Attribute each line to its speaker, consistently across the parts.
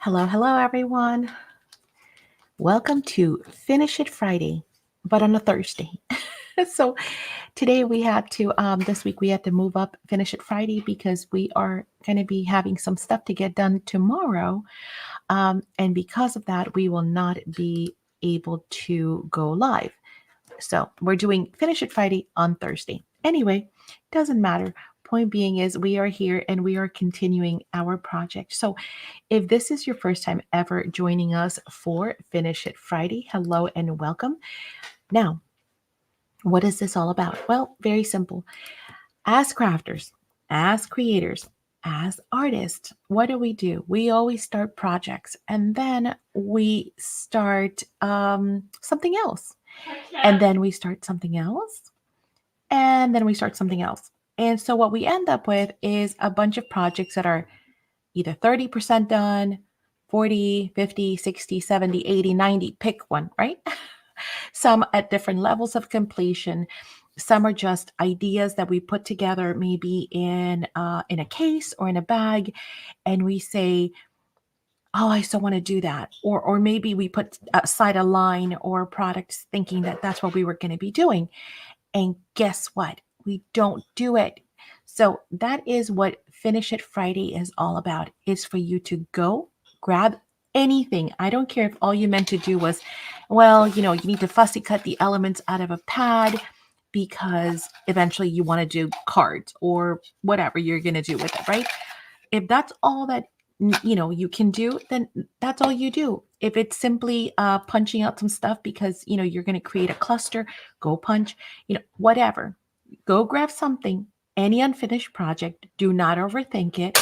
Speaker 1: Hello, hello, everyone. Welcome to Finish It Friday, but on a Thursday. So today we had to, this week we had to move up Finish It Friday because we are going to be having some stuff to get done tomorrow. And because of that, we will not be able to go live. So we're doing Finish It Friday on Thursday. Anyway, doesn't matter. Point being is we are here and we are continuing our project. So if this is your first time ever joining us for Finish It Friday, hello and welcome. Now, what is this all about? Well, very simple. As crafters, as creators, as artists, what do? We always start projects and then we start something else. And then we start something else. And then we start something else. And so what we end up with is a bunch of projects that are either 30% done, 40, 50, 60, 70, 80, 90, pick one, right? Some at different levels of completion. Some are just ideas that we put together, maybe in a case or in a bag, and we say, "Oh, I still want to do that," or maybe we put aside a line or products, thinking that that's what we were going to be doing, and guess what? We don't do it. So that is what Finish It Friday is all about. Is for you to go grab anything. I don't care if all you meant to do was, well, you need to fussy cut the elements out of a pad because eventually you want to do cards or whatever you're going to do with it, right? If that's all that you can do, then that's all you do. If it's simply punching out some stuff because you're going to create a cluster, go punch, whatever. Go grab something, any unfinished project. Do not overthink it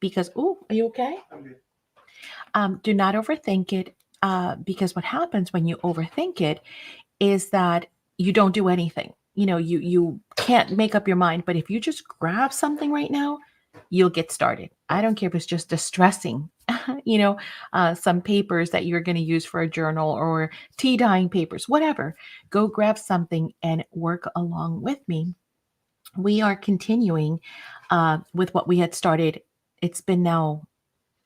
Speaker 1: because, oh, are you okay? Do not overthink it because what happens when you overthink it is that you don't do anything. You can't make up your mind, but if you just grab something right now, you'll get started. I don't care if it's just distressing, some papers that you're going to use for a journal or tea dyeing papers, whatever. Go grab something and work along with me. We are continuing with what we had started. It's been now,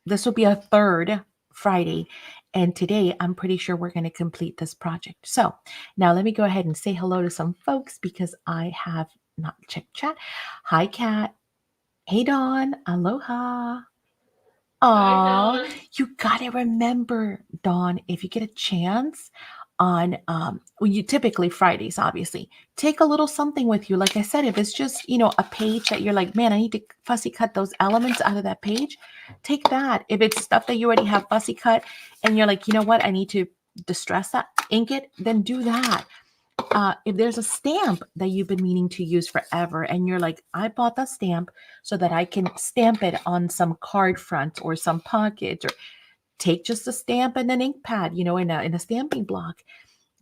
Speaker 1: this will be a third Friday. And today, I'm pretty sure we're going to complete this project. So now let me go ahead and say hello to some folks because I have not checked chat. Hi, Kat. Hey, Dawn. Aloha. Aw, you gotta remember, Dawn, if you get a chance on well, you typically Fridays, obviously, take a little something with you. Like I said, if it's just, a page that you're like, man, I need to fussy cut those elements out of that page, take that. If it's stuff that you already have fussy cut and you're like, you know what, I need to distress that, ink it, then do that. If there's a stamp that you've been meaning to use forever and you're like, I bought the stamp so that I can stamp it on some card front or some pocket, or take just a stamp and an ink pad, in a stamping block.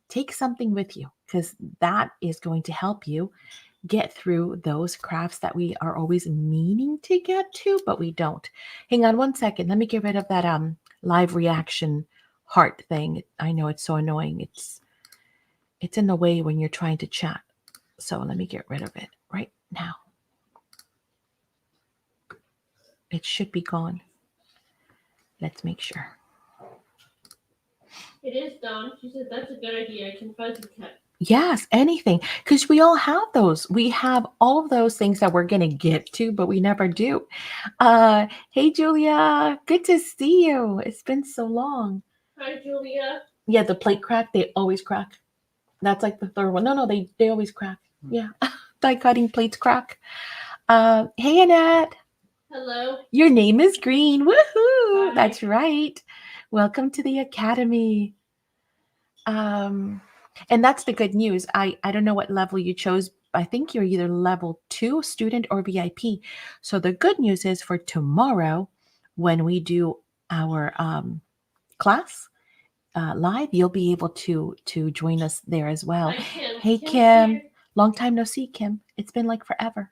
Speaker 1: Take something with you because that is going to help you get through those crafts that we are always meaning to get to, but we don't. Hang on one second. Let me get rid of that live reaction heart thing. I know it's so annoying. It's in the way when you're trying to chat. So let me get rid of it right now. It should be gone. Let's make sure.
Speaker 2: It is Dawn. She said that's a good idea. I can fuzzy cut.
Speaker 1: Yes, anything. Because we all have those. We have all of those things that we're going to get to, but we never do. Hey, Julia. Good to see you. It's been so long.
Speaker 2: Hi, Julia.
Speaker 1: Yeah, the plate crack. They always crack. That's like the third one. No, they always crack. Yeah. Die cutting plates crack. Hey, Annette.
Speaker 2: Hello.
Speaker 1: Your name is Green. Woohoo!
Speaker 2: Hi.
Speaker 1: That's right. Welcome to the Academy. And that's the good news. I don't know what level you chose. I think you're either level 2 student or VIP. So the good news is for tomorrow, when we do our class live, you'll be able to join us there as well.
Speaker 2: Hi, Kim.
Speaker 1: Hey,
Speaker 2: Kim's
Speaker 1: Kim.
Speaker 2: here.
Speaker 1: Long time no see, Kim. It's been like forever.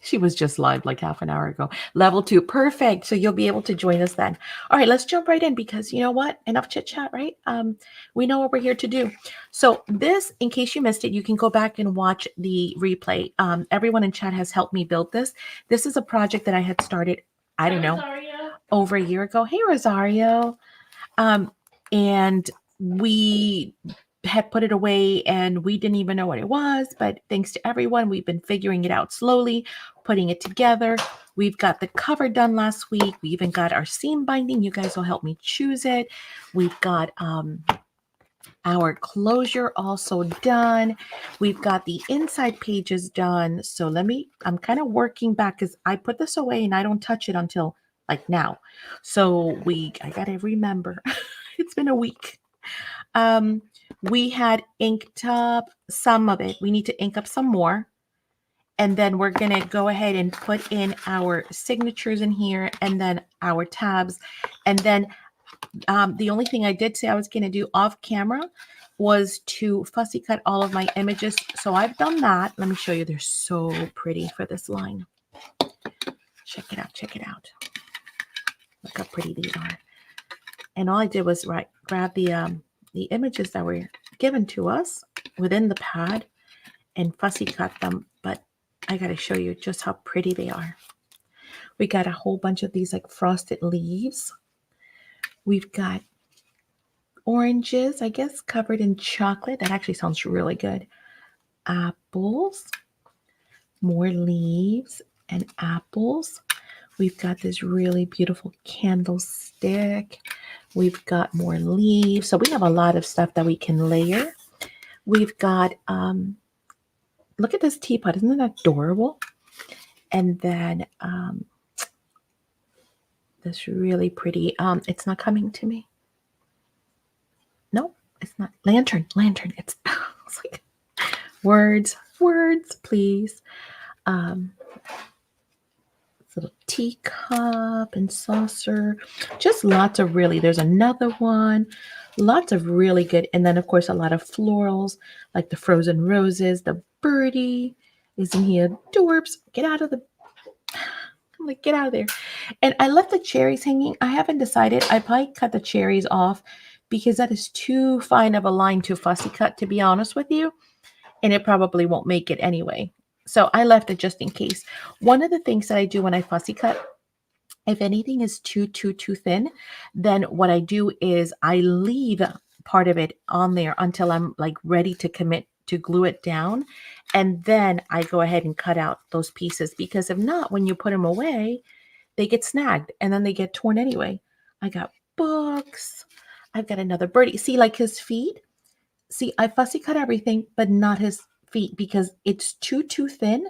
Speaker 1: She was just live like half an hour ago. Level 2. Perfect. So you'll be able to join us then. All right, let's jump right in because you know what? Enough chit chat, right? We know what we're here to do. So this, in case you missed it, you can go back and watch the replay. Everyone in chat has helped me build this. This is a project that I had started, I don't know, over a year ago. Hey, Rosario. And we had put it away and we didn't even know what it was. But thanks to everyone, we've been figuring it out slowly, putting it together. We've got the cover done last week. We even got our seam binding. You guys will help me choose it. We've got our closure also done. We've got the inside pages done. So I'm kind of working back because I put this away and I don't touch it until like now. So I got to remember. It's been a week. We had inked up some of it. We need to ink up some more. And then we're going to go ahead and put in our signatures in here and then our tabs. And then the only thing I did say I was going to do off camera was to fussy cut all of my images. So I've done that. Let me show you. They're so pretty for this line. Check it out. Check it out. Look how pretty these are. And all I did was grab the images that were given to us within the pad and fussy cut them. But I got to show you just how pretty they are. We got a whole bunch of these like frosted leaves. We've got oranges, I guess, covered in chocolate. That actually sounds really good. Apples, more leaves and apples. We've got this really beautiful candlestick. We've got more leaves. So we have a lot of stuff that we can layer. We've got, look at this teapot. Isn't that adorable? And then this really pretty, it's not coming to me. No, it's not. Lantern. It's like words, please. Little teacup and saucer. Just lots of there's another one. Lots of really good. And then, of course, a lot of florals, like the frozen roses. The birdie isn't he adorbs? Get out of there. And I left the cherries hanging. I haven't decided. I probably cut the cherries off because that is too fine of a line to fussy cut, to be honest with you. And it probably won't make it anyway. So I left it just in case. One of the things that I do when I fussy cut, if anything is too thin, then what I do is I leave part of it on there until I'm like ready to commit to glue it down. And then I go ahead and cut out those pieces, because if not, when you put them away, they get snagged and then they get torn anyway. I got books. I've got another birdie. See, like his feet. See, I fussy cut everything, but not his feet because it's too thin.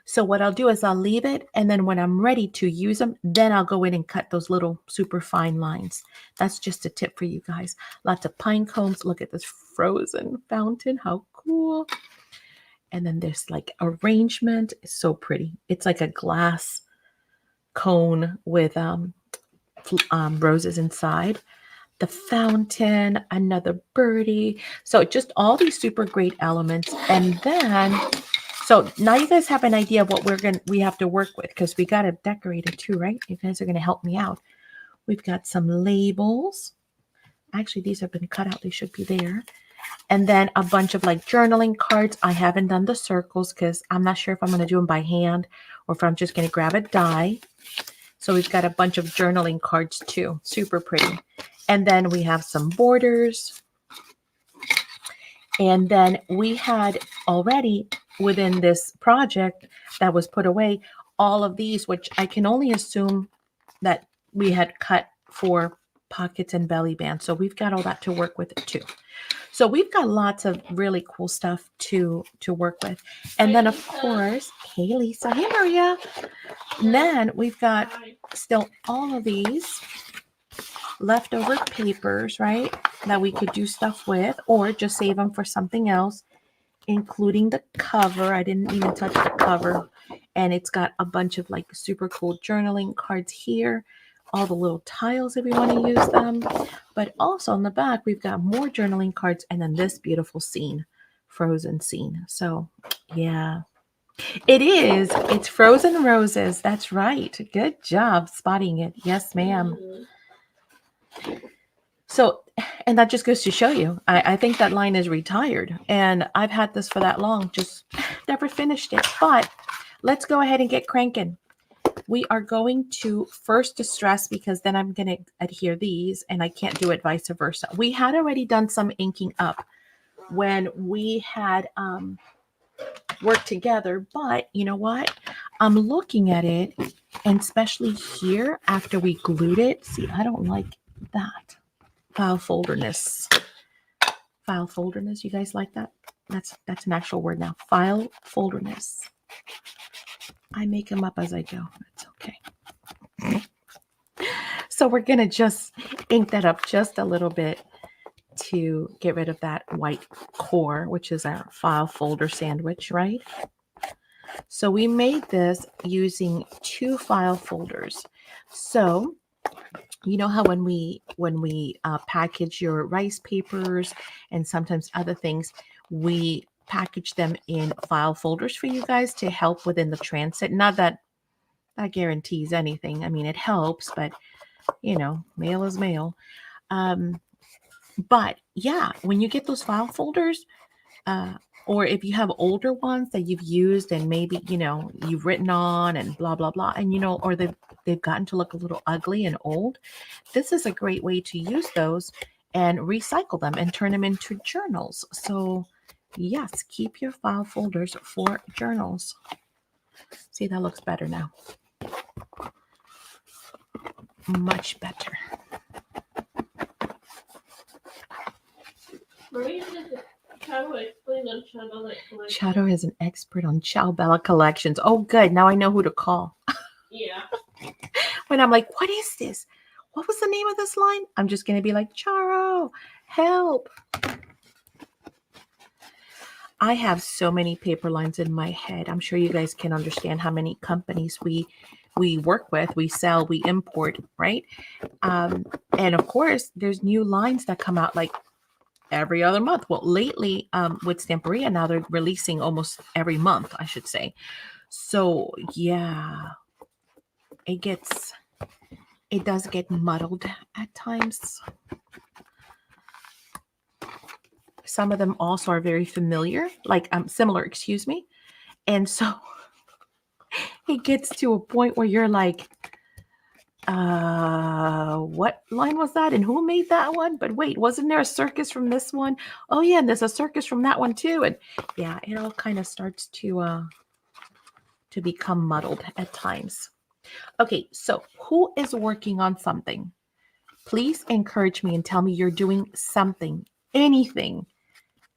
Speaker 1: So what I'll do is I'll leave it, and then when I'm ready to use them, then I'll go in and cut those little super fine lines. That's just a tip for you guys. Lots of pine cones. Look at this frozen fountain. How cool. And then there's like arrangement. It's so pretty. It's like a glass cone with roses inside. The fountain, another birdie. So just all these super great elements. And then, so now you guys have an idea of what we have to work with, because we got to decorate it too, right? You guys are going to help me out. We've got some labels. Actually, these have been cut out. They should be there. And then a bunch of like journaling cards. I haven't done the circles because I'm not sure if I'm going to do them by hand or if I'm just going to grab a die. So we've got a bunch of journaling cards too. Super pretty. And then we have some borders. And then we had already within this project that was put away, all of these, which I can only assume that we had cut for pockets and belly bands. So we've got all that to work with too. So we've got lots of really cool stuff to work with. And then, of course, hey, Lisa. Hey, Maria. And then we've got still all of these leftover papers, right, that we could do stuff with or just save them for something else, including the cover. I didn't even touch the cover. And it's got a bunch of like super cool journaling cards here, all the little tiles if we want to use them. But also on the back, we've got more journaling cards and then this beautiful scene, frozen scene. So yeah, it is. It's frozen roses. That's right. Good job spotting it. Yes, ma'am. So, and that just goes to show you, I think that line is retired, and I've had this for that long, just never finished it. But let's go ahead and get cranking. we are going to first distress because then I'm going to adhere these and I can't do it vice versa. We had already done some inking up when we had worked together, but you know what? I'm looking at it, and especially here after we glued it. See, I don't like that. File folderness. File folderness. You guys like that? That's an actual word now. File folderness. I make them up as I go. It's okay. So we're going to just ink that up just a little bit to get rid of that white core, which is our file folder sandwich, right? So we made this using 2 file folders. So you know how when we package your rice papers and sometimes other things, we package them in file folders for you guys to help within the transit. Not that that guarantees anything. I mean, it helps, but you know, mail is mail. But yeah, when you get those file folders, or if you have older ones that you've used and maybe, you know, you've written on and blah, blah, blah, and, you know, or they've gotten to look a little ugly and old, this is a great way to use those and recycle them and turn them into journals. So yes, keep your file folders for journals. See, that looks better now. Much better.
Speaker 2: Maria says that Shadow explained on Shadow like collection.
Speaker 1: Shadow is an expert on Ciao Bella collections. Oh, good. Now I know who to call.
Speaker 2: Yeah.
Speaker 1: When I'm like, what is this? What was the name of this line? I'm just going to be like, Charo, help. I have so many paper lines in my head. I'm sure you guys can understand how many companies we work with, we sell, we import, right? And of course, there's new lines that come out like every other month. Well, lately with Stamperia, now they're releasing almost every month, I should say. So yeah, it does get muddled at times. Some of them also are very familiar, like similar, excuse me. And so it gets to a point where you're like, what line was that? And who made that one? But wait, wasn't there a circus from this one? Oh yeah, and there's a circus from that one too. And yeah, it all kind of starts to become muddled at times. Okay, so who is working on something? Please encourage me and tell me you're doing something, anything.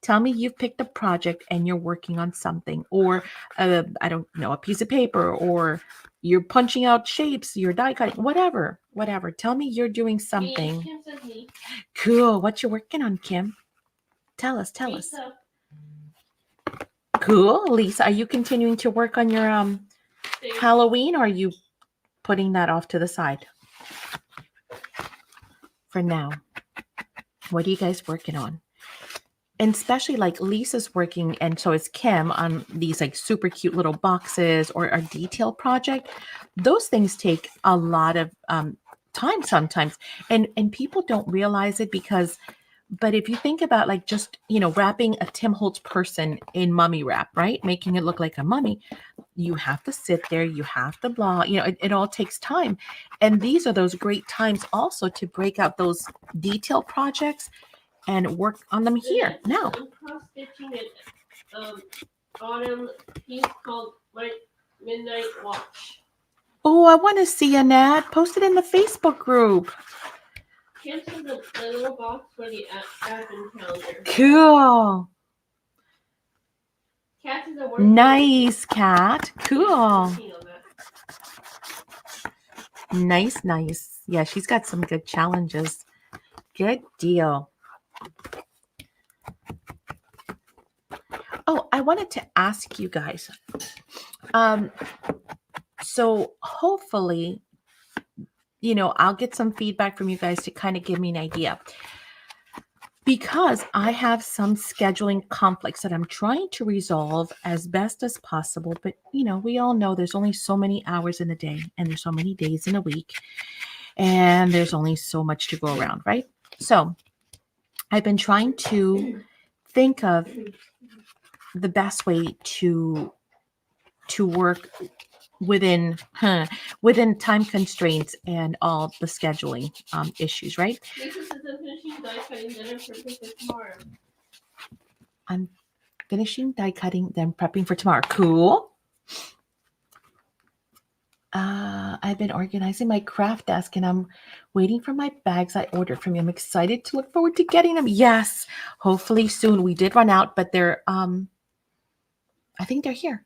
Speaker 1: Tell me you've picked a project and you're working on something, or I don't know, a piece of paper, or you're punching out shapes, you're die cutting, whatever. Tell me you're doing something.
Speaker 2: Me. Kim says me.
Speaker 1: Cool. What you working on, Kim? Tell us.
Speaker 2: Lisa.
Speaker 1: Cool. Lisa, are you continuing to work on your Halloween, or are you putting that off to the side for now? What are you guys working on? And especially like Lisa's working, and so is Kim, on these like super cute little boxes or a detail project. Those things take a lot of time sometimes, and people don't realize it but if you think about like just, you know, wrapping a Tim Holtz person in mummy wrap, right? Making it look like a mummy, you have to sit there, you have to blah, you know, it all takes time. And these are those great times also to break out those detail projects and work on them here now.
Speaker 2: I'm cross-stitching an autumn piece called My Midnight Watch.
Speaker 1: Oh, I want to see an ad. Post it in the Facebook group.
Speaker 2: Kim says the little box for the advent calendar.
Speaker 1: Cool.
Speaker 2: Cat is a work.
Speaker 1: Nice, Cat. Cool.
Speaker 2: Nice.
Speaker 1: Nice. Yeah, she's got some good challenges. Good deal. Oh, I wanted to ask you guys. So hopefully, you know, I'll get some feedback from you guys to kind of give me an idea. Because I have some scheduling conflicts that I'm trying to resolve as best as possible. But, you know, we all know there's only so many hours in a day, and there's so many days in a week, and there's only so much to go around, right? So I've been trying to think of the best way to work within within time constraints and all the scheduling issues, right?
Speaker 2: Lisa says I'm finishing die cutting dinner for tomorrow.
Speaker 1: I'm finishing die cutting, then prepping for tomorrow. Cool. I've been organizing my craft desk and I'm waiting for my bags I ordered from you. I'm excited to look forward to getting them. Yes, hopefully soon. We did run out, but they're I think they're here.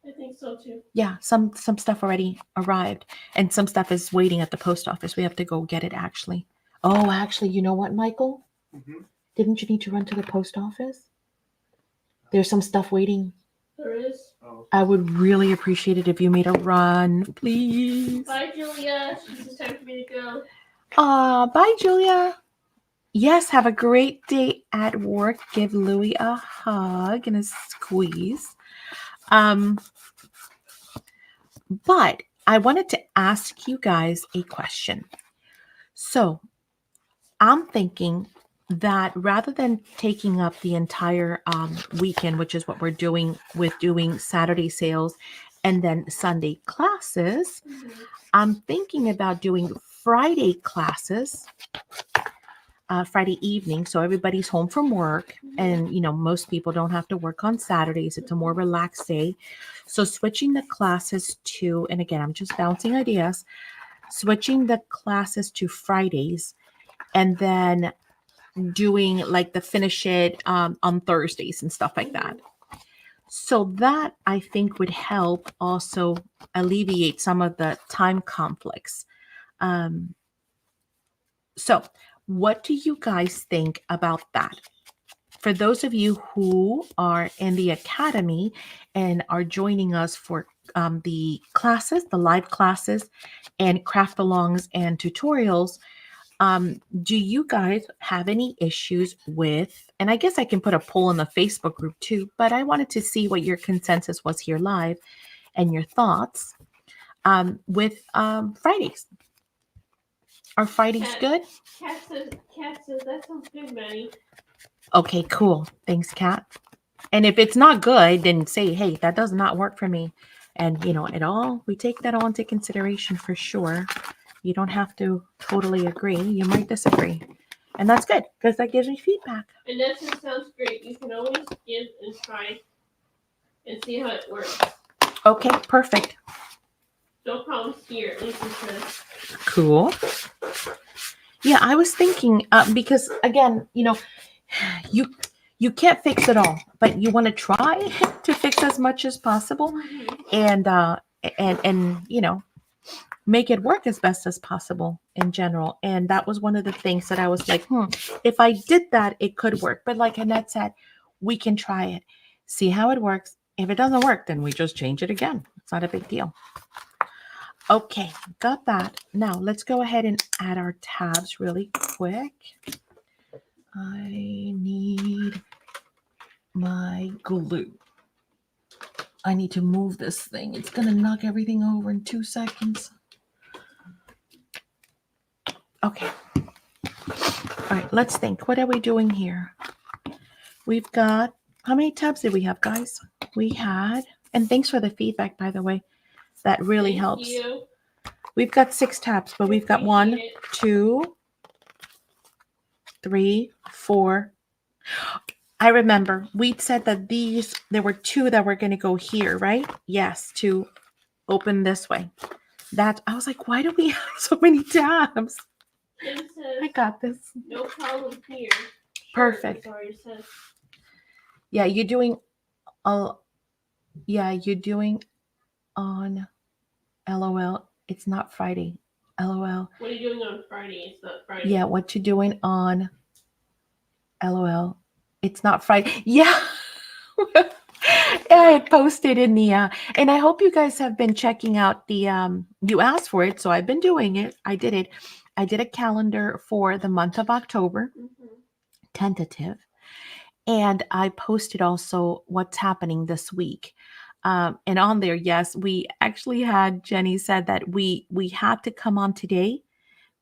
Speaker 2: I think so too.
Speaker 1: Yeah, some stuff already arrived and some stuff is waiting at the post office. We have to go get it actually. Oh, actually, you know what, Michael?
Speaker 3: Mm-hmm.
Speaker 1: Didn't you need to run to the post office? There's some stuff waiting.
Speaker 2: There is.
Speaker 3: Oh.
Speaker 1: I would really appreciate it if you made a run, please.
Speaker 2: Bye, Julia. It's time for me to go.
Speaker 1: Bye, Julia. Yes, have a great day at work. Give Louie a hug and a squeeze. But I wanted to ask you guys a question. So I'm thinking that rather than taking up the entire weekend, which is what we're doing with doing Saturday sales and then Sunday classes, I'm thinking about doing Friday classes, Friday evening. So everybody's home from work and, most people don't have to work on Saturdays. It's a more relaxed day. So switching the classes to, and again, I'm just bouncing ideas, switching the classes to Fridays and then doing like the finish it on Thursdays and stuff like that. So that I think would help also alleviate some of the time conflicts. So what do you guys think about that? For those of you who are in the academy and are joining us for the classes, the live classes and craft alongs and tutorials, do you guys have any issues with, and I guess I can put a poll in the Facebook group too, but I wanted to see what your consensus was here live and your thoughts with Fridays. Are Fridays good?
Speaker 2: Kat says that sounds good, Maddie.
Speaker 1: Okay, cool. Thanks, Kat. And if it's not good, then say, hey, that does not work for me. And, we take that all into consideration for sure. You don't have to totally agree. You might disagree. And that's good because that gives me feedback.
Speaker 2: And that just sounds great. You can always give and try and see how it works.
Speaker 1: Okay, perfect.
Speaker 2: No problems here, at least it says.
Speaker 1: Cool. Yeah, I was thinking because again, you can't fix it all, but you want to try to fix as much as possible, and make it work as best as possible in general. And that was one of the things that I was like, if I did that, it could work. But like Annette said, we can try it, see how it works. If it doesn't work, then we just change it again. It's not a big deal. Okay, got that. Now let's go ahead and add our tabs really quick. I need my glue. I need to move this thing. It's going to knock everything over in 2 seconds. Okay. All right, let's think. What are we doing here? We've got, how many tabs did we have, guys? We had, and thanks for the feedback, by the way. That really helps.
Speaker 2: You.
Speaker 1: We've got 6 tabs, but we've got 1, 2, 3, 4. I remember we said that there were 2 that were going to go here, right? Yes, to open this way. That I was like, why do we have so many tabs?
Speaker 2: Kim says,
Speaker 1: I got this.
Speaker 2: no problem here.
Speaker 1: Perfect.
Speaker 2: Sure, sorry, it says.
Speaker 1: Yeah, you're doing on LOL. It's not Friday. LOL.
Speaker 2: What are you doing on Friday? It's not Friday.
Speaker 1: Yeah, what you doing on LOL? It's not Friday. Yeah. I posted in the and I hope you guys have been checking out the you asked for it, so I've been doing it. I did it. I did a calendar for the month of October, tentative, and I posted also what's happening this week. And on there, yes, we actually had Jenny said that we had to come on today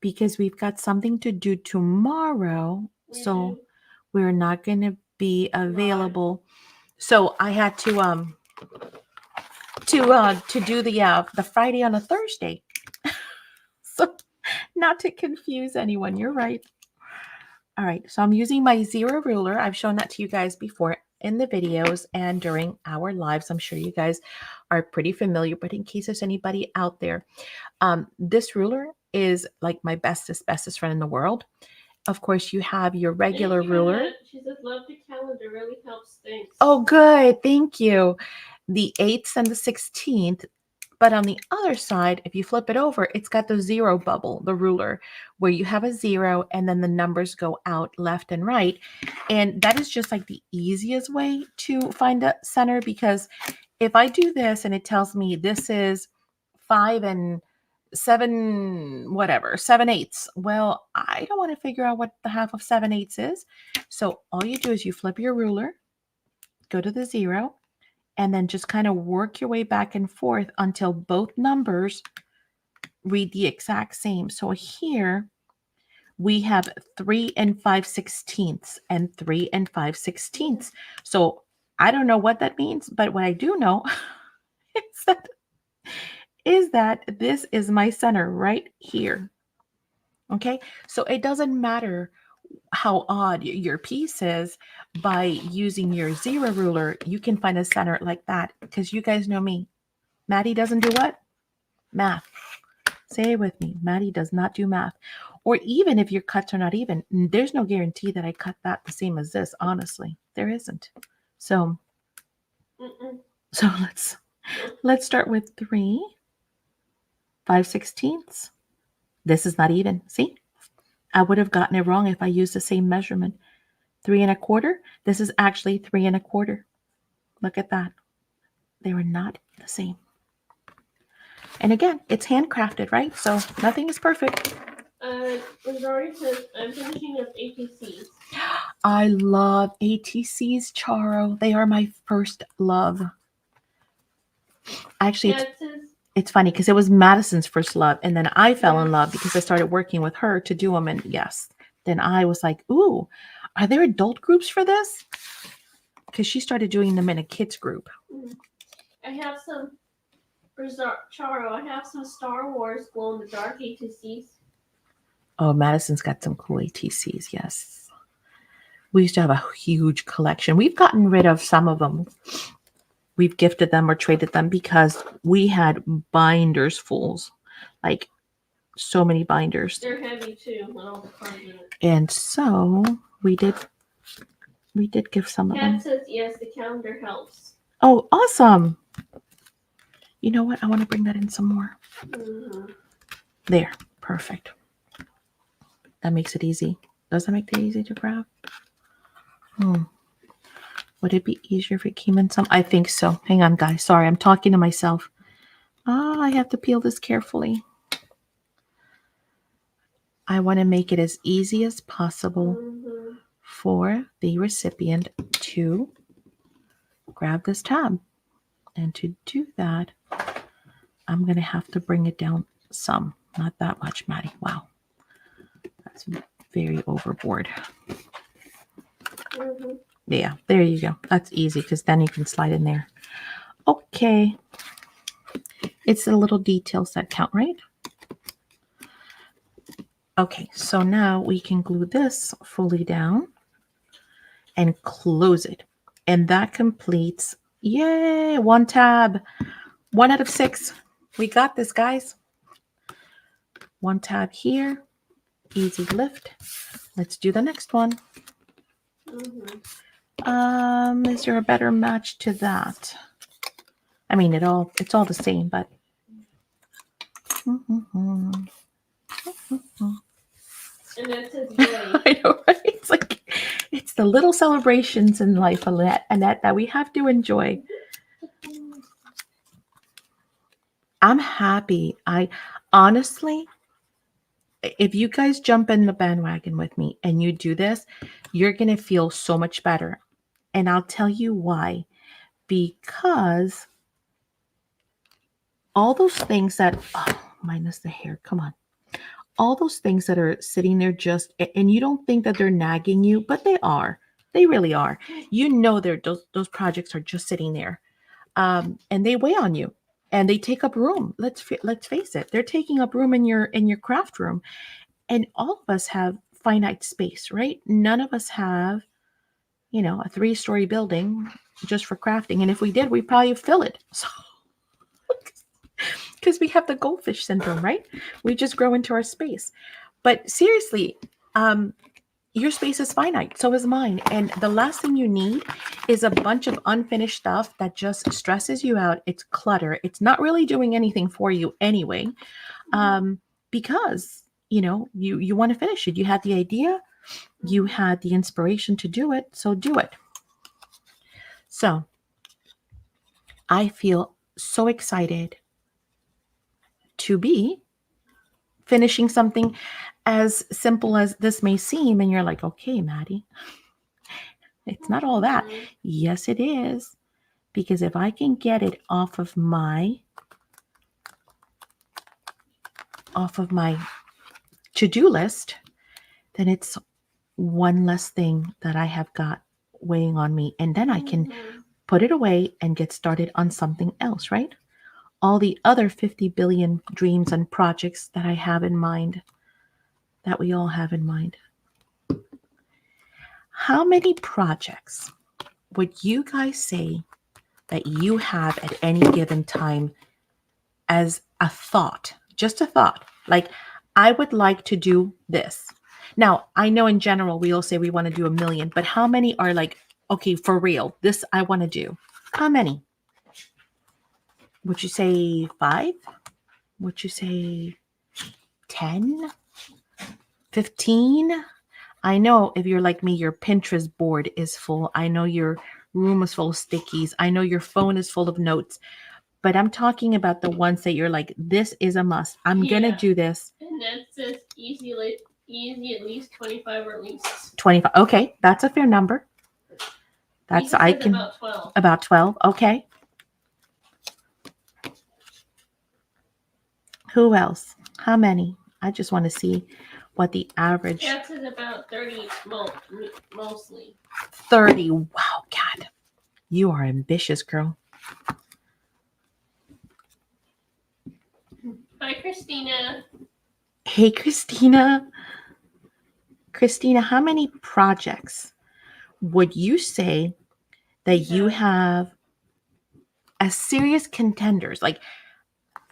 Speaker 1: because we've got something to do tomorrow. So we're not going to be available. So I had to to do the Friday on a Thursday. So not to confuse anyone, you're right. All right, so I'm using my 0 ruler. I've shown that to you guys before in the videos and during our lives. I'm sure you guys are pretty familiar, but in case there's anybody out there, this ruler is like my bestest friend in the world. Of course, you have your regular ruler.
Speaker 2: She says, love the calendar, really helps things.
Speaker 1: Oh, good. Thank you. The 8th and the 16th. But on the other side, if you flip it over, it's got the 0 bubble, the ruler, where you have a 0 and then the numbers go out left and right. And that is just like the easiest way to find a center, because if I do this and it tells me this is 5 and 7, whatever, 7/8. Well, I don't want to figure out what the half of 7/8 is. So all you do is you flip your ruler, go to the 0, and then just kind of work your way back and forth until both numbers read the exact same. So here we have 3 and 5/16 and 3 and 5/16. So I don't know what that means, but what I do know is that this is my center right here. Okay, so it doesn't matter how odd your piece is. By using your 0 ruler, you can find a center like that, because you guys know me. Maddie doesn't do what? Math. Say it with me. Maddie does not do math. Or even if your cuts are not even, there's no guarantee that I cut that the same as this. Honestly, there isn't. So, so let's start with 3 5/16. This is not even. See, I would have gotten it wrong if I used the same measurement. 3 1/4. This is actually 3 1/4. Look at that. They were not the same. And again, it's handcrafted, right? So nothing is perfect.
Speaker 2: Rory says, I'm finishing up ATCs.
Speaker 1: I love ATCs, Charo. They are my first love. Actually, it's funny because it was Madison's first love. And then I fell in love because I started working with her to do them. And yes, then I was like, ooh, are there adult groups for this? Because she started doing them in a kids group.
Speaker 2: I have some, for Charo, I have some Star Wars glow-in-the-dark ATCs.
Speaker 1: Oh, Madison's got some cool ATCs, yes. We used to have a huge collection. We've gotten rid of some of them. We've gifted them or traded them because we had binders fulls. Like, so many binders.
Speaker 2: They're heavy too, with all the cards in it.
Speaker 1: And so we did give some of them.
Speaker 2: Kat says yes, the calendar helps.
Speaker 1: Oh, awesome. You know what? I want to bring that in some more. There. Perfect. That makes it easy. Does that make it easy to grab? Would it be easier if it came in some? I think so. Hang on, guys. Sorry, I'm talking to myself. I have to peel this carefully. I want to make it as easy as possible for the recipient to grab this tab. And to do that, I'm going to have to bring it down some. Not that much, Maddie. Wow. That's very overboard. Yeah, there you go. That's easy because then you can slide in there. Okay. It's the little details that count, right? Okay, so now we can glue this fully down and close it. And that completes, yay, 1 tab. 1 out of 6. We got this, guys. 1 tab here. Easy lift. Let's do the next one. Is there a better match to that? I mean, it's all the same, but
Speaker 2: and that says yay.
Speaker 1: I know, right? It's like it's the little celebrations in life, Annette, that we have to enjoy. I'm happy. I honestly, if you guys jump in the bandwagon with me and you do this, you're going to feel so much better. And I'll tell you why. Because all those things that, minus the hair, come on. All those things that are sitting there just, and you don't think that they're nagging you, but they are. They really are. You know, those projects are just sitting there. And they weigh on you. and they take up room. Let's face it, they're taking up room in your craft room. And all of us have finite space, right? None of us have, a 3-story building just for crafting. And if we did, we'd probably fill it. So, because we have the goldfish syndrome, right? We just grow into our space. But seriously, your space is finite. So is mine. And the last thing you need is a bunch of unfinished stuff that just stresses you out. It's clutter. It's not really doing anything for you anyway. Because you want to finish it. You had the idea, you had the inspiration to do it, so do it. So I feel so excited to be finishing something as simple as this may seem. And you're like, okay, Maddie, it's not all that. Yes, it is. Because if I can get it off of my to-do list, then it's one less thing that I have got weighing on me. And then I can put it away and get started on something else, right? All the other 50 billion dreams and projects that I have in mind, that we all have in mind. How many projects would you guys say that you have at any given time as a thought, just a thought? Like, I would like to do this. Now, I know in general, we all say we want to do 1 million, but how many are like, okay, for real, this I want to do? How many? Would you say 5? Would you say 10? 15? I know if you're like me, your Pinterest board is full. I know your room is full of stickies. I know your phone is full of notes. But I'm talking about the ones that you're like, this is a must. I'm going to do this.
Speaker 2: And that says easy at least 25 or at least
Speaker 1: 25. Okay, that's a fair number. That's
Speaker 2: I can about 12.
Speaker 1: About 12. Okay. Who else? How many? I just want to see what the average.
Speaker 2: Cat says about 30 mostly.
Speaker 1: 30. Wow, Cat. You are ambitious, girl.
Speaker 2: Hi, Christina.
Speaker 1: Hey, Christina. Christina, how many projects would you say that you have as serious contenders? Like,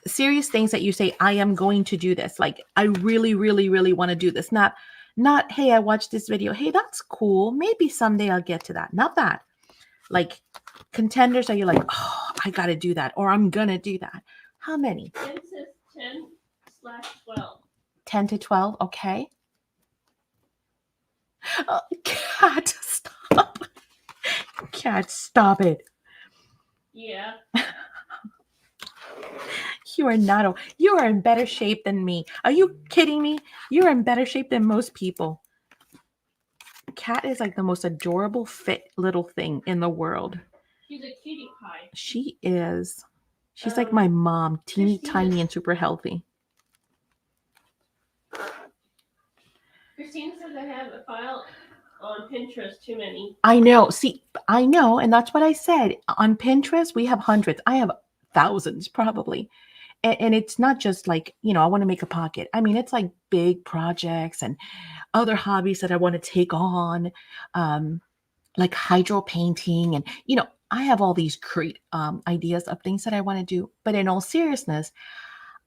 Speaker 1: serious things that you say, I am going to do this. Like, I really, really, really want to do this. Not, hey, I watched this video. Hey, that's cool. Maybe someday I'll get to that. Not that. Like, contenders that you're like, oh, I got to do that. Or I'm going to do that. How many?
Speaker 2: It says 10/12.
Speaker 1: 10 to 12. Okay. Oh, Cat, stop. Cat, stop it.
Speaker 2: Yeah.
Speaker 1: You are in better shape than me. Are you kidding me? You're in better shape than most people. Cat is like the most adorable, fit little thing in the world.
Speaker 2: She's a cutie pie.
Speaker 1: She is. She's like my mom, teeny tiny and super healthy.
Speaker 2: Christina says I have a file on Pinterest, too many.
Speaker 1: I know. See, I know. And that's what I said. On Pinterest, we have hundreds. I have thousands probably. And it's not just like, I want to make a pocket. I mean, it's like big projects and other hobbies that I want to take on, like hydro painting. And, I have all these great ideas of things that I want to do. But in all seriousness,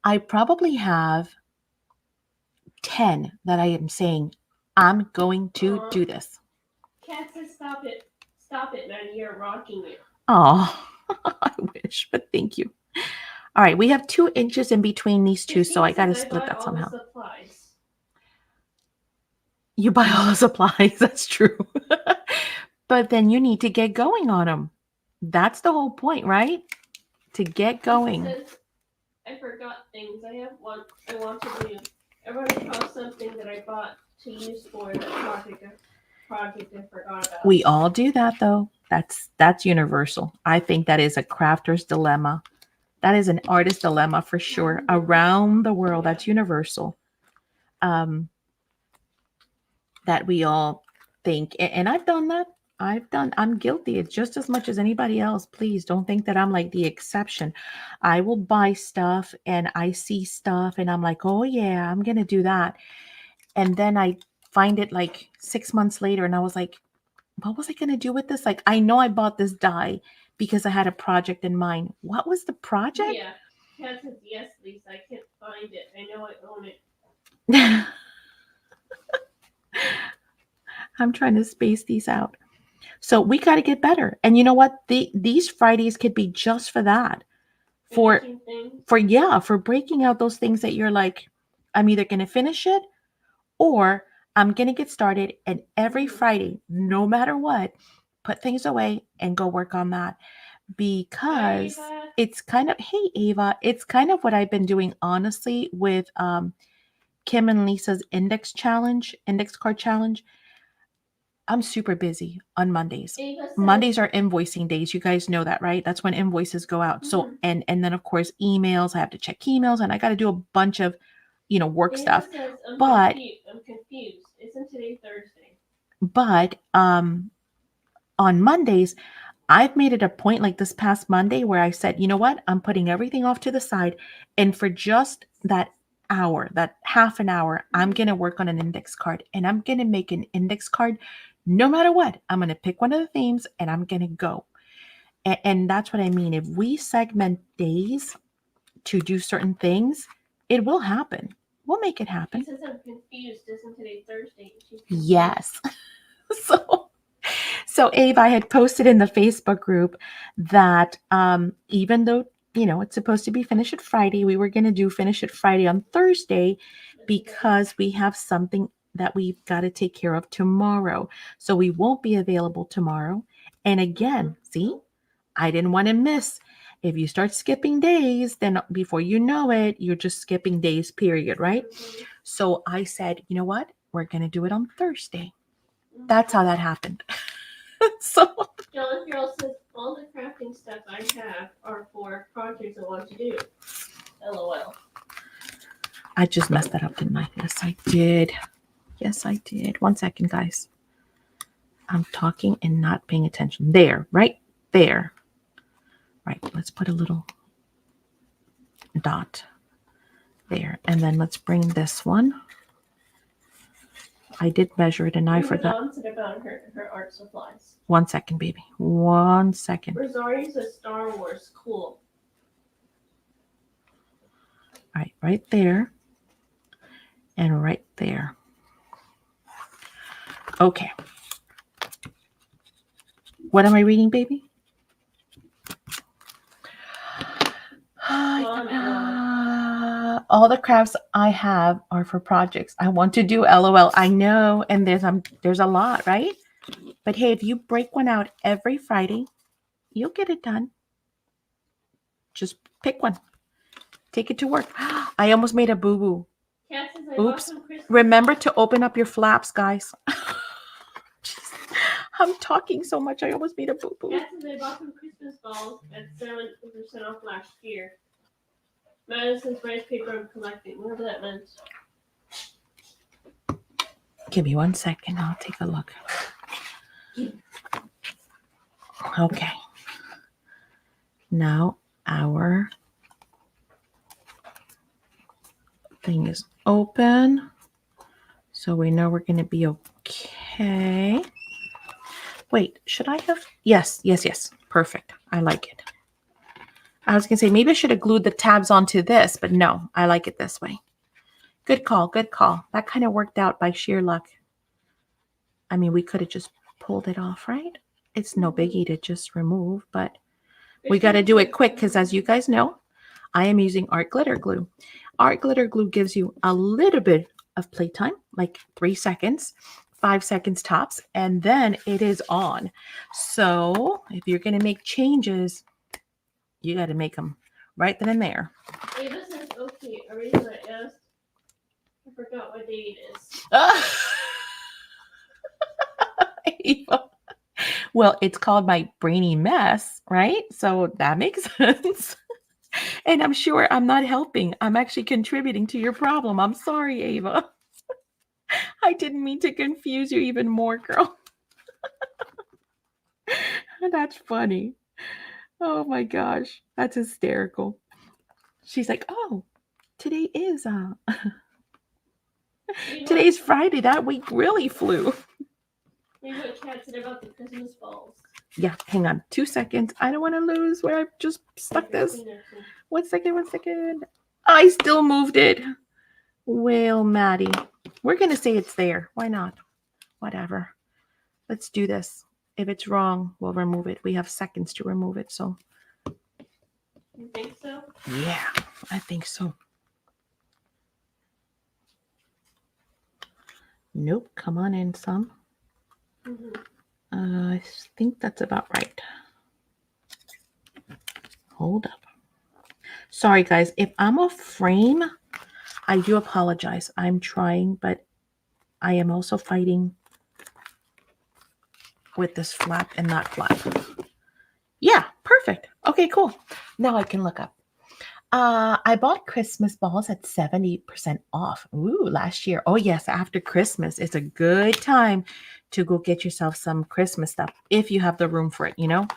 Speaker 1: I probably have 10 that I am saying, I'm going to do this.
Speaker 2: Cat says, stop it. Stop it, man. You're rocking it.
Speaker 1: Oh, I wish, but thank you. All right, we have 2 inches in between these two, so I got to split that somehow. You buy all the supplies, that's true. But then you need to get going on them. That's the whole point, right? To get going.
Speaker 2: I forgot things. I have one I want to do. I run across something that I bought to use for the project I forgot about. We
Speaker 1: all do that, though. That's universal. I think that is a crafter's dilemma. That is an artist dilemma for sure. Around the world, that's universal. That we all think, and I've done that. I'm guilty. It's just as much as anybody else. Please don't think that I'm like the exception. I will buy stuff and I see stuff and I'm like, oh yeah, I'm going to do that. And then I find it like 6 months later and I was like, what was I going to do with this? Like, I know I bought this die because I had a project in mind. What was the project?
Speaker 2: Yeah. Cat says yes, Lisa. I can't find it. I know I own it.
Speaker 1: I'm trying to space these out. So we got to get better. And you know what? These Fridays could be just for that. For
Speaker 2: Finishing things.
Speaker 1: for breaking out those things that you're like, I'm either going to finish it or I'm going to get started, and every Friday, no matter what, put things away and go work on that, because
Speaker 2: Hi, Eva.
Speaker 1: it's kind of, hey Ava, it's kind of what I've been doing honestly with Kim and Lisa's index card challenge. I'm super busy on Mondays.
Speaker 2: Ava says,
Speaker 1: Mondays are invoicing days. You guys know that, right? That's when invoices go out. So and then of course emails. I have to check emails and I got to do a bunch of, work
Speaker 2: Ava
Speaker 1: stuff.
Speaker 2: says,
Speaker 1: But
Speaker 2: I'm confused. Isn't today Thursday?
Speaker 1: but on Mondays, I've made it a point, like this past Monday, where I said, you know what? I'm putting everything off to the side, and for just that hour, that half an hour, I'm going to work on an index card, and I'm going to make an index card no matter what. I'm going to pick one of the themes and I'm going to go. And that's what I mean. If we segment days to do certain things, it will happen. We'll make it
Speaker 2: She
Speaker 1: happen.
Speaker 2: says, I'm confused. Isn't today Thursday? She's confused.
Speaker 1: Yes. So Ave, I had posted in the Facebook group that even though, it's supposed to be Finish It Friday, we were going to do Finish It Friday on Thursday because we have something that we've got to take care of tomorrow. So we won't be available tomorrow. And again, see, I didn't want to miss. If you start skipping days, then before you know it, you're just skipping days, period, right? So I said, you know what? We're going to do it on Thursday. That's how that happened. So
Speaker 2: John Girl says, all the crafting stuff I have are for projects I want to do. LOL.
Speaker 1: I just messed that up, didn't I? Yes, I did. Yes, I did. 1 second, guys. I'm talking and not paying attention. There, right there. Right, let's put a little dot there. And then let's bring this one. I did measure it and I forgot.
Speaker 2: About her art supplies.
Speaker 1: 1 second, baby. 1 second.
Speaker 2: Rosario says Star Wars. Cool.
Speaker 1: All right, right there. And right there. Okay. What am I reading, baby? All the crafts I have are for projects I want to do. LOL. I know, and there's a lot, right? But hey, if you break one out every Friday, you'll get it done. Just pick one. Take it to work. I almost made a boo-boo. Oops. Remember to open up your flaps, guys. I'm talking so much. I almost made a boo-boo.
Speaker 2: Cat says I bought some Christmas balls at 7% off last year. Madison's rice paper I'm collecting. Whatever that meant.
Speaker 1: Give me 1 second. I'll take a look. Okay. Now our thing is open. So we know we're going to be okay. Wait, should I have? Yes. Perfect. I like it. I was going to say, maybe I should have glued the tabs onto this, but no, I like it this way. Good call. That kind of worked out by sheer luck. I mean, we could have just pulled it off, right? It's no biggie to just remove, but we got to do it quick because as you guys know, I am using art glitter glue. Art glitter glue gives you a little bit of playtime, like 3 seconds, 5 seconds tops, and then it is on. So if you're going to make changes, you got to make them right then and there.
Speaker 2: Ava says, okay, a reason I asked, I forgot what day it is.
Speaker 1: Eva. Well, it's called my brainy mess, right? So that makes sense. And I'm sure I'm not helping. I'm actually contributing to your problem. I'm sorry, Ava. I didn't mean to confuse you even more, girl. That's funny. Oh my gosh. That's hysterical. She's like, oh, today is
Speaker 2: Read what,
Speaker 1: today's Friday. That week really flew.
Speaker 2: read what Kat said about the Christmas balls.
Speaker 1: Yeah, hang on 2 seconds. I don't want to lose where I've just stuck this. 1 second, 1 second. I still moved it. Well, Maddie, we're going to say it's there. Why not? Whatever. Let's do this. If it's wrong, we'll remove it. We have seconds to remove it, so.
Speaker 2: You think so?
Speaker 1: Yeah, I think so. Nope, come on in some. I think that's about right. Hold up. Sorry, guys. If I'm off frame, I do apologize. I'm trying, but I am also fighting with this flap and not flap. Yeah, perfect. Okay, cool. Now I can look up. I bought Christmas balls at 70% off. Ooh, last year. Oh, yes, after Christmas, it's a good time to go get yourself some Christmas stuff if you have the room for it, you know?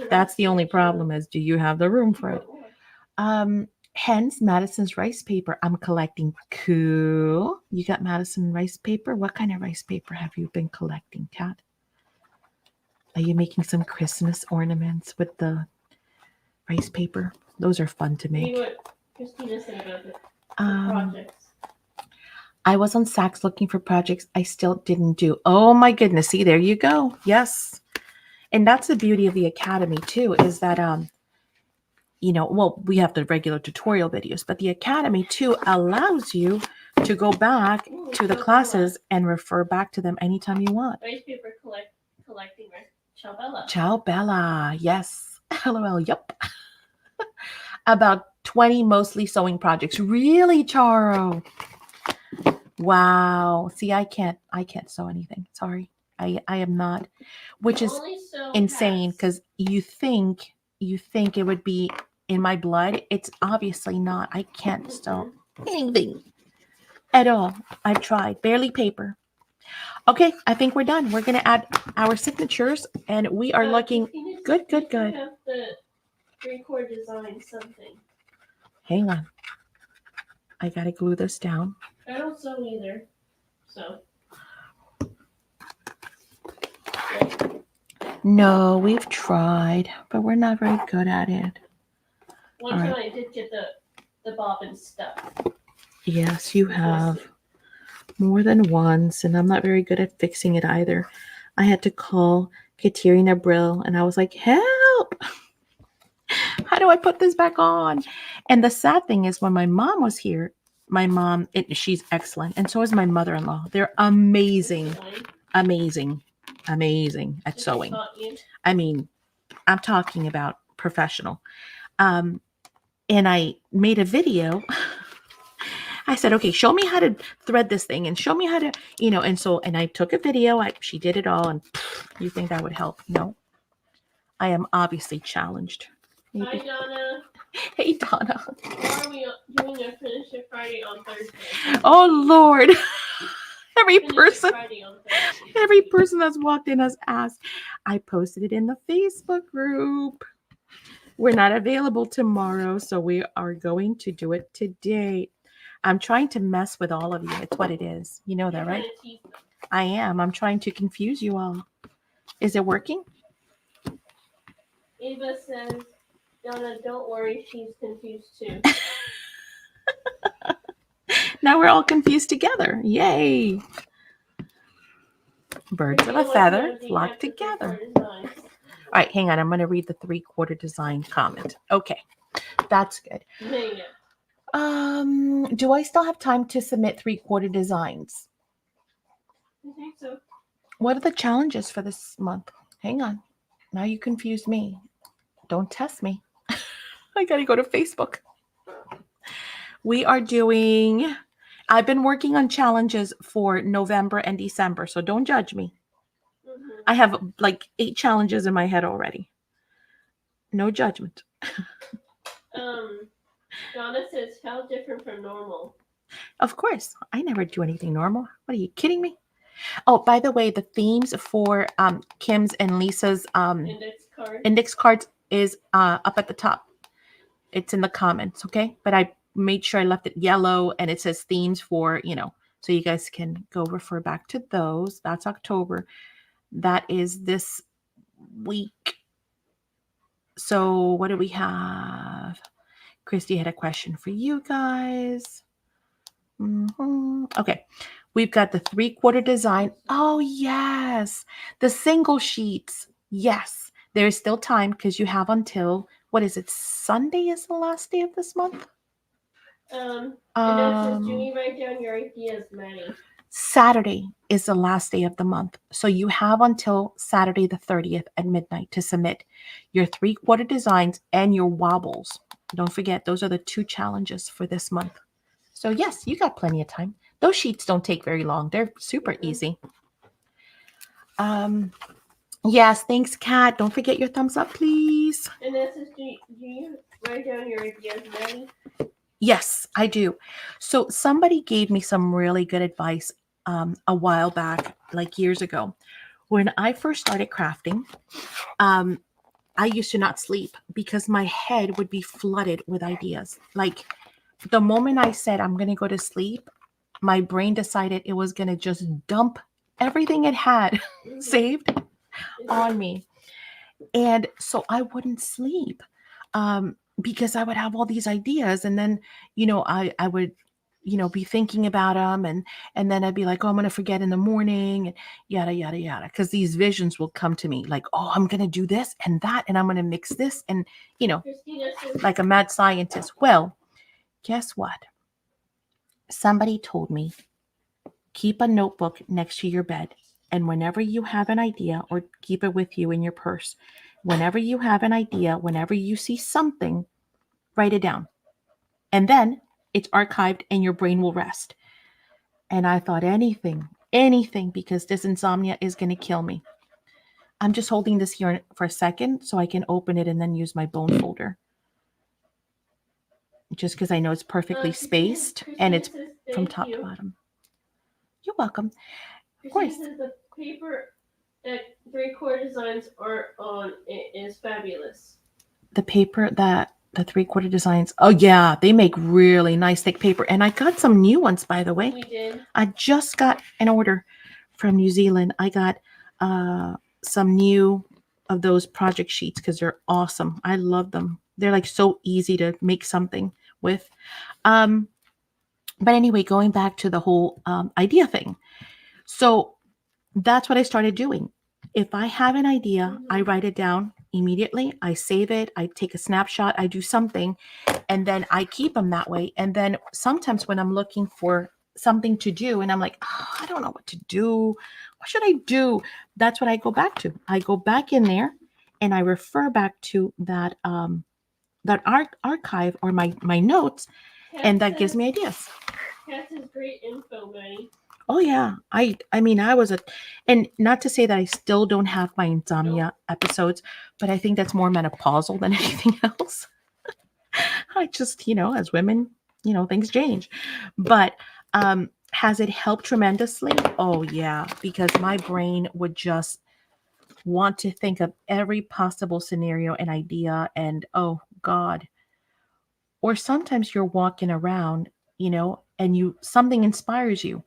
Speaker 1: That's the only problem is, do you have the room for it? Hence, Madison's rice paper. I'm collecting. Cool. You got Madison rice paper? What kind of rice paper have you been collecting, Kat? Are you making some Christmas ornaments with the rice paper? Those are fun to make.
Speaker 2: Read what Christina said about the projects.
Speaker 1: I was on SACs looking for projects I still didn't do. Oh my goodness. See, there you go. Yes. And that's the beauty of the Academy too, is that, you know, well, we have the regular tutorial videos, but the Academy too allows you to go back to the classes and refer back to them anytime you want.
Speaker 2: Rice paper collecting. Ciao Bella.
Speaker 1: Ciao Bella. Yes. LOL. Yup. About 20 mostly sewing projects. Really, Charo? Wow. See, I can't sew anything. Sorry. I am not, which is insane because you think it would be in my blood. It's obviously not. I can't sew anything at all. I've tried. Barely paper. Okay, I think we're done. We're going to add our signatures and we are looking good.
Speaker 2: You have the 3-core design something.
Speaker 1: Hang on. I got to glue this down.
Speaker 2: I don't sew either. So.
Speaker 1: No, we've tried, but we're not very good at it.
Speaker 2: One time I did get the bobbin stuck.
Speaker 1: Yes, you have more than once, and I'm not very good at fixing it either. I had to call Katerina Brill, and I was like, help! How do I put this back on? And the sad thing is when my mom was here, my mom, she's excellent, and so is my mother-in-law. They're amazing at sewing. I mean, I'm talking about professional. And I made a video. I said, okay, show me how to thread this thing and show me how to, you know, and I took a video. She did it all. And you think that would help? No. I am obviously challenged. Maybe.
Speaker 2: Hi, Donna.
Speaker 1: Hey, Donna.
Speaker 2: Why are we doing a Finish It Friday on Thursday?
Speaker 1: Oh, Lord. Every person that's walked in has asked. I posted it in the Facebook group. We're not available tomorrow, so we are going to do it today. I'm trying to mess with all of you. It's what it is. You know that, right? I am. I'm trying to confuse you all. Is it working?
Speaker 2: Ava says, Donna, don't worry. She's confused too.
Speaker 1: Now we're all confused together. Yay. Birds of a feather flock together. All right, hang on. I'm going to read the 3-quarter design comment. Okay, that's good. Do I still have time to submit 3-quarter designs?
Speaker 2: I think so.
Speaker 1: What are the challenges for this month? Hang on. Now you confused me. Don't test me. I got to go to Facebook. We are doing... I've been working on challenges for November and December, so don't judge me. Mm-hmm. I have like 8 challenges in my head already. No judgment.
Speaker 2: Donna says, how different from normal?
Speaker 1: Of course. I never do anything normal. What are you kidding me? Oh, by the way, the themes for Kim's and Lisa's
Speaker 2: card.
Speaker 1: Index cards is up at the top. It's in the comments, okay? But I made sure I left it yellow and it says themes for, so you guys can go refer back to those. That's October. That is this week. So what do we have? Christy had a question for you guys. Okay. We've got the 3/4 design. Oh, yes. The single sheets. Yes. There is still time because you have until, what is it? Sunday is the last day of this month?
Speaker 2: And that says, do you write down your ideas, Maddie?
Speaker 1: Saturday is the last day of the month. So you have until Saturday the 30th at midnight to submit your 3/4 designs and your wobbles. Don't forget, those are the 2 challenges for this month. So yes, you got plenty of time. Those sheets don't take very long. They're super easy. Yes, thanks, Kat. Don't forget your thumbs up, please.
Speaker 2: And that says, do you write down your ideas, Maddie?
Speaker 1: Yes, I do. So somebody gave me some really good advice a while back, like years ago. When I first started crafting, I used to not sleep because my head would be flooded with ideas. Like the moment I said I'm going to go to sleep, my brain decided it was going to just dump everything it had saved on me. And so I wouldn't sleep because I would have all these ideas. And then, I would, be thinking about them. And then I'd be like, oh, I'm going to forget in the morning and yada, yada, yada. Because these visions will come to me like, oh, I'm going to do this and that. And I'm going to mix this. And, like a mad scientist. Well, guess what? Somebody told me, keep a notebook next to your bed. And whenever you have an idea, or keep it with you in your purse, whenever you have an idea, whenever you see something, write it down. And then it's archived and your brain will rest. And I thought anything, because this insomnia is going to kill me. I'm just holding this here for a second so I can open it and then use my bone folder. Just because I know it's perfectly spaced and it's from top to bottom. You're welcome. Of course.
Speaker 2: The paper that 3/4 designs are on is fabulous.
Speaker 1: The paper that the 3/4 designs. Oh yeah, they make really nice thick paper. And I got some new ones, by the way.
Speaker 2: We did.
Speaker 1: I just got an order from New Zealand. I got some new of those project sheets because they're awesome. I love them. They're like so easy to make something with. But anyway, going back to the whole idea thing. So that's what I started doing. If I have an idea, I write it down immediately. I save it. I take a snapshot. I do something, and then I keep them that way. And then sometimes when I'm looking for something to do and I'm like, oh, I don't know what to do. What should I do? That's what I go back to. I go back in there and I refer back to that archive or my notes, and that gives me ideas.
Speaker 2: Cats is great info, Maddie.
Speaker 1: Oh yeah, I mean I was and not to say that I still don't have my insomnia episodes, but I think that's more menopausal than anything else. I just, as women, things change. But has it helped tremendously? Oh yeah, because my brain would just want to think of every possible scenario and idea, and oh God. Or sometimes you're walking around, and something inspires you.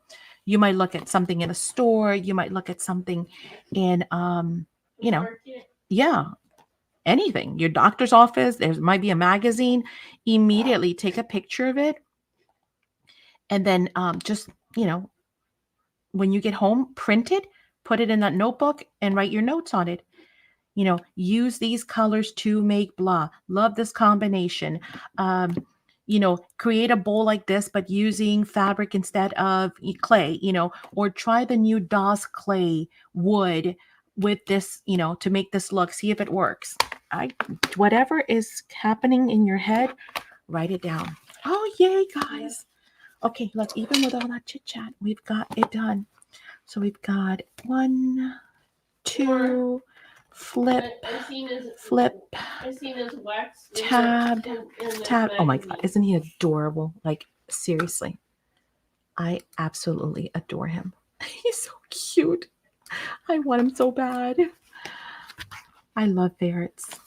Speaker 1: You might look at something in a store. You might look at something in, yeah, anything. Your doctor's office. There might be a magazine. Immediately take a picture of it. And then just, when you get home, print it, put it in that notebook and write your notes on it. Use these colors to make blah. Love this combination. Create a bowl like this, but using fabric instead of clay, or try the new DOS clay wood with this, to make this look, see if it works. Whatever is happening in your head, write it down. Oh, yay, guys. Okay, look, even with all that chit chat, we've got it done. So we've got 1, 2, flip,
Speaker 2: I've seen his wax
Speaker 1: tab. Oh my God, isn't he adorable? Like, seriously, I absolutely adore him. He's so cute. I want him so bad. I love ferrets.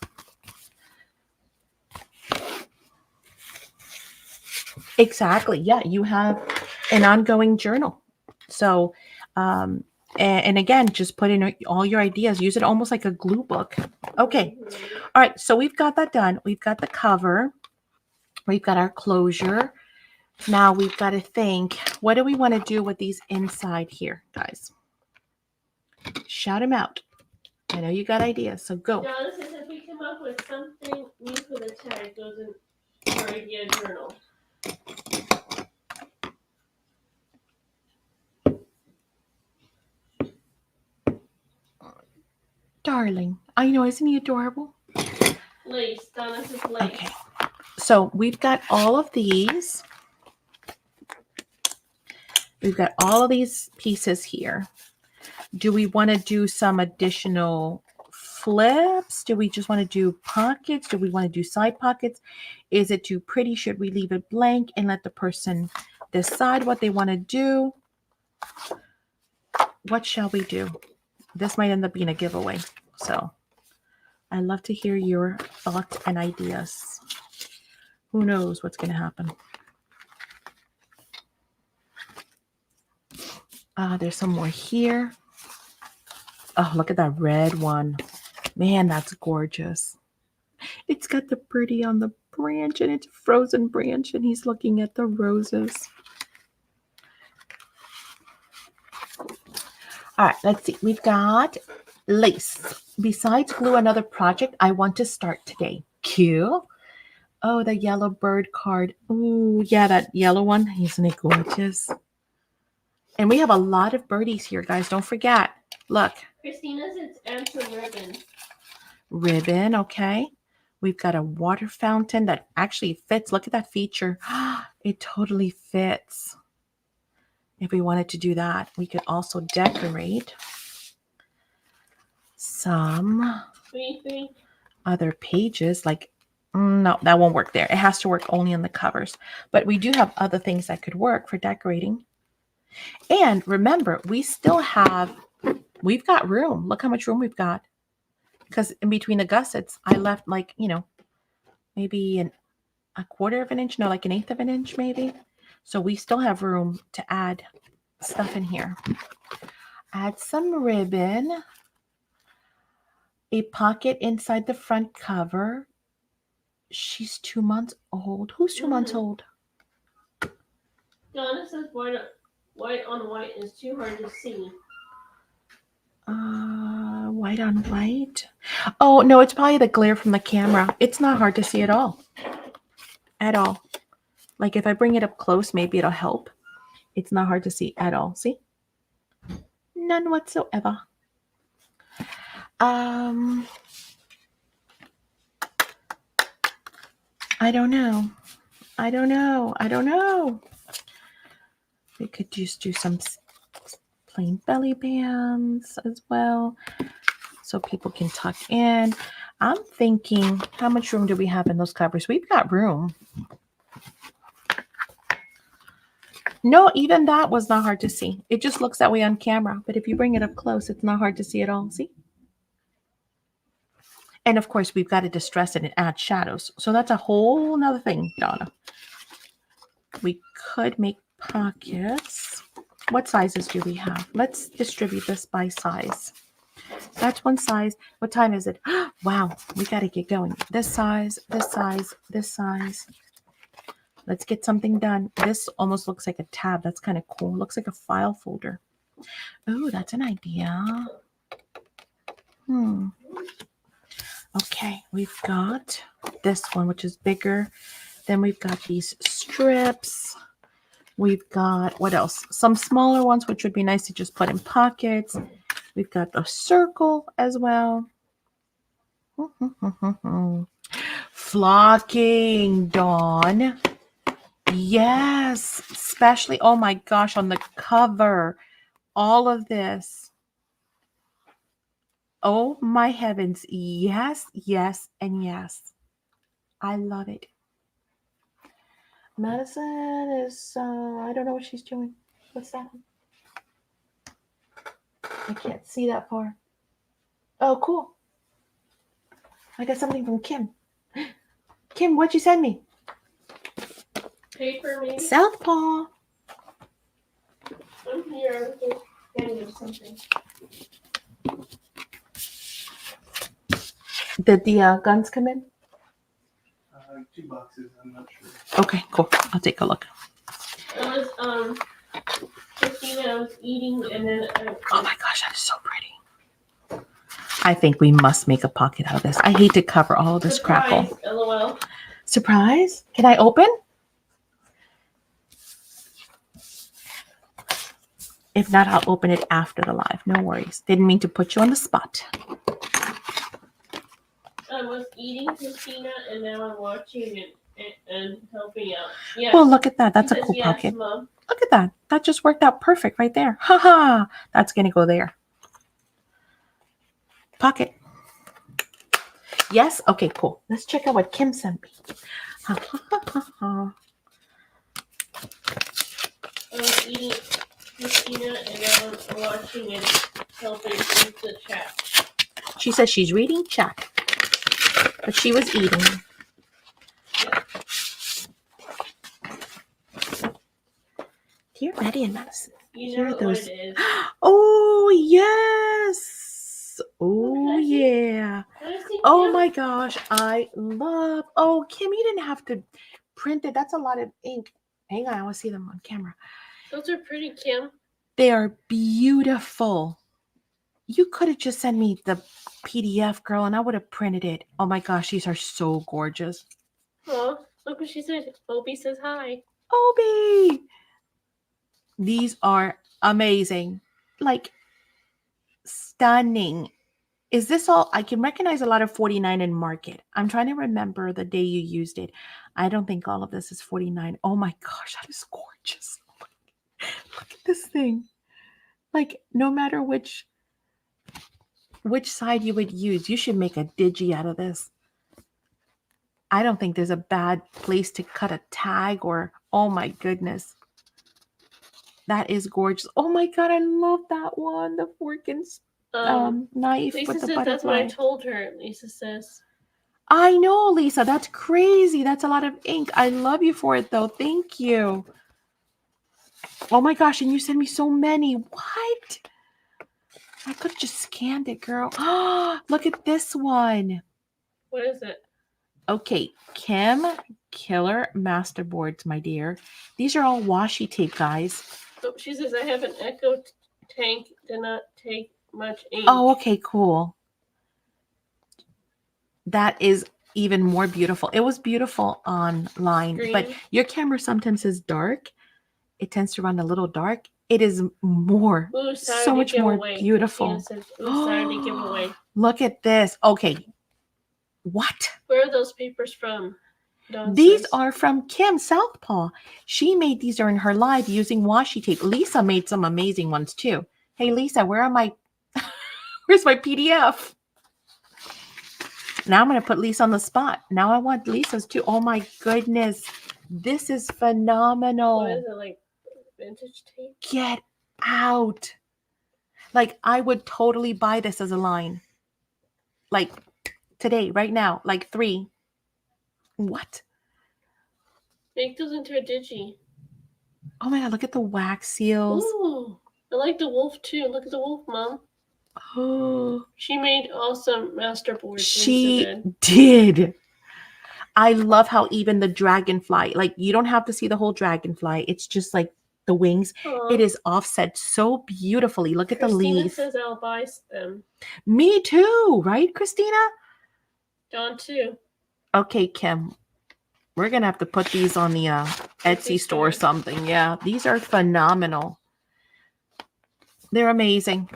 Speaker 1: Exactly. Yeah, you have an ongoing journal. So, and again, just put in all your ideas. Use it almost like a glue book. Okay. All right. So we've got that done. We've got the cover. We've got our closure. Now we've got to think, what do we want to do with these inside here, guys? Shout them out. I know you got ideas, so go.
Speaker 2: Donna says if we come up with something new for the tag, goes in our idea journal.
Speaker 1: Darling, I know, isn't he adorable?
Speaker 2: Lace. Donna says lace.
Speaker 1: Okay, so we've got all of these. We've got all of these pieces here. Do we want to do some additional flips? Do we just want to do pockets? Do we want to do side pockets? Is it too pretty? Should we leave it blank and let the person decide what they want to do? What shall we do? This might end up being a giveaway. So I'd love to hear your thoughts and ideas. Who knows what's going to happen? There's some more here. Oh, look at that red one. Man, that's gorgeous. It's got the pretty on the branch, and it's a frozen branch, and he's looking at the roses. All right, let's see. We've got lace. Besides glue, another project I want to start today. Cute. Oh, the yellow bird card. Ooh, yeah, that yellow one. Isn't it gorgeous? And we have a lot of birdies here, guys. Don't forget. Look.
Speaker 2: Christina says add some ribbon.
Speaker 1: Ribbon, okay. We've got a water fountain that actually fits. Look at that feature. It totally fits. If we wanted to do that, we could also decorate some other pages. Like, no, that won't work there. It has to work only on the covers. But we do have other things that could work for decorating. And remember, we've got room. Look how much room we've got. Because in between the gussets, I left like, maybe a quarter of an inch, no, like an eighth of an inch maybe. So we still have room to add stuff in here. Add some ribbon, a pocket inside the front cover. She's 2 months old. Who's 2 months old?
Speaker 2: Donna says white on white is too hard to see.
Speaker 1: White on white. Oh, no, it's probably the glare from the camera. It's not hard to see at all. At all. Like if I bring it up close, maybe it'll help. It's not hard to see at all. See? None whatsoever. I don't know. We could just do some plain belly bands as well so people can tuck in. I'm thinking, how much room do we have in those covers? We've got room. No, even that was not hard to see. It just looks that way on camera. But if you bring it up close, it's not hard to see at all. See? And of course, we've got to distress it and add shadows. So that's a whole nother thing, Donna. We could make pockets. What sizes do we have? Let's distribute this by size. That's one size. What time is it? Wow, we got to get going. This size, this size, this size. Let's get something done. This almost looks like a tab. That's kind of cool. Looks like a file folder. Oh, that's an idea. Okay, we've got this one, which is bigger. Then we've got these strips. We've got, what else? Some smaller ones, which would be nice to just put in pockets. We've got a circle as well. Flocking, Dawn. Yes, especially, oh my gosh, on the cover. All of this. Oh my heavens. Yes, yes, and yes. I love it. Madison is, I don't know what she's doing. What's that? I can't see that far. Oh, cool. I got something from Kim. Kim, what'd you send me?
Speaker 2: Paper, maybe?
Speaker 1: Southpaw.
Speaker 2: I'm here. I can hand you something.
Speaker 1: Did the guns come in?
Speaker 3: 2 boxes. I'm not sure.
Speaker 1: Okay, cool. I'll take a look.
Speaker 2: It was, Christina, I was eating and then
Speaker 1: Oh my gosh, that is so pretty. I think we must make a pocket out of this. I hate to cover all of this crackle.
Speaker 2: surprise, LOL.
Speaker 1: Surprise? Can I open? If not, I'll open it after the live. No worries. Didn't mean to put you on the spot.
Speaker 2: I was eating, Christina, and now I'm watching it and helping out. Yes.
Speaker 1: Well, look at that. That's a
Speaker 2: He says
Speaker 1: cool
Speaker 2: yes,
Speaker 1: pocket.
Speaker 2: Mom.
Speaker 1: Look at that. That just worked out perfect right there. Ha ha. That's going to go there. Pocket. Yes? Okay, cool. Let's check out what Kim sent me. Ha ha ha ha ha.
Speaker 2: I was eating, Christina, and now I'm watching and helping with the chat.
Speaker 1: She says she's reading chat, but she was eating. Dear Betty and Madison.
Speaker 2: You
Speaker 1: Here
Speaker 2: know
Speaker 1: are
Speaker 2: what
Speaker 1: those.
Speaker 2: it is.
Speaker 1: Oh, yes. Oh, yeah.
Speaker 2: I see
Speaker 1: Oh
Speaker 2: Kim.
Speaker 1: my gosh. I love. Oh, Kim, you didn't have to print it. That's a lot of ink. Hang on. I want to see them on camera.
Speaker 2: Those are pretty, Kim.
Speaker 1: They are beautiful. You could have just sent me the PDF, girl, and I would have printed it. Oh my gosh, these are so gorgeous.
Speaker 2: Oh, look what she said. Opie says hi.
Speaker 1: Obi! These are amazing. Like, stunning. Is this all? I can recognize a lot of 49 in Market. I'm trying to remember the day you used it. I don't think all of this is 49. Oh my gosh, that is gorgeous. Look at this thing. Like, no matter which side you would use, you should make a digi out of this. I don't think there's a bad place to cut a tag or, oh my goodness. That is gorgeous. Oh my God, I love that one. The fork and knife
Speaker 2: Lisa
Speaker 1: with the
Speaker 2: says that's what
Speaker 1: butterfly.
Speaker 2: I told her. Lisa says.
Speaker 1: I know, Lisa. That's crazy. That's a lot of ink. I love you for it, though. Thank you. Oh my gosh, and you sent me so many. What? I could have just scanned it, girl. Oh, look at this one.
Speaker 2: What is it?
Speaker 1: Okay, Kim Killer Masterboards, my dear. These are all washi tape, guys.
Speaker 2: Oh, she says I have an Echo tank. Did not take much ink.
Speaker 1: Oh, okay, cool. That is even more beautiful. It was beautiful online, but
Speaker 2: Green.
Speaker 1: your camera sometimes is dark. It tends to run a little dark. It is more,
Speaker 2: Ooh,
Speaker 1: so much more beautiful.
Speaker 2: Christina says, ooh, Saturday giveaway.
Speaker 1: Look at this. Okay. What?
Speaker 2: Where are those papers from? Dawn
Speaker 1: These
Speaker 2: says.
Speaker 1: are from Kim Southpaw. She made these during her live using washi tape. Lisa made some amazing ones too. Hey, Lisa, where are my... Where's my PDF? Now I'm going to put Lisa on the spot. Now I want Lisa's too. Oh my goodness. This is phenomenal.
Speaker 2: What is it, like vintage tape?
Speaker 1: Get out. Like, I would totally buy this as a line. Like, today, right now, like 3. What?
Speaker 2: Make those into a digi.
Speaker 1: Oh my God, look at the wax seals.
Speaker 2: Ooh, I like the wolf too. Look at the wolf, Mom.
Speaker 1: Oh,
Speaker 2: She made awesome masterboards.
Speaker 1: she did. I love how even the dragonfly, like, you don't have to see the whole dragonfly. It's just like the wings.
Speaker 2: Aww.
Speaker 1: It is offset so beautifully. Look at the
Speaker 2: Christina
Speaker 1: leaf.
Speaker 2: says I'll buy them.
Speaker 1: Me too, right, Christina?
Speaker 2: Dawn too.
Speaker 1: Okay, Kim. We're going to have to put these on the Etsy store or something. Yeah, these are phenomenal. They're amazing.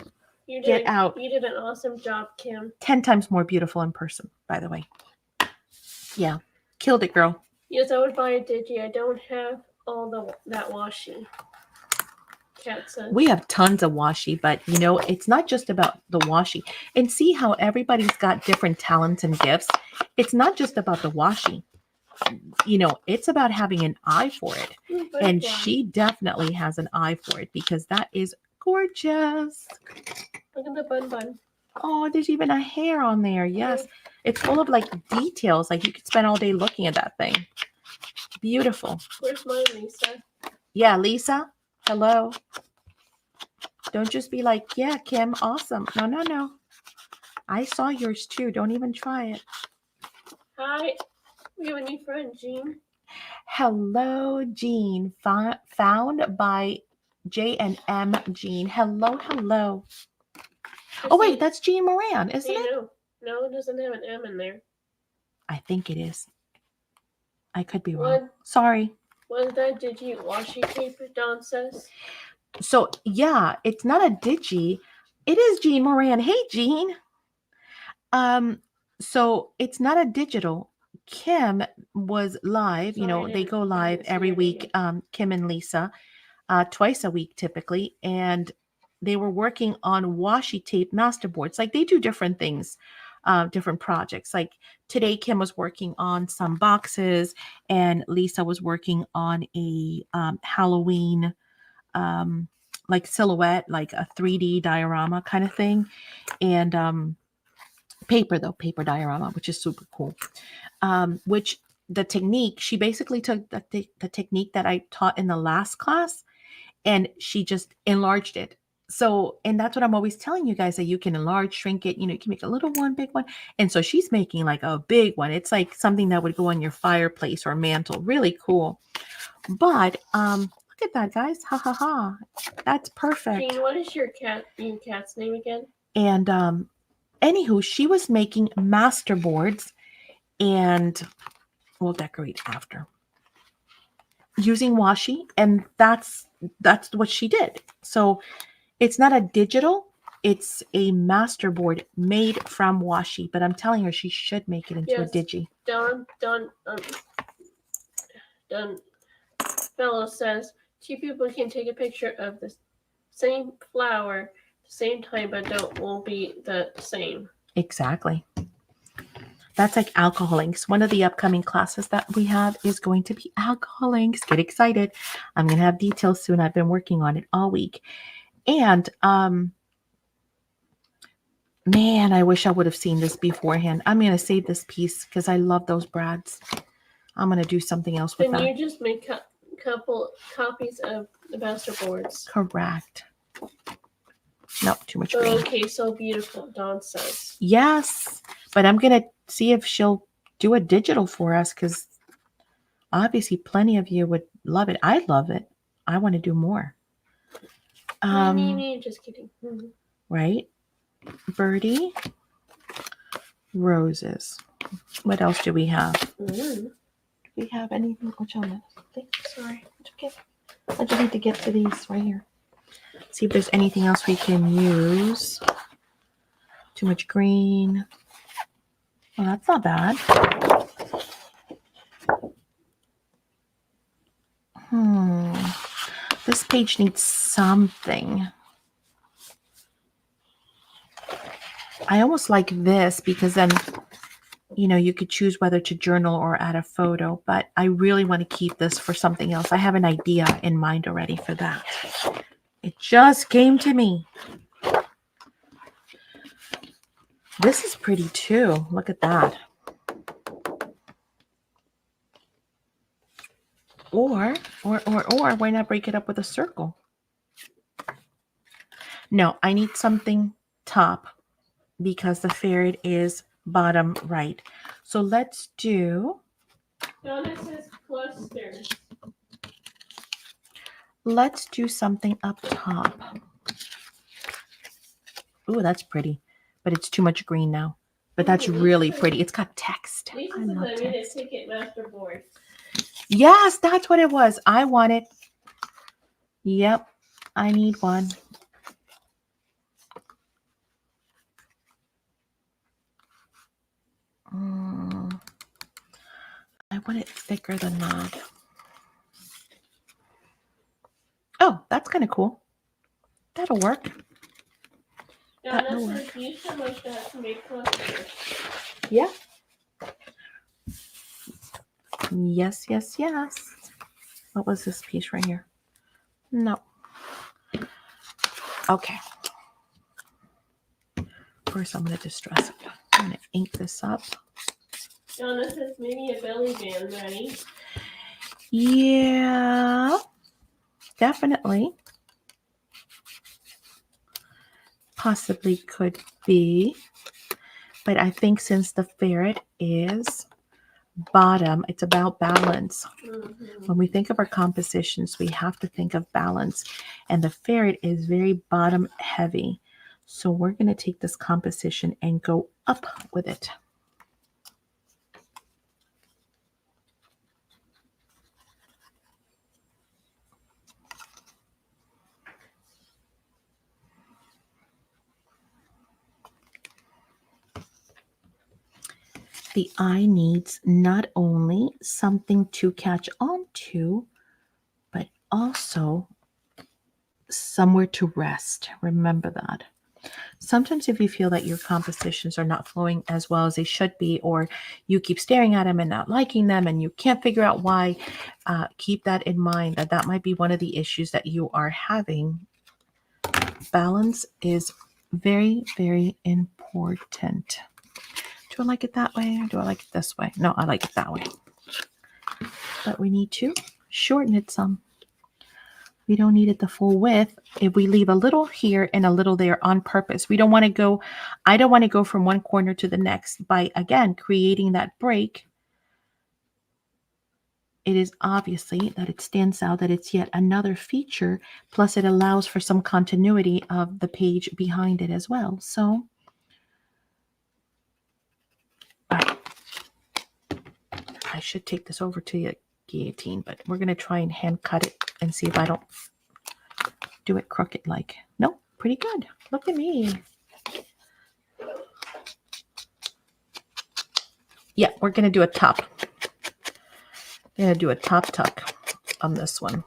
Speaker 1: Get out.
Speaker 2: You did an awesome job, Kim.
Speaker 1: 10 times more beautiful in person, by the way. Yeah, killed it, girl.
Speaker 2: Yes, I would buy a digi. I don't have all that washi. Cat says.
Speaker 1: We have tons of washi, but you know, it's not just about the washi. And see how everybody's got different talents and gifts. It's not just about the washi. You know, it's about having an eye for it. And she definitely has an eye for it because that is gorgeous.
Speaker 2: Look at the bun.
Speaker 1: Oh, there's even a hair on there. Yes. It's full of like details. Like you could spend all day looking at that thing. Beautiful.
Speaker 2: Where's mine, Lisa?
Speaker 1: Yeah, Lisa. Hello. Don't just be like, yeah, Kim, awesome. No, no, no. I saw yours too. Don't even try it.
Speaker 2: Hi. We have a new friend, Jean.
Speaker 1: Hello, Jean. Found by J&M Jean. Hello, hello. Oh, wait, that's Jean Moran, isn't it?
Speaker 2: No, it doesn't have an M in there.
Speaker 1: I think it is. I could be wrong. Sorry.
Speaker 2: Was that digi washi tape, Dawn says?
Speaker 1: So, yeah, it's not a digi. It is Jean Moran. Hey, Jean. So it's not a digital. Kim was live. You know, they go live every week. Kim and Lisa, twice a week typically, and they were working on washi tape masterboards. Like they do different things, different projects. Like today, Kim was working on some boxes, and Lisa was working on a Halloween like silhouette, like a 3D diorama kind of thing, and paper diorama, which is super cool. Which the technique, she basically took the technique that I taught in the last class, and she just enlarged it. So, and that's what I'm always telling you guys, that you can enlarge, shrink it. You know, you can make a little one, big one. And so she's making like a big one. It's like something that would go on your fireplace or mantle. Really cool. But look at that, guys. Ha ha ha. That's perfect.
Speaker 2: Jean, what is your cat's name again?
Speaker 1: And anywho, she was making masterboards, and we'll decorate after using washi, and that's what she did. So it's not a digital, it's a masterboard made from washi, but I'm telling her she should make it into a digi.
Speaker 2: Don Fellow says 2 people can take a picture of the same flower at the same time, but won't be the same.
Speaker 1: Exactly. That's like alcohol inks. One of the upcoming classes that we have is going to be alcohol inks. Get excited. I'm going to have details soon. I've been working on it all week. And man, I wish I would have seen this beforehand. I'm going to save this piece because I love those brads. I'm going to do something else with that.
Speaker 2: Then you just make couple copies of the masterboards.
Speaker 1: Correct. No, too much green.
Speaker 2: Okay, so beautiful, Dawn says.
Speaker 1: Yes, but I'm going to see if she'll do a digital for us, because obviously plenty of you would love it. I love it. I want to do more.
Speaker 2: Just kidding.
Speaker 1: Right? Birdie. Roses. What else do we have? Do we have anything? Sorry. It's okay. I just need to get to these right here. See if there's anything else we can use. Too much green. Well, that's not bad. This page needs something. I almost like this because then, you know, you could choose whether to journal or add a photo, but I really want to keep this for something else. I have an idea in mind already for that. It just came to me. This is pretty too. Look at that. Or why not break it up with a circle? No, I need something top because the ferret is bottom right. So let's do.
Speaker 2: Donna says clusters.
Speaker 1: Let's do something up top. Ooh, that's pretty, but it's too much green now. But that's really pretty. It's got text.
Speaker 2: Lisa
Speaker 1: I love
Speaker 2: says I need a
Speaker 1: text.
Speaker 2: ticket masterboard.
Speaker 1: Yes, that's what it was. I want it. Yep, I need one. I want it thicker than that. Oh, that's kind of cool. That'll work.
Speaker 2: Donna says use some like that to make clusters.
Speaker 1: Yeah. Yes, yes, yes. What was this piece right here? No. Okay. First, I'm going to distress it. I'm going to ink this up.
Speaker 2: Donna says maybe a belly band, Maddie.
Speaker 1: Yeah, definitely. Possibly could be. But I think since the ferret is bottom, it's about balance.
Speaker 2: Mm-hmm.
Speaker 1: When we think of our compositions, we have to think of balance. And the ferret is very bottom heavy. So we're going to take this composition and go up with it. The eye needs not only something to catch on to, but also somewhere to rest. Remember that. Sometimes if you feel that your compositions are not flowing as well as they should be, or you keep staring at them and not liking them and you can't figure out why, keep that in mind, that that might be one of the issues that you are having. Balance is very, very important. Do I like it that way or do I like it this way? No, I like it that way. But we need to shorten it some. We don't need it the full width. If we leave a little here and a little there on purpose, we don't want to go, I don't want to go from one corner to the next by, again, creating that break. It is obviously that it stands out, that it's yet another feature, plus it allows for some continuity of the page behind it as well. So, all right. I should take this over to the guillotine, but we're going to try and hand cut it and see if I don't do it crooked like. Nope, pretty good. Look at me. Yeah, we're going to do a top. I'm going to do a top tuck on this one.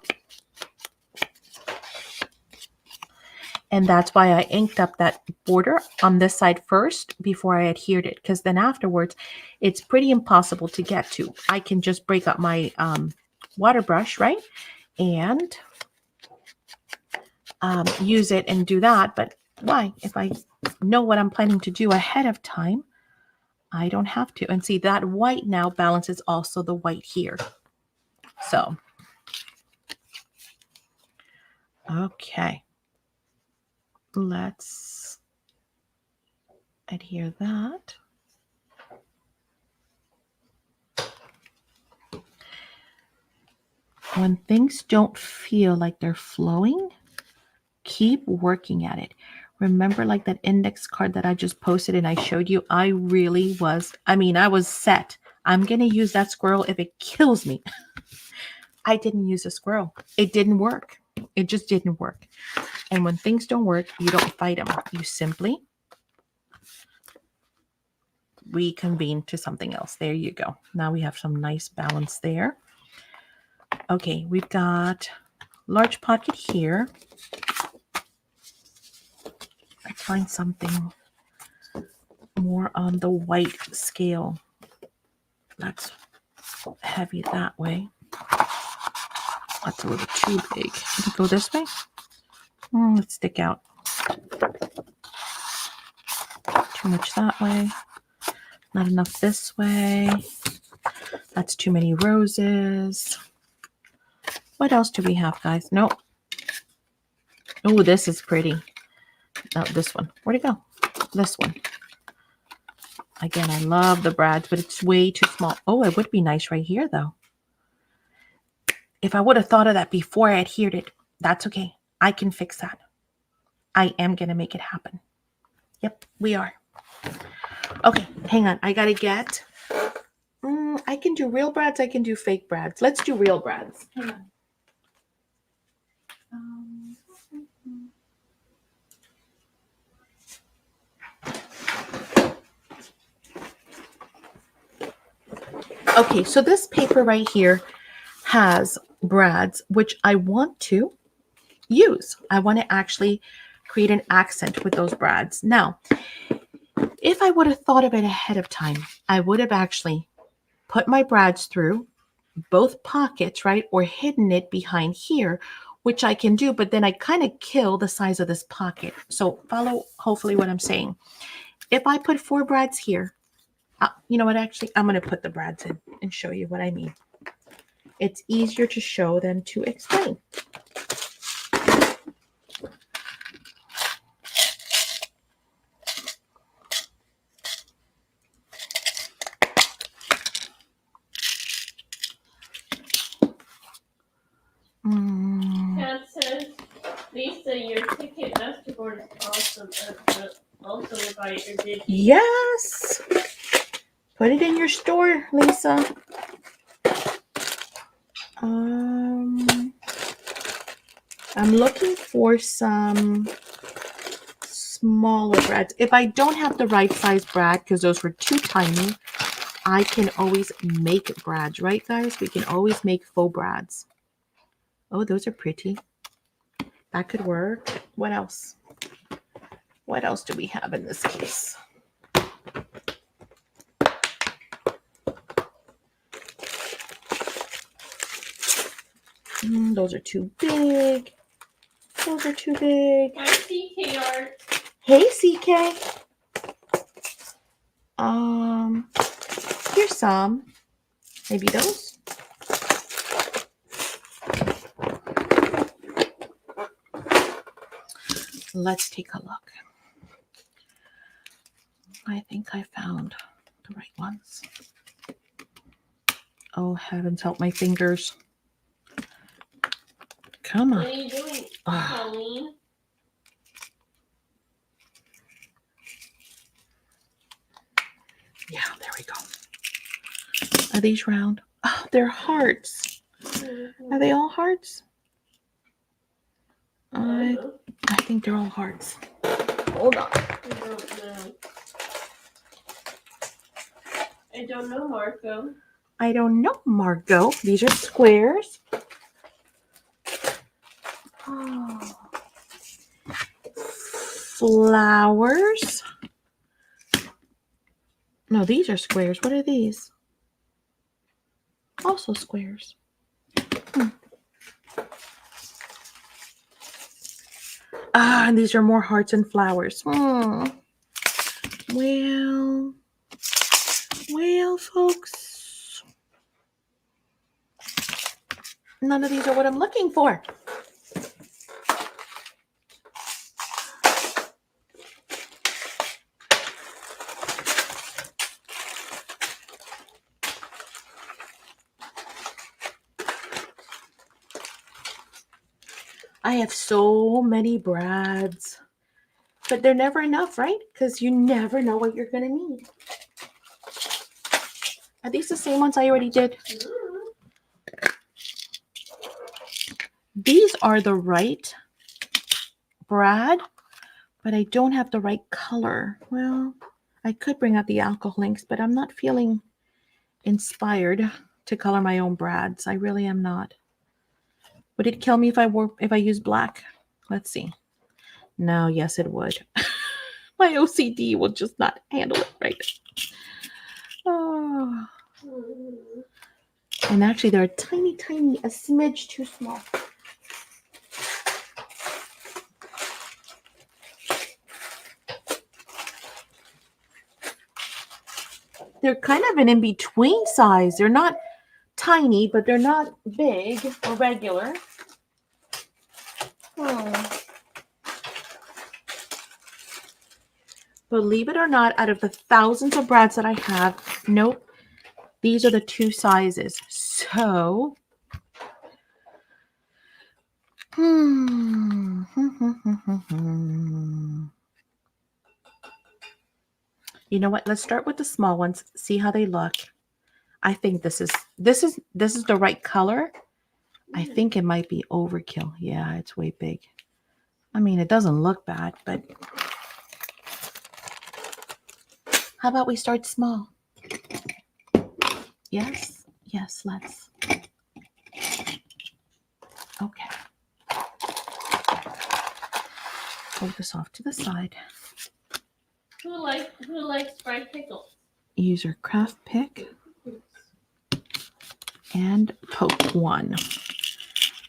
Speaker 1: And that's why I inked up that border on this side first before I adhered it, because then afterwards it's pretty impossible to get to. I can just break up my water brush, right? And use it and do that. But why? If I know what I'm planning to do ahead of time, I don't have to. And see, that white now balances also the white here. So, okay. Let's adhere that. When things don't feel like they're flowing, keep working at it. Remember, like that index card that I just posted and I showed you, I was set. I'm going to use that squirrel if it kills me. I didn't use a squirrel. It didn't work. It just didn't work. And when things don't work, you don't fight them. You simply reconvene to something else. There you go. Now we have some nice balance there. Okay, we've got large pocket here. I find something more on the white scale. That's heavy that way. That's a little too big. Can it go this way? Let's stick out. Too much that way. Not enough this way. That's too many roses. What else do we have, guys? Nope. Oh, this is pretty. No, this one. Where'd it go? This one. Again, I love the brads, but it's way too small. Oh, it would be nice right here, though. If I would have thought of that before I adhered it, that's okay. I can fix that. I am going to make it happen. Yep, we are. Okay, hang on. I got to get... I can do real brads. I can do fake brads. Let's do real brads. Hang on. Okay, so this paper right here has brads, which I want to use. I want to actually create an accent with those brads. Now, if I would have thought of it ahead of time, I would have actually put my brads through both pockets, right? Or hidden it behind here, which I can do, but then I kind of kill the size of this pocket. So follow hopefully what I'm saying. if I put 4 brads here, you know what? Actually, I'm going to put the brads in and show you what I mean. It's easier to show than to explain.
Speaker 2: Kat says, Lisa, your ticket masterboard is awesome. Also about your Digi.
Speaker 1: Yes. Put it in your store, Lisa. I'm looking for some smaller brads. If I don't have the right size brad, because those were too tiny, I can always make brads, right, guys? We can always make faux brads. Oh, those are pretty. That could work. What else? What else do we have in this case? Those are too big. Those are too big.
Speaker 2: My CK art.
Speaker 1: Hey, CK. Here's some. Maybe those. Let's take a look. I think I found the right ones. Oh, heavens, help my fingers. Come on.
Speaker 2: What are you doing, Colleen?
Speaker 1: Yeah, there we go. Are these round? Oh, they're hearts. Are they all hearts? I think they're all hearts. Hold on.
Speaker 2: I don't know, Marco.
Speaker 1: I don't know, Margot. These are squares. Oh. Flowers. No, these are squares. What are these? Also squares. And these are more hearts and flowers. Well, folks. None of these are what I'm looking for. I have so many brads, but they're never enough, right? Because you never know what you're going to need. Are these the same ones I already did? These are the right brad, but I don't have the right color. Well, I could bring out the alcohol inks, but I'm not feeling inspired to color my own brads. I really am not. Would it kill me if I use black? Let's see. No, yes, it would. My OCD will just not handle it right. Oh. And actually, they're a tiny, a smidge too small. They're kind of an in-between size. They're not tiny, but they're not big or regular. Believe it or not, out of the thousands of brads that I have, nope, these are the 2 sizes. So, you know what? Let's start with the small ones. See how they look. I think this is the right color. I think it might be overkill. Yeah, it's way big. I mean, it doesn't look bad, but how about we start small? Yes, let's. Okay. Hold this off to the side.
Speaker 2: Who likes fried pickles?
Speaker 1: Use your craft pick and poke one.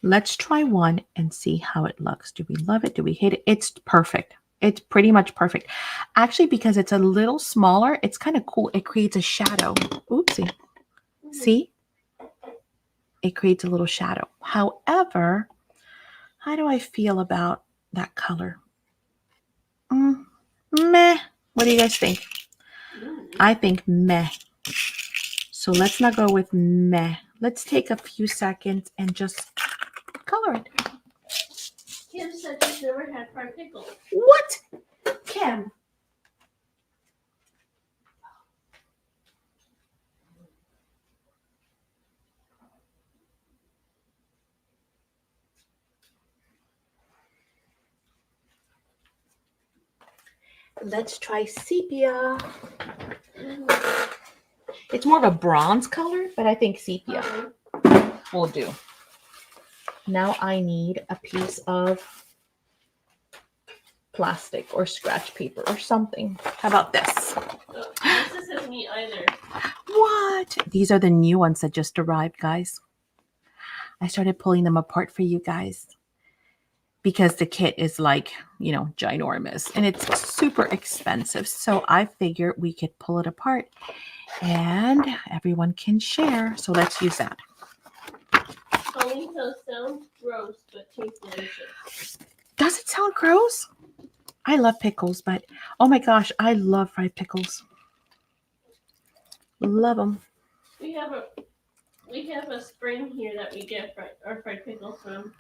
Speaker 1: Let's try one and see how it looks. Do we love it? Do we hate it? It's perfect. It's pretty much perfect. Actually, because it's a little smaller, it's kind of cool. It creates a shadow. Oopsie. See? It creates a little shadow. However, how do I feel about that color? Meh. What do you guys think? I think meh. So let's not go with meh. Let's take a few seconds and just color it.
Speaker 2: Kim said she's never had fried pickles.
Speaker 1: What? Kim? Let's try sepia. It's more of a bronze color, but I think sepia will do. Now I need a piece of plastic or scratch paper or something. How about this?
Speaker 2: This isn't me either.
Speaker 1: What? These are the new ones that just arrived, guys. I started pulling them apart for you guys because the kit is like, ginormous and it's super expensive. So I figured we could pull it apart and everyone can share. So let's use that.
Speaker 2: Colleen says sounds gross, but tastes delicious.
Speaker 1: Does it sound gross? I love pickles, but oh my gosh, I love fried pickles. Love them.
Speaker 2: We have a spring here that we get our fried pickles from.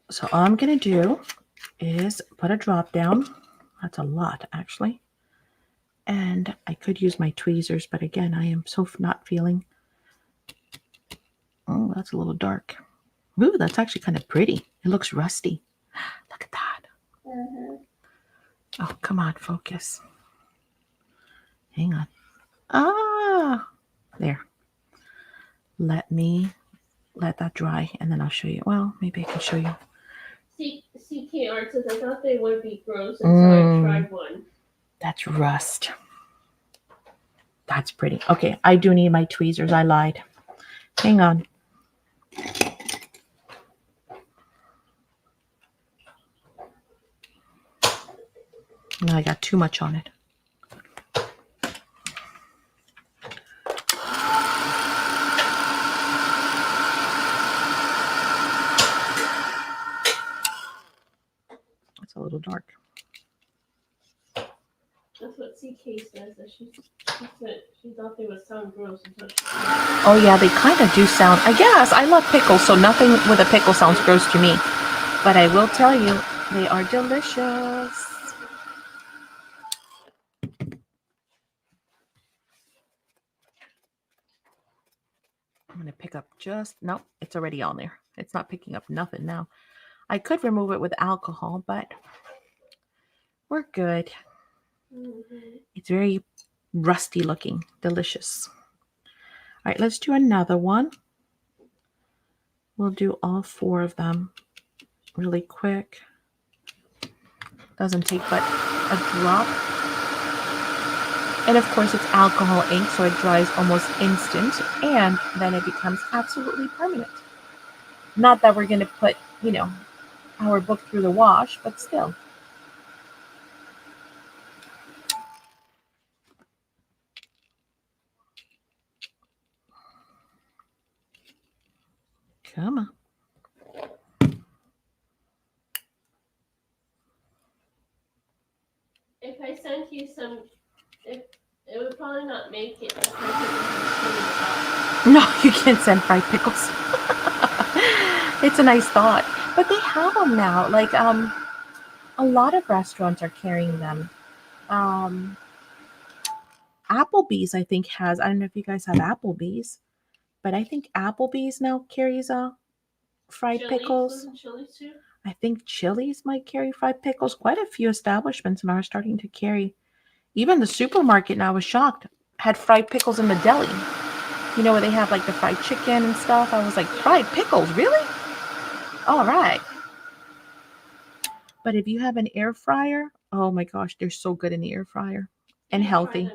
Speaker 1: So all I'm going to do is put a drop down. That's a lot, actually. And I could use my tweezers, but again, I am so not feeling. Oh, that's a little dark. Ooh, that's actually kind of pretty. It looks rusty. Look at that. Oh, come on, focus. Hang on. Ah, there. Let that dry, and then I'll show you. Well, maybe I can show you.
Speaker 2: CK Art says, I thought they would be gross, and so I tried one.
Speaker 1: That's rust. That's pretty. Okay, I do need my tweezers. I lied. Hang on. No, I got too much on it. It's a little dark.
Speaker 2: That's what CK says. That she said she thought they would sound gross until she.
Speaker 1: Oh yeah, they kind of do sound. I guess I love pickles, so nothing with a pickle sounds gross to me. But I will tell you, they are delicious. I'm gonna pick up nope, it's already on there. It's not picking up nothing now. I could remove it with alcohol, but we're good. It's very rusty looking, delicious. All right, let's do another one. We'll do all 4 of them really quick. Doesn't take but a drop. And of course it's alcohol ink, so it dries almost instant, and then it becomes absolutely permanent. Not that we're going to put, our book through the wash, but still. Come on.
Speaker 2: If I sent you some, it would probably not make it.
Speaker 1: No, you can't send fried pickles. It's a nice thought. But they have them now. Like, a lot of restaurants are carrying them. Applebee's, I think, has, I don't know if you guys have Applebee's, but I think Applebee's now carries fried pickles.
Speaker 2: Chili's too?
Speaker 1: I think Chili's might carry fried pickles. Quite a few establishments now are starting to carry. Even the supermarket, now I was shocked, had fried pickles in the deli. You know, where they have like the fried chicken and stuff. I was like, fried pickles, really? All right. But if you have an air fryer, oh my gosh, they're so good in the air fryer and healthy.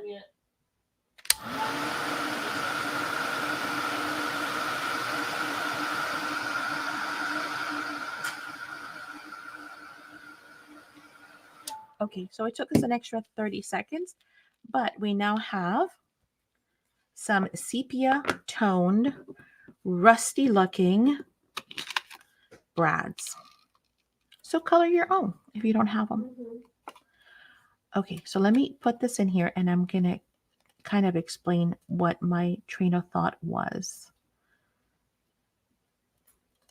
Speaker 1: Okay, so it took us an extra 30 seconds, but we now have some sepia toned, rusty looking brads. So color your own if you don't have them.
Speaker 2: Mhm.
Speaker 1: Okay, so let me put this in here and I'm going to kind of explain what my train of thought was.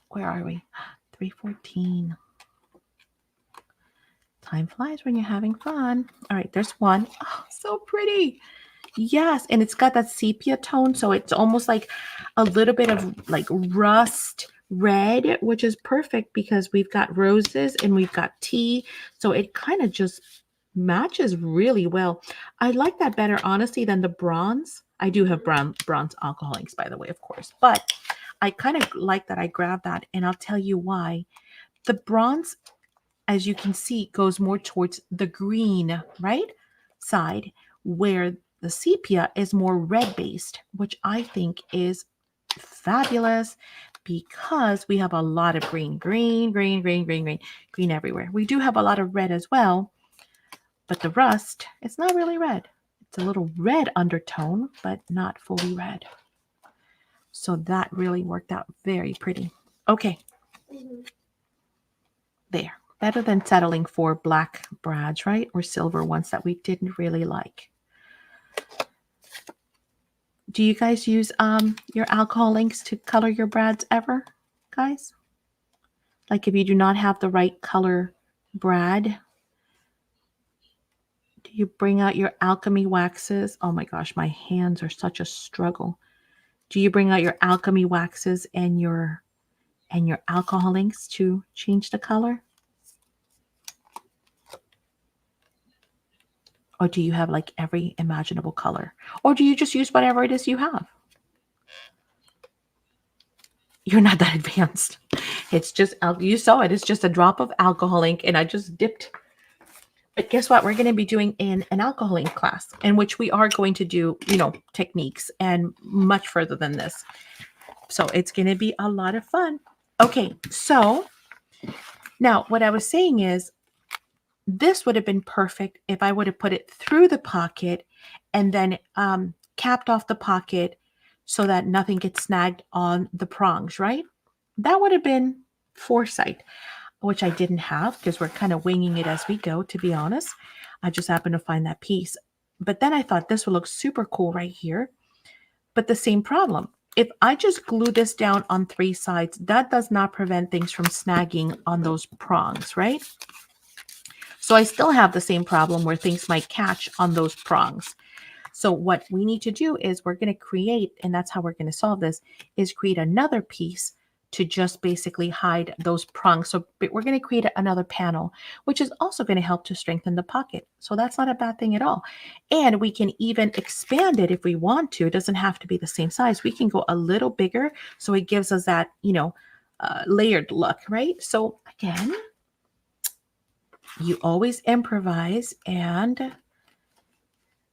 Speaker 1: Where are we? 3:14. Time flies when you're having fun. All right, there's one. Oh, so pretty. Yes, and it's got that sepia tone, so it's almost like a little bit of like rust red, which is perfect because we've got roses and we've got tea, so it kind of just matches really well. I like that better, honestly, than the bronze. I do have bronze alcohol inks, by the way, of course, but I kind of like that I grabbed that, and I'll tell you why. The bronze, as you can see, goes more towards the green, right, side, where the sepia is more red based, which I think is fabulous because we have a lot of green everywhere. We do have a lot of red as well, but the rust, it's not really red. It's a little red undertone, but not fully red. So that really worked out very pretty. Okay,
Speaker 2: Mhm.
Speaker 1: there. Better than settling for black brads, right? Or silver ones that we didn't really like. Do you guys use your alcohol inks to color your brads ever, guys? Like if you do not have the right color brad, do you bring out your alchemy waxes? Oh my gosh, my hands are such a struggle. Do you bring out your alchemy waxes and your alcohol inks to change the color? Or do you have like every imaginable color? Or do you just use whatever it is you have? You're not that advanced. It's just, you saw it. It's just a drop of alcohol ink and I just dipped. But guess what? We're going to be doing an alcohol ink class in which we are going to do, techniques and much further than this. So it's going to be a lot of fun. Okay, so now what I was saying is this would have been perfect if I would have put it through the pocket and then capped off the pocket so that nothing gets snagged on the prongs, right? That would have been foresight, which I didn't have because we're kind of winging it as we go, to be honest. I just happened to find that piece. But then I thought this would look super cool right here. But the same problem. If I just glue this down on 3 sides, that does not prevent things from snagging on those prongs, right? So I still have the same problem where things might catch on those prongs. So what we need to do is we're going to create, and that's how we're going to solve this, is create another piece to just basically hide those prongs. So we're going to create another panel, which is also going to help to strengthen the pocket. So that's not a bad thing at all. And we can even expand it if we want to. It doesn't have to be the same size. We can go a little bigger so it gives us that, layered look, right? So again, you always improvise, and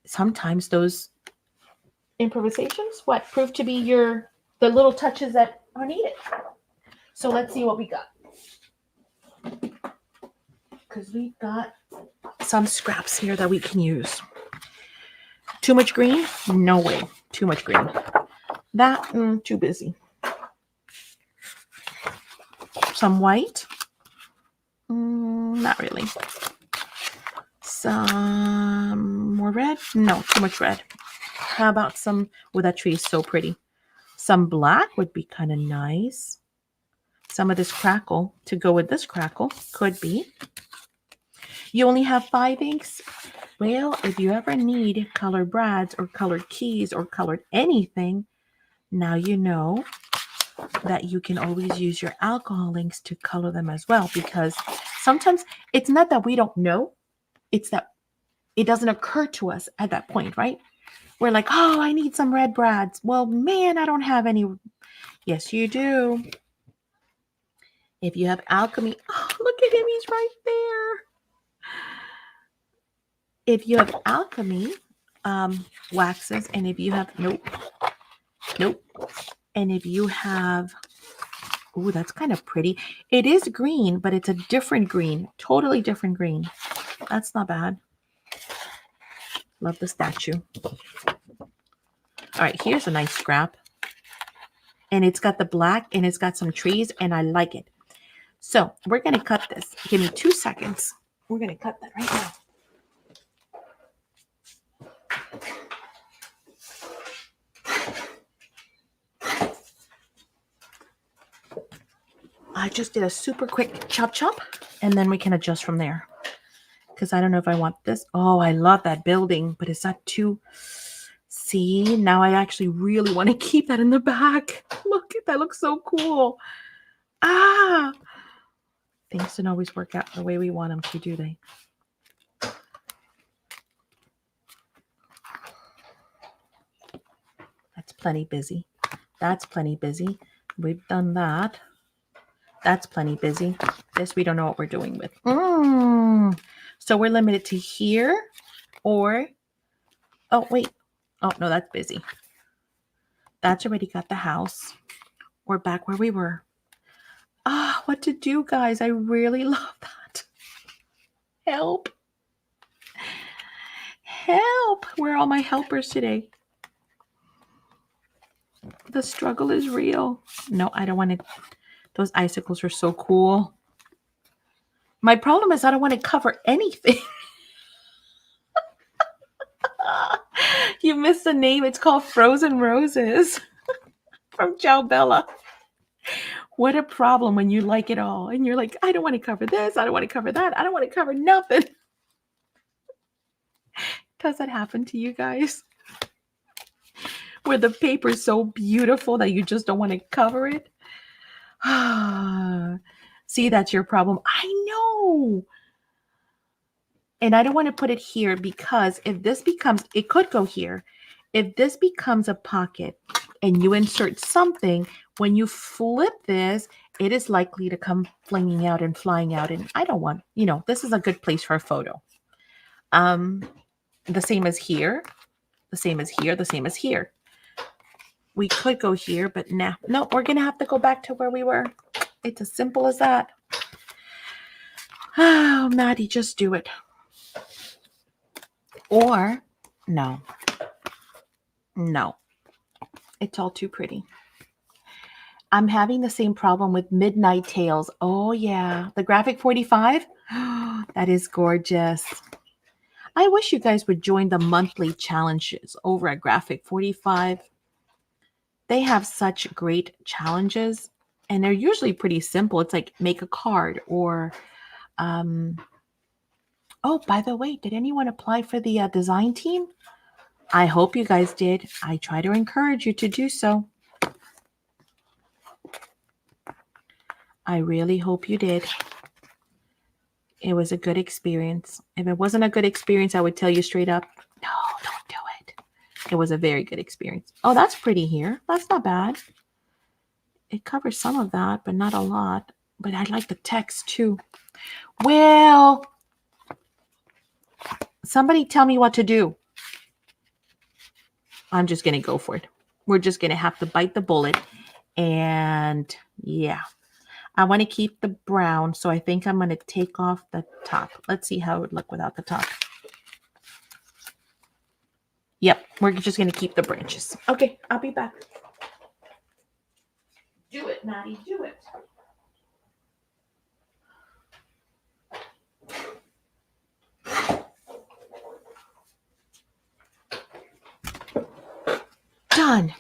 Speaker 1: sometimes those improvisations prove to be the little touches that are needed. So let's see what we got, because we've got some scraps here that we can use. Too much green? No way. Too much green. That too busy. Some white? Not really. Some more red? No, too much red. How about some, that tree is so pretty. Some black would be kind of nice. Some of this crackle to go with this crackle could be. You only have 5 inks? Well, if you ever need colored brads or colored keys or colored anything, now you know that you can always use your alcohol inks to color them as well, because sometimes it's not that we don't know, it's that it doesn't occur to us at that point, right? We're like, oh, I need some red brads. Well, man, I don't have any. Yes, you do. If you have alchemy, oh, look at him, he's right there. If you have alchemy waxes, and if you have, nope. And if you have, ooh, that's kind of pretty. It is green, but it's a different green, totally different green. That's not bad. Love the statue. All right, here's a nice scrap. And it's got the black and it's got some trees and I like it. So we're going to cut this. Give me 2 seconds. We're going to cut that right now. I just did a super quick chop chop and then we can adjust from there. Because I don't know if I want this. Oh, I love that building, but is that too... See, now I actually really want to keep that in the back. Look, that looks so cool. Ah! Things don't always work out the way we want them to, do they? That's plenty busy. That's plenty busy. We've done that. That's plenty busy. This we don't know what we're doing with. So we're limited to here or... Oh, wait. Oh, no, that's busy. That's already got the house. We're back where we were. Ah, what to do, guys? I really love that. Help. Help. Where are all my helpers today? The struggle is real. No, I don't want to. Those icicles are so cool. My problem is I don't want to cover anything. You missed the name. It's called Frozen Roses from Ciao Bella. What a problem when you like it all. And you're like, I don't want to cover this. I don't want to cover that. I don't want to cover nothing. Does that happen to you guys? Where the paper is so beautiful that you just don't want to cover it? See, that's your problem. I know. And I don't want to put it here because if this becomes, it could go here. If this becomes a pocket and you insert something, when you flip this, it is likely to come flinging out and flying out. And I don't want, this is a good place for a photo. The same as here, the same as here, the same as here. We could go here, but no, we're going to have to go back to where we were. It's as simple as that. Oh, Maddie, just do it. Or, no, it's all too pretty. I'm having the same problem with Midnight Tales. Oh, yeah. The graphic 45. That is gorgeous. I wish you guys would join the monthly challenges over at Graphic 45. They have such great challenges, and they're usually pretty simple. It's like make a card or... Oh, by the way, did anyone apply for the design team? I hope you guys did. I try to encourage you to do so. I really hope you did. It was a good experience. If it wasn't a good experience, I would tell you straight up, no, don't do it. It was a very good experience. Oh, that's pretty here. That's not bad. It covers some of that, but not a lot. But I like the text too. Well... Somebody tell me what to do. I'm just going to go for it. We're just going to have to bite the bullet. And yeah, I want to keep the brown. So I think I'm going to take off the top. Let's see how it would look without the top. Yep, we're just going to keep the branches. Okay, I'll be back. Do it, Maddie, do it. Done.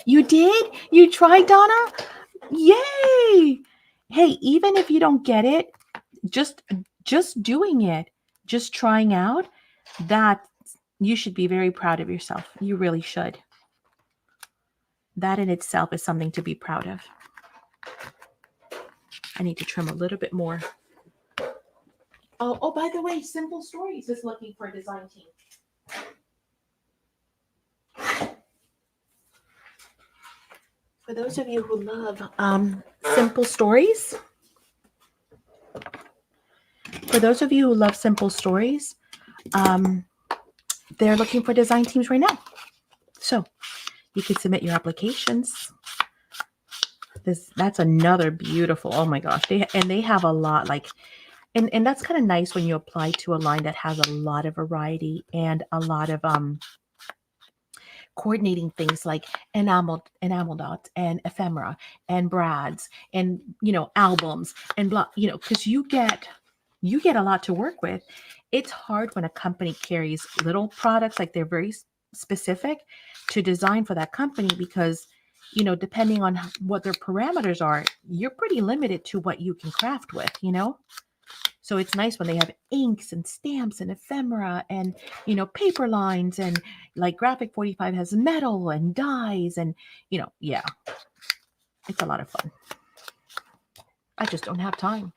Speaker 1: You did? You tried, Donna? Yay! Hey, even if you don't get it, just doing it, just trying out, that you should be very proud of yourself. You really should. That in itself is something to be proud of. I need to trim a little bit more. Oh, by the way, Simple Stories is looking for a design team. For those of you who love Simple Stories, they're looking for design teams right now. So you can submit your applications. That's another beautiful. Oh my gosh, they have a lot. Like And that's kind of nice when you apply to a line that has a lot of variety and a lot of coordinating things like enamel dots and ephemera and brads and albums and blah, because you get a lot to work with. It's hard when a company carries little products, like they're very specific to design for that company, because depending on what their parameters are, you're pretty limited to what you can craft with. So it's nice when they have inks and stamps and ephemera and, paper lines, and like Graphic 45 has metal and dyes and, yeah, it's a lot of fun. I just don't have time.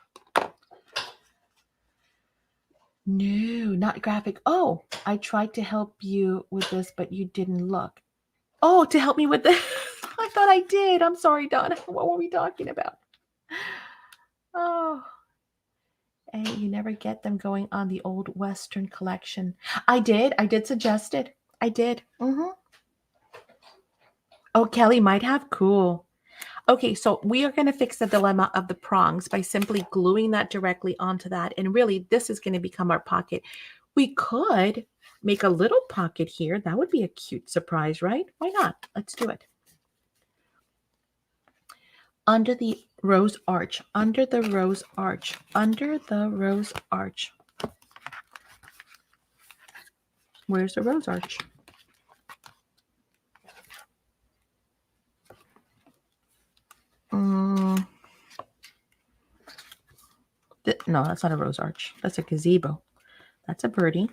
Speaker 1: No, not Graphic. Oh, I tried to help you with this, but you didn't look. Oh, to help me with this. I thought I did. I'm sorry, Donna. What were we talking about? Oh. And you never get them going on the old Western collection. I did suggest it. I did. Oh, Kelly might have. Cool. Okay, so we are going to fix the dilemma of the prongs by simply gluing that directly onto that. And really, this is going to become our pocket. We could make a little pocket here. That would be a cute surprise, right? Why not? Let's do it. Under the rose arch, under the rose arch, under the rose arch. Where's the rose arch? No, that's not a rose arch. That's a gazebo. That's a birdie.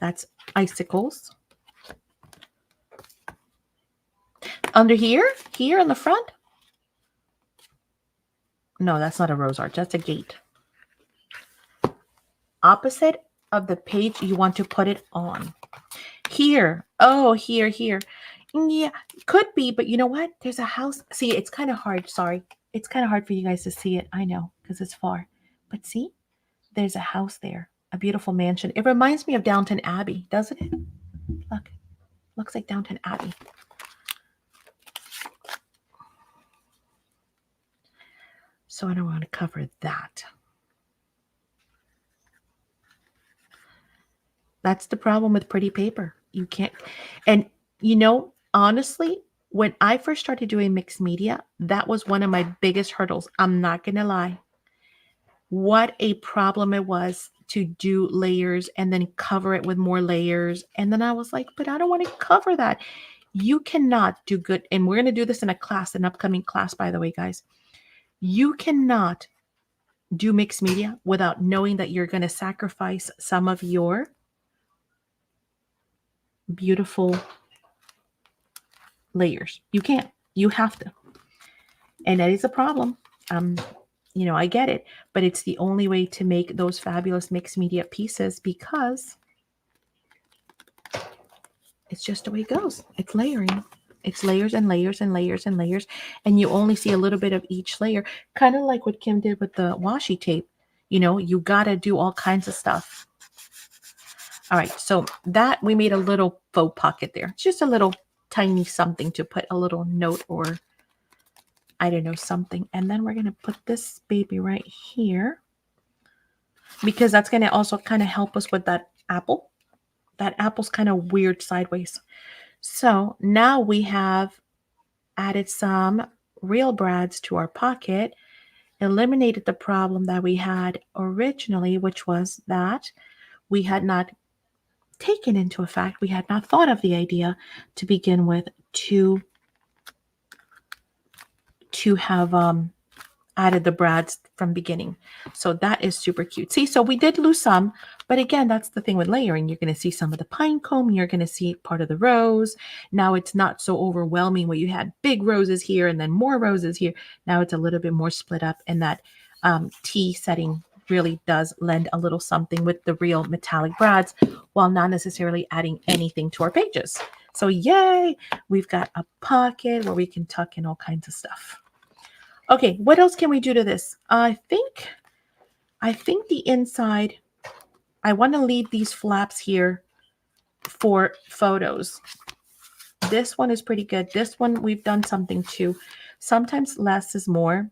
Speaker 1: That's icicles. Under here? Here in the front? No, that's not a rose arch. That's a gate. Opposite of the page you want to put it on. Here. Oh, here. Yeah, could be, but you know what? There's a house. See, it's kind of hard. Sorry. It's kind of hard for you guys to see it. I know, because it's far. But see, there's a house there. A beautiful mansion. It reminds me of Downton Abbey, doesn't it? Look. Looks like Downton Abbey. So I don't want to cover that. That's the problem with pretty paper. You can't. And, honestly, when I first started doing mixed media, that was one of my biggest hurdles. I'm not going to lie. What a problem it was to do layers and then cover it with more layers. And then I was like, but I don't want to cover that. You cannot do good. And we're going to do this in a class, an upcoming class, by the way, guys. You cannot do mixed media without knowing that you're going to sacrifice some of your beautiful layers. You can't. You have to. And that is a problem. I get it, but it's the only way to make those fabulous mixed media pieces, because it's just the way it goes. It's layering. It's layers and layers and layers and layers, and you only see a little bit of each layer, kind of like what Kim did with the washi tape. You got to do all kinds of stuff. All right, so that we made a little faux pocket there. It's just a little tiny something to put a little note or I don't know, something. And then we're going to put this baby right here, because that's going to also kind of help us with that apple. That apple's kind of weird sideways. So now we have added some real brads to our pocket, eliminated the problem that we had originally, which was that we had not taken into effect, we had not thought of the idea to begin with to have added the brads from beginning. So that is super cute. See, so we did lose some, but again, that's the thing with layering. You're going to see some of the pine cone. You're going to see part of the rose. Now it's not so overwhelming where you had big roses here and then more roses here. Now it's a little bit more split up, and that T setting really does lend a little something with the real metallic brads while not necessarily adding anything to our pages. So yay, we've got a pocket where we can tuck in all kinds of stuff. Okay, what else can we do to this? I think the inside, I want to leave these flaps here for photos. This one is pretty good. This one we've done something to. Sometimes less is more.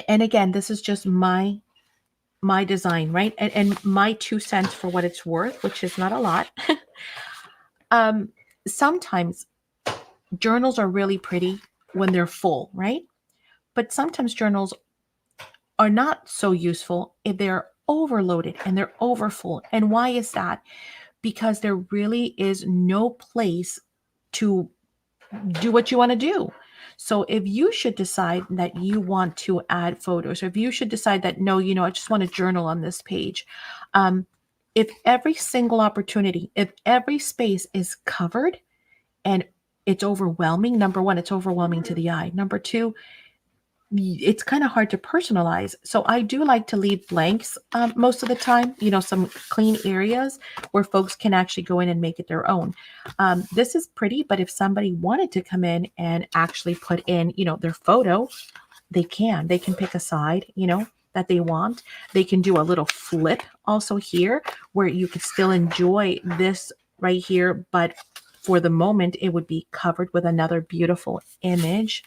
Speaker 1: And again, this is just my design, right? And my 2 cents for what it's worth, which is not a lot. Sometimes journals are really pretty when they're full, right? But sometimes journals are not so useful if they're overloaded and they're overfull. And why is that? Because there really is no place to do what you want to do. So if you should decide that you want to add photos, or if you should decide that, no, I just want to journal on this page. If every single opportunity, if every space is covered and it's overwhelming, number one, it's overwhelming to the eye. Number two, it's kind of hard to personalize. So I do like to leave blanks most of the time, some clean areas where folks can actually go in and make it their own. This is pretty, but if somebody wanted to come in and actually put in, their photo, they can pick a side, that they want. They can do a little flip also here where you could still enjoy this right here, but for the moment, it would be covered with another beautiful image.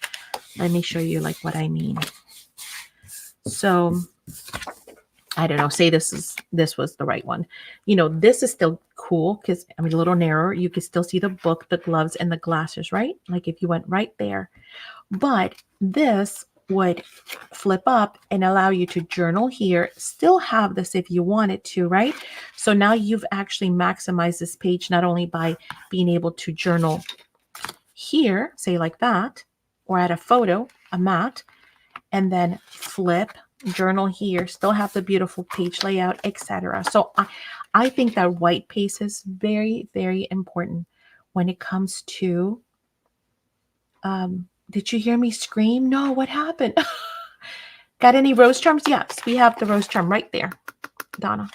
Speaker 1: Let me show you like what I mean. So I don't know, say this was the right one. This is still cool because a little narrower. You can still see the book, the gloves, and the glasses, right? Like if you went right there. But this would flip up and allow you to journal here, still have this if you wanted to, right? So now you've actually maximized this page, not only by being able to journal here, say like that, or add a photo, a mat, and then flip, journal here, still have the beautiful page layout, etc. So I think that white pace is very, very important when it comes to, did you hear me scream? No, what happened? Got any rose charms? Yes, we have the rose charm right there, Donna.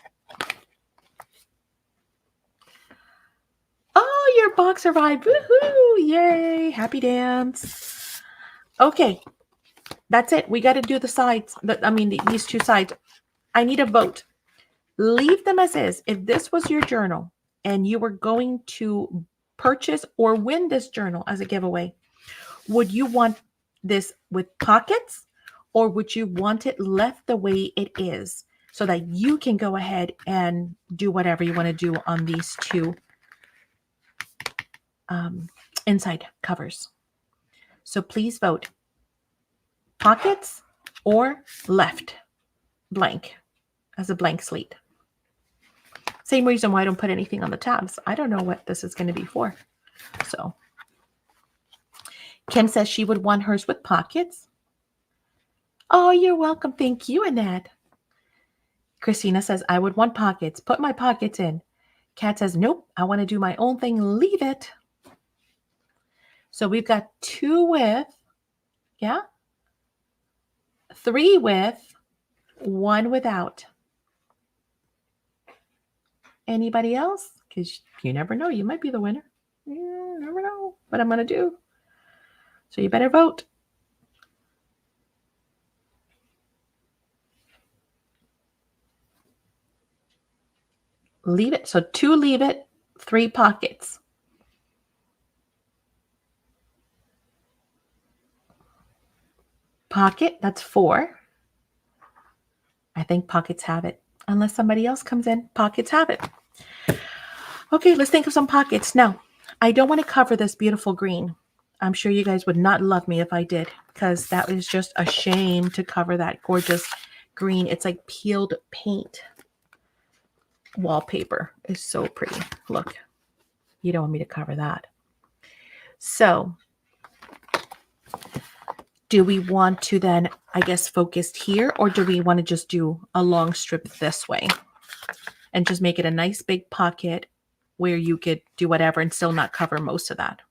Speaker 1: Oh, your box arrived. Woohoo! Yay! Happy dance. Okay, that's it. We got to do the sides. These 2 sides. I need a vote. Leave them as is. If this was your journal and you were going to purchase or win this journal as a giveaway, would you want this with pockets or would you want it left the way it is so that you can go ahead and do whatever you want to do on these 2 inside covers? So please vote. Pockets or left blank as a blank slate. Same reason why I don't put anything on the tabs. I don't know what this is going to be for. So Kim says she would want hers with pockets. Oh, you're welcome. Thank you, Annette. Christina says, I would want pockets. Put my pockets in. Kat says, nope, I want to do my own thing. Leave it. So we've got 2 with, 3 with, 1 without. Anybody else? Because you never know. You might be the winner. You never know what I'm going to do. So you better vote. Leave it. So 2 leave it, 3 pockets. Pocket, that's 4. I think pockets have it. Unless somebody else comes in, pockets have it. Okay, let's think of some pockets. Now, I don't want to cover this beautiful green. I'm sure you guys would not love me if I did, because that is just a shame to cover that gorgeous green. It's like peeled paint. Wallpaper is so pretty. Look, you don't want me to cover that. So do we want to then, I guess, focus here, or do we want to just do a long strip this way and just make it a nice big pocket where you could do whatever and still not cover most of that?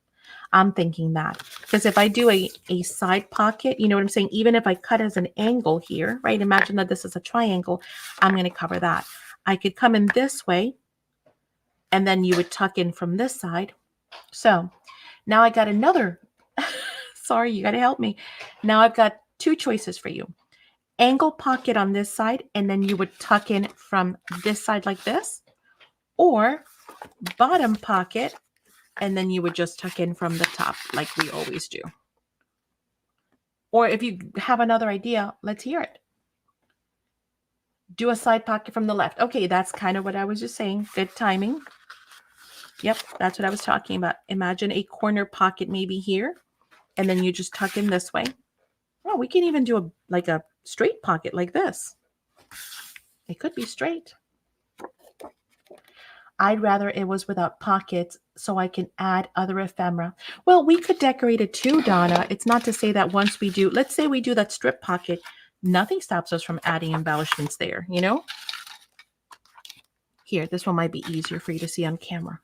Speaker 1: I'm thinking that, because if I do a side pocket, you know what I'm saying? Even if I cut as an angle here, right? Imagine that this is a triangle. I'm going to cover that. I could come in this way and then you would tuck in from this side. So now I got another, sorry, you got to help me. Now I've got 2 choices for you. Angle pocket on this side, and then you would tuck in from this side like this, or bottom pocket, and then you would just tuck in from the top like we always do. Or if you have another idea, let's hear it. Do a side pocket from the left. Okay, that's kind of what I was just saying. Good timing. Yep, that's what I was talking about. Imagine a corner pocket maybe here, and then you just tuck in this way. Oh, we can even do a straight pocket like this. It could be straight. I'd rather it was without pockets so I can add other ephemera. Well, we could decorate it too, Donna. It's not to say that once we do, let's say we do that strip pocket, nothing stops us from adding embellishments there, you know? Here, this one might be easier for you to see on camera.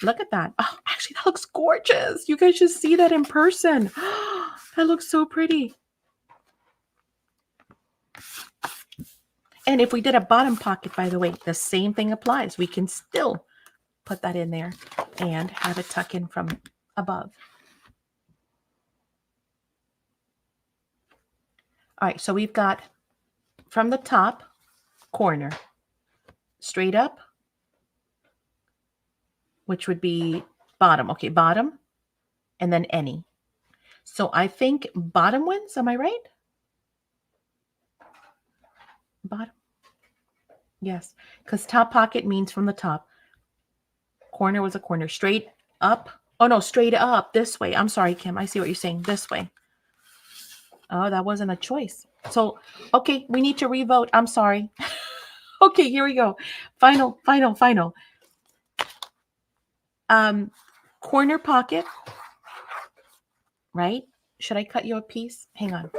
Speaker 1: Look at that. Oh, actually, that looks gorgeous. You guys should see that in person. That looks so pretty. And if we did a bottom pocket, by the way, the same thing applies. We can still put that in there and have it tuck in from above. All right, so we've got from the top corner, straight up, which would be bottom. Okay, bottom, and then any. So I think bottom wins. Am I right? Bottom. Yes, because top pocket means from the top. Corner was a corner. Straight up. Oh, no, straight up this way. I'm sorry, Kim. I see what you're saying. This way. Oh, that wasn't a choice. So, okay, we need to revote. I'm sorry. Okay, here we go. Final. Corner pocket. Right? Should I cut you a piece? Hang on.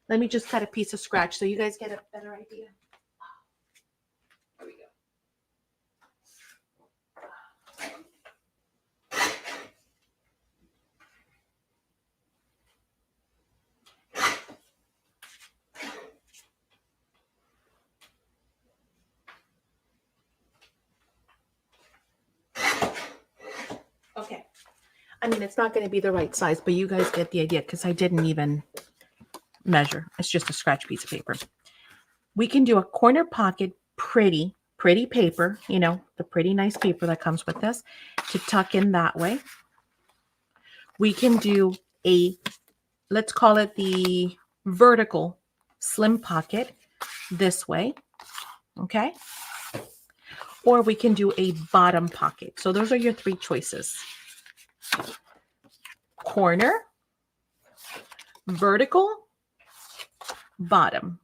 Speaker 1: Let me just cut a piece of scratch so you guys get a better idea. There we go. Okay. I mean, it's not going to be the right size, but you guys get the idea because I didn't even measure. It's just a scratch piece of paper. We can do a corner pocket, pretty paper, you know, the pretty nice paper that comes with this to tuck in that way. We can do let's call it the vertical slim pocket this way. Okay. Or we can do a bottom pocket. So those are your three choices. Corner, vertical, bottom.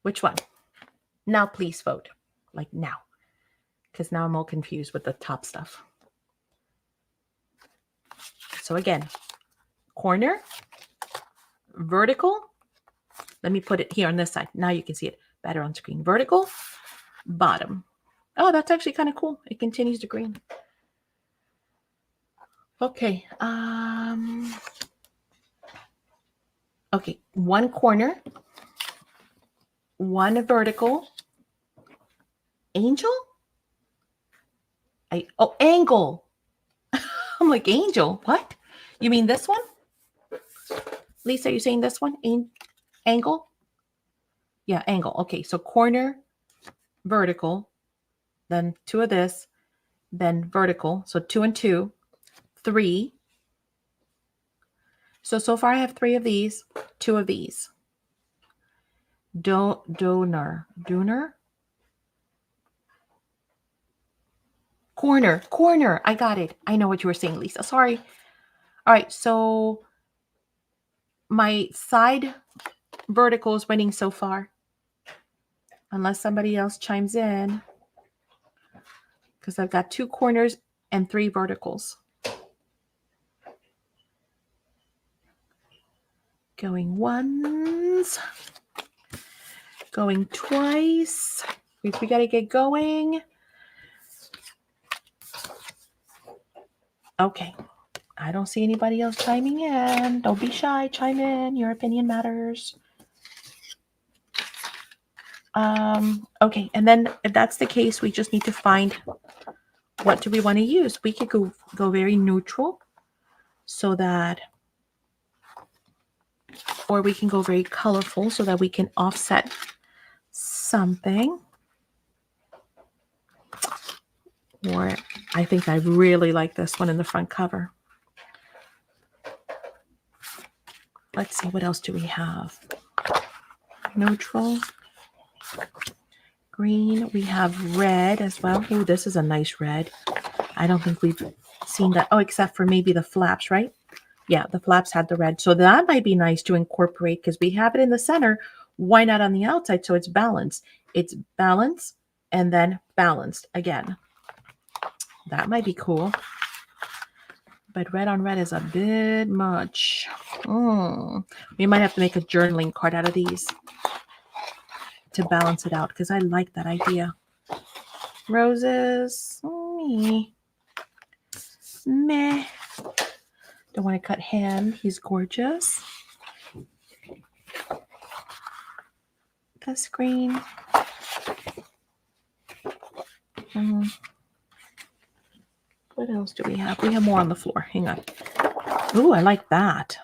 Speaker 1: Which one? Now please vote. Like now. Because now I'm all confused with the top stuff. So again, corner, vertical. Let me put it here on this side. Now you can see it better on screen. Vertical, bottom. Oh, that's actually kind of cool. It continues to green. Okay. Okay, one corner, one vertical. Angel? Angle. I'm like, angel. What? You mean this one? Lisa, you saying this one? Angle? Yeah, angle. Okay, so corner, vertical, then two of this, then vertical. So 2 and 2, 3. So far I have 3 of these, 2 of these. Donor. Corner. I got it. I know what you were saying, Lisa. Sorry. All right, so my side vertical is winning so far. Unless somebody else chimes in. Because I've got 2 corners and 3 verticals. Going once. Going twice. We got to get going. Okay. I don't see anybody else chiming in. Don't be shy. Chime in. Your opinion matters. Okay. And then if that's the case, we just need to find what do we want to use. We could go very neutral so that, or we can go very colorful so that we can offset something. Or I think I really like this one in the front cover. Let's see, what else do we have? Neutral. Green. We have red as well. Oh, this is a nice red. I don't think we've seen that. Oh, except for maybe the flaps, right? Yeah, the flaps had the red. So that might be nice to incorporate because we have it in the center. Why not on the outside? So it's balanced. It's balanced and then balanced again. That might be cool. But red on red is a bit much. We might have to make a journaling card out of these to balance it out because I like that idea. Roses. Meh. Don't want to cut him. He's gorgeous. This green. What else do we have? We have more on the floor. Hang on. Ooh, I like that.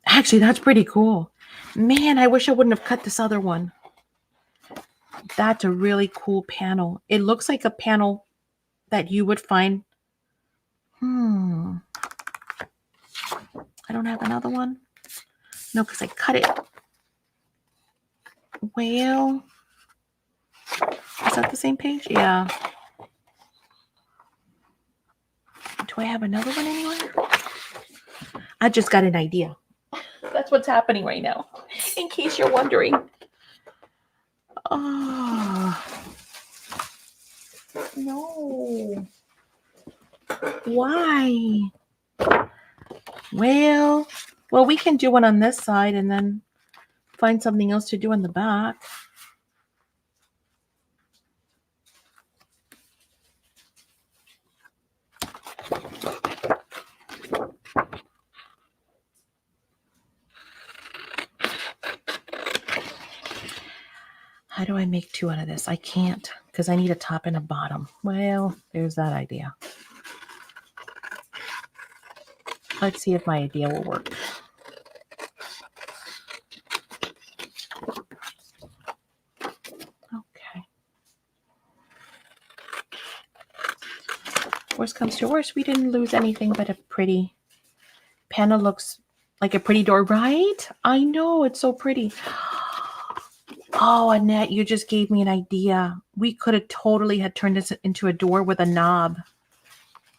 Speaker 1: Actually, that's pretty cool. Man, I wish I wouldn't have cut this other one. That's a really cool panel. It looks like a panel that you would find. I don't have another one. No, because I cut it. Well, is that the same page? Yeah. Do I have another one anywhere? I just got an idea. That's what's happening right now, in case you're wondering. Oh, no. Why? Well, we can do one on this side and then find something else to do in the back. How do I make two out of this? I can't because I need a top and a bottom. Well, there's that idea. Let's see if my idea will work. Okay. Worst comes to worst, we didn't lose anything but a pretty panel. Looks like a pretty door, right? I know, it's so pretty. Oh, Annette, you just gave me an idea. We could have totally had turned this into a door with a knob.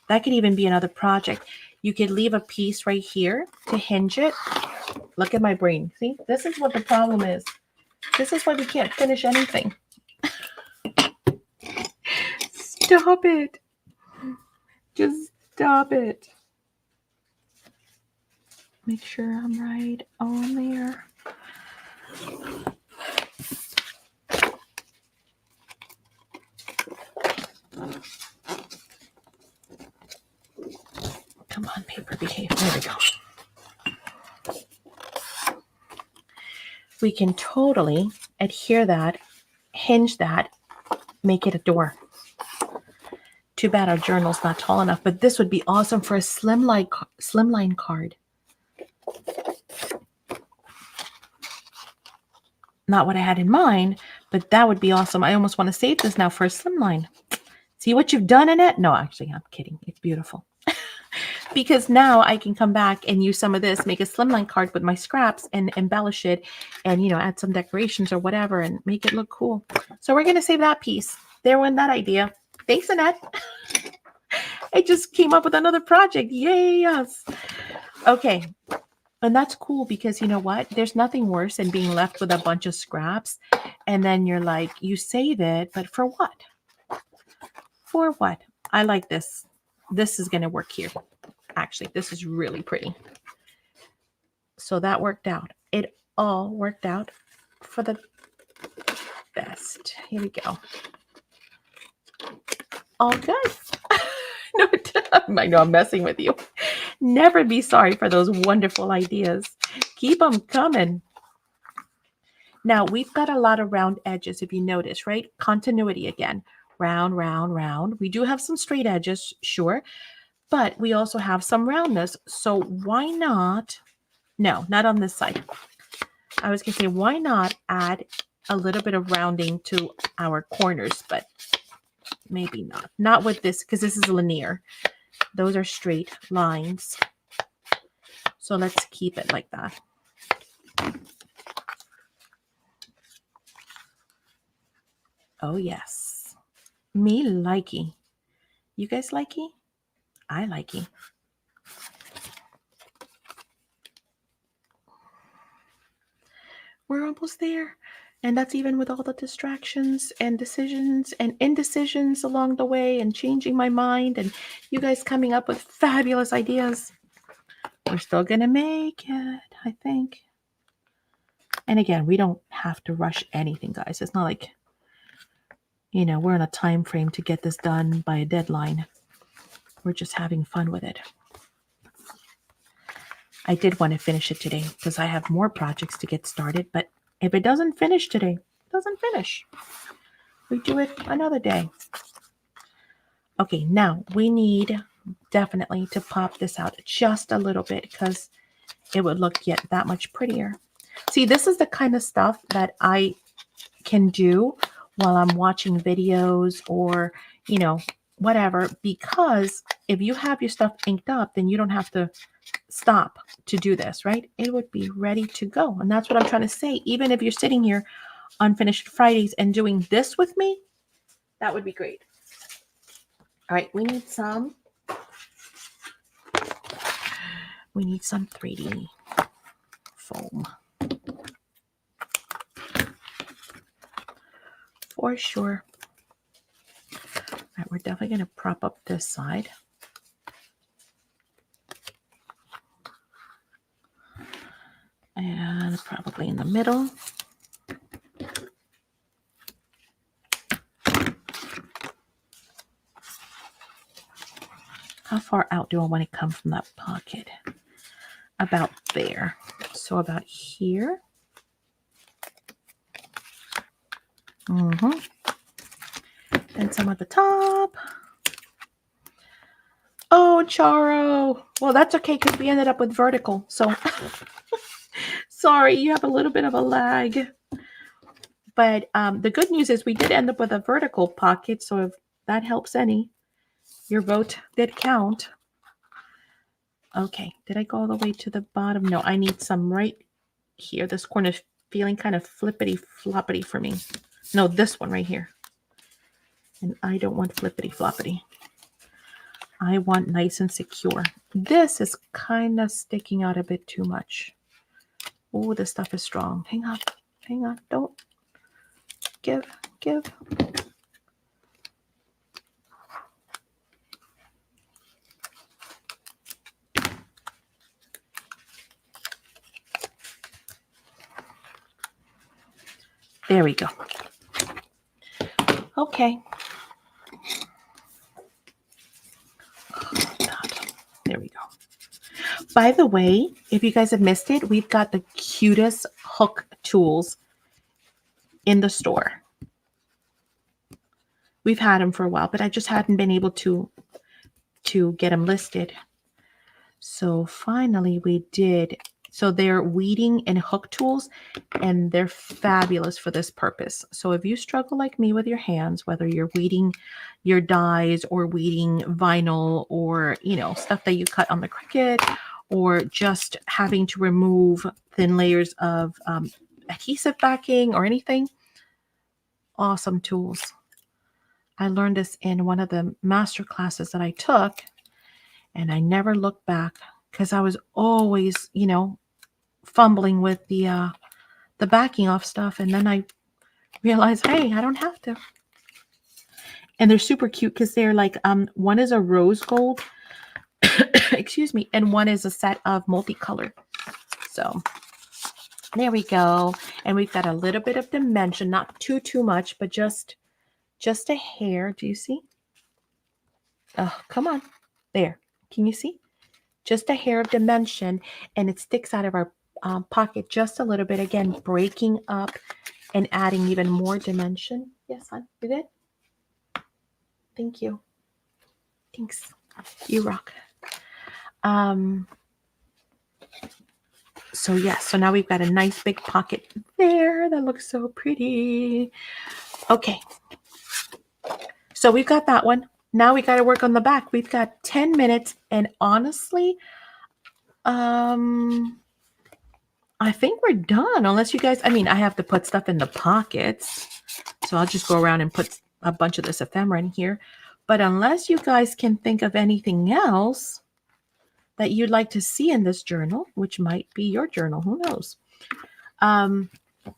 Speaker 1: That could even be another project. You could leave a piece right here to hinge it. Look at my brain. See, this is what the problem is. This is why we can't finish anything. Stop it. Just stop it. Make sure I'm right on there. Come on, paper, behave. There we go. We can totally adhere that, hinge that, make it a door. Too bad our journal's not tall enough, but this would be awesome for a slimline card. Not what I had in mind, but that would be awesome. I almost want to save this now for a slimline. See what you've done in it? No, actually, I'm kidding. It's beautiful. Because now I can come back and use some of this, make a slimline card with my scraps and embellish it and, you know, add some decorations or whatever and make it look cool. So we're going to save that piece. There went that idea. Thanks, Annette. I just came up with another project. Yay, yes. Okay. And that's cool because you know what? There's nothing worse than being left with a bunch of scraps. And then you're like, you save it, but for what? For what? I like this. This is going to work here. Actually, this is really pretty. So that worked out. It all worked out for the best. Here we go. All good. No, I know I'm messing with you. Never be sorry for those wonderful ideas. Keep them coming. Now, we've got a lot of round edges, if you notice, right? Continuity again. Round, round, round. We do have some straight edges, sure. But we also have some roundness. So why not? No, not on this side. I was going to say, why not add a little bit of rounding to our corners? But maybe not. Not with this, because this is linear. Those are straight lines. So let's keep it like that. Oh, yes. Me likey. You guys likey? I likey. We're almost there. And that's even with all the distractions and decisions and indecisions along the way and changing my mind and you guys coming up with fabulous ideas. We're still going to make it, I think. And again, we don't have to rush anything, guys. It's not like, we're in a time frame to get this done by a deadline. We're just having fun with it. I did want to finish it today because I have more projects to get started. But if it doesn't finish today, it doesn't finish. We do it another day. Okay, now we need definitely to pop this out just a little bit because it would look yet that much prettier. See, this is the kind of stuff that I can do while I'm watching videos or, whatever, because if you have your stuff inked up, then you don't have to stop to do this, right? It would be ready to go. And that's what I'm trying to say. Even if you're sitting here on Finished Fridays and doing this with me, that would be great. All right, we need some 3D foam. For sure. All right, we're definitely going to prop up this side. And probably in the middle. How far out do I want to come from that pocket? About there. So about here. And some at the top. Oh, Charo. Well, that's okay because we ended up with vertical. So sorry, you have a little bit of a lag. But the good news is we did end up with a vertical pocket. So if that helps any, your vote did count. Okay, did I go all the way to the bottom? No, I need some right here. This corner is feeling kind of flippity floppity for me. No, this one right here. And I don't want flippity floppity. I want nice and secure. This is kind of sticking out a bit too much. Oh, this stuff is strong. Hang on. Don't give. There we go. Okay. There we go. By the way, if you guys have missed it, we've got the cutest hook tools in the store. We've had them for a while, but I just hadn't been able to get them listed. So finally we did. So they're weeding and hook tools, and they're fabulous for this purpose. So if you struggle like me with your hands, whether you're weeding your dyes or weeding vinyl or, stuff that you cut on the Cricut, or just having to remove thin layers of adhesive backing or anything, awesome tools. I learned this in one of the master classes that I took, and I never looked back because I was always, fumbling with the backing off stuff. And then I realized, hey, I don't have to. And they're super cute because they're like, one is a rose gold, excuse me, and one is a set of multicolor. So there we go. And we've got a little bit of dimension, not too much, but just a hair. Do you see? Oh, come on. There. Can you see? Just a hair of dimension, and it sticks out of our pocket just a little bit. Again, breaking up and adding even more dimension. Yes, hon. You good? Thank you. Thanks. You rock. So yes, so now we've got a nice big pocket there. That looks so pretty. Okay. So we've got that one. Now we got to work on the back. We've got 10 minutes, and honestly, I think we're done. Unless you guys, I mean, I have to put stuff in the pockets. So I'll just go around and put a bunch of this ephemera in here. But unless you guys can think of anything else that you'd like to see in this journal, which might be your journal, who knows?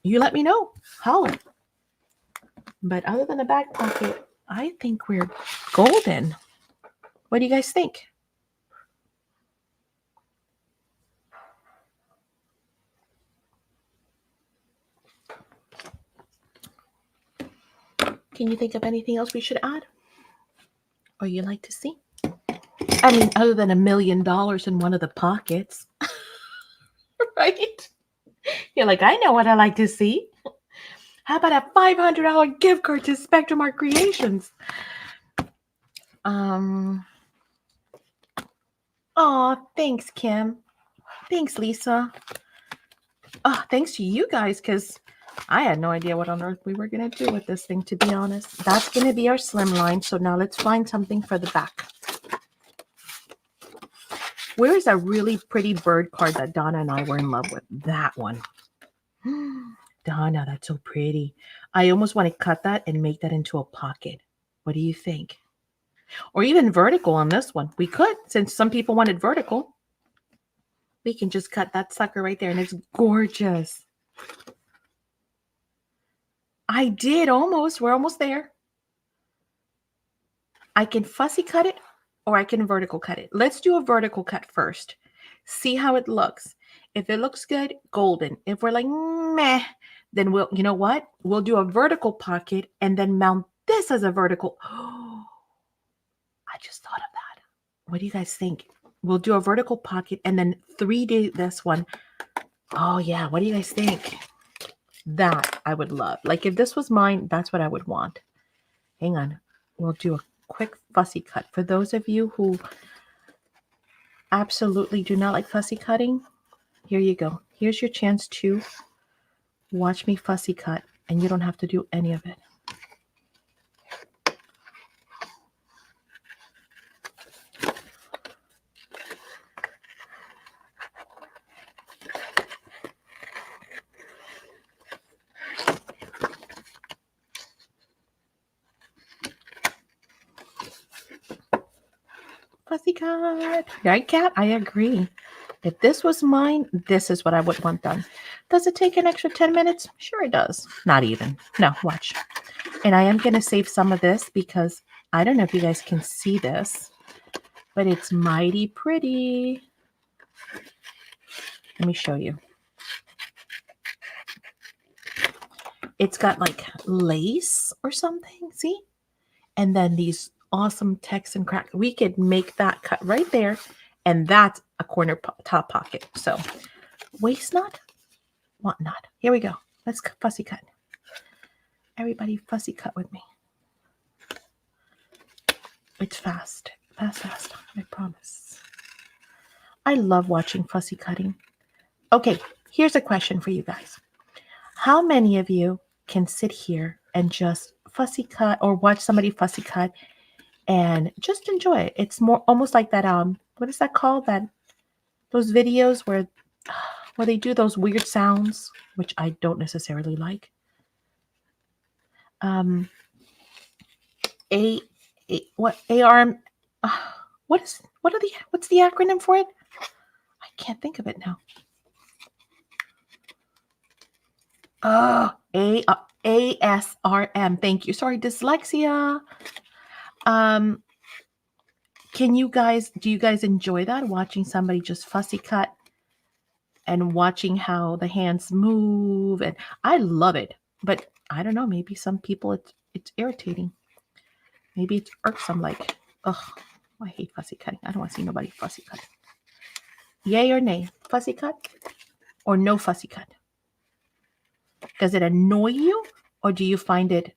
Speaker 1: You let me know. Holla. But other than the back pocket, I think we're golden. What do you guys think? Can you think of anything else we should add? Or you'd like to see? I mean, other than $1 million in one of the pockets. Right? You're like, I know what I like to see. How about a $500 gift card to Spectrum Art Creations? Oh, thanks, Kim. Thanks, Lisa. Oh, thanks to you guys, because I had no idea what on earth we were going to do with this thing, to be honest. That's going to be our slim line. So now let's find something for the back. Where is that really pretty bird card that Donna and I were in love with? That one. Donna, that's so pretty. I almost want to cut that and make that into a pocket. What do you think? Or even vertical on this one. We could, since some people wanted vertical. We can just cut that sucker right there, and it's gorgeous. I did almost. We're almost there. I can fussy cut it, or I can vertical cut it. Let's do a vertical cut first. See how it looks. If it looks good, golden. If we're like, meh, then we'll, you know what? We'll do a vertical pocket and then mount this as a vertical. Oh, I just thought of that. What do you guys think? We'll do a vertical pocket and then 3D this one. Oh, yeah. What do you guys think? That I would love. Like if this was mine, that's what I would want. Hang on. We'll do a quick fussy cut. For those of you who absolutely do not like fussy cutting, here you go. Here's your chance to watch me fussy cut, and you don't have to do any of it. Fussy cut. Right, Kat? I agree. If this was mine, this is what I would want done. Does it take an extra 10 minutes? Sure it does. Not even. No, watch. And I am going to save some of this because I don't know if you guys can see this, but it's mighty pretty. Let me show you. It's got like lace or something, see? And then these awesome text and crack. We could make that cut right there, and that's a corner top pocket. So waist knot, want knot. Here we go. Let's fussy cut. Everybody fussy cut with me. It's fast. Fast. I promise. I love watching fussy cutting. Okay, here's a question for you guys. How many of you can sit here and just fussy cut or watch somebody fussy cut and just enjoy it? It's more almost like that, what is that called? Those videos where they do those weird sounds, which I don't necessarily like. What's the acronym for it? I can't think of it now. ASRM. Thank you. Sorry, dyslexia. Do you guys enjoy that? Watching somebody just fussy cut and watching how the hands move, and I love it. But I don't know, maybe some people it's irritating. Maybe it's irksome, like, ugh, I hate fussy cutting. I don't want to see nobody fussy cut. Yay or nay? Fussy cut or no fussy cut? Does it annoy you or do you find it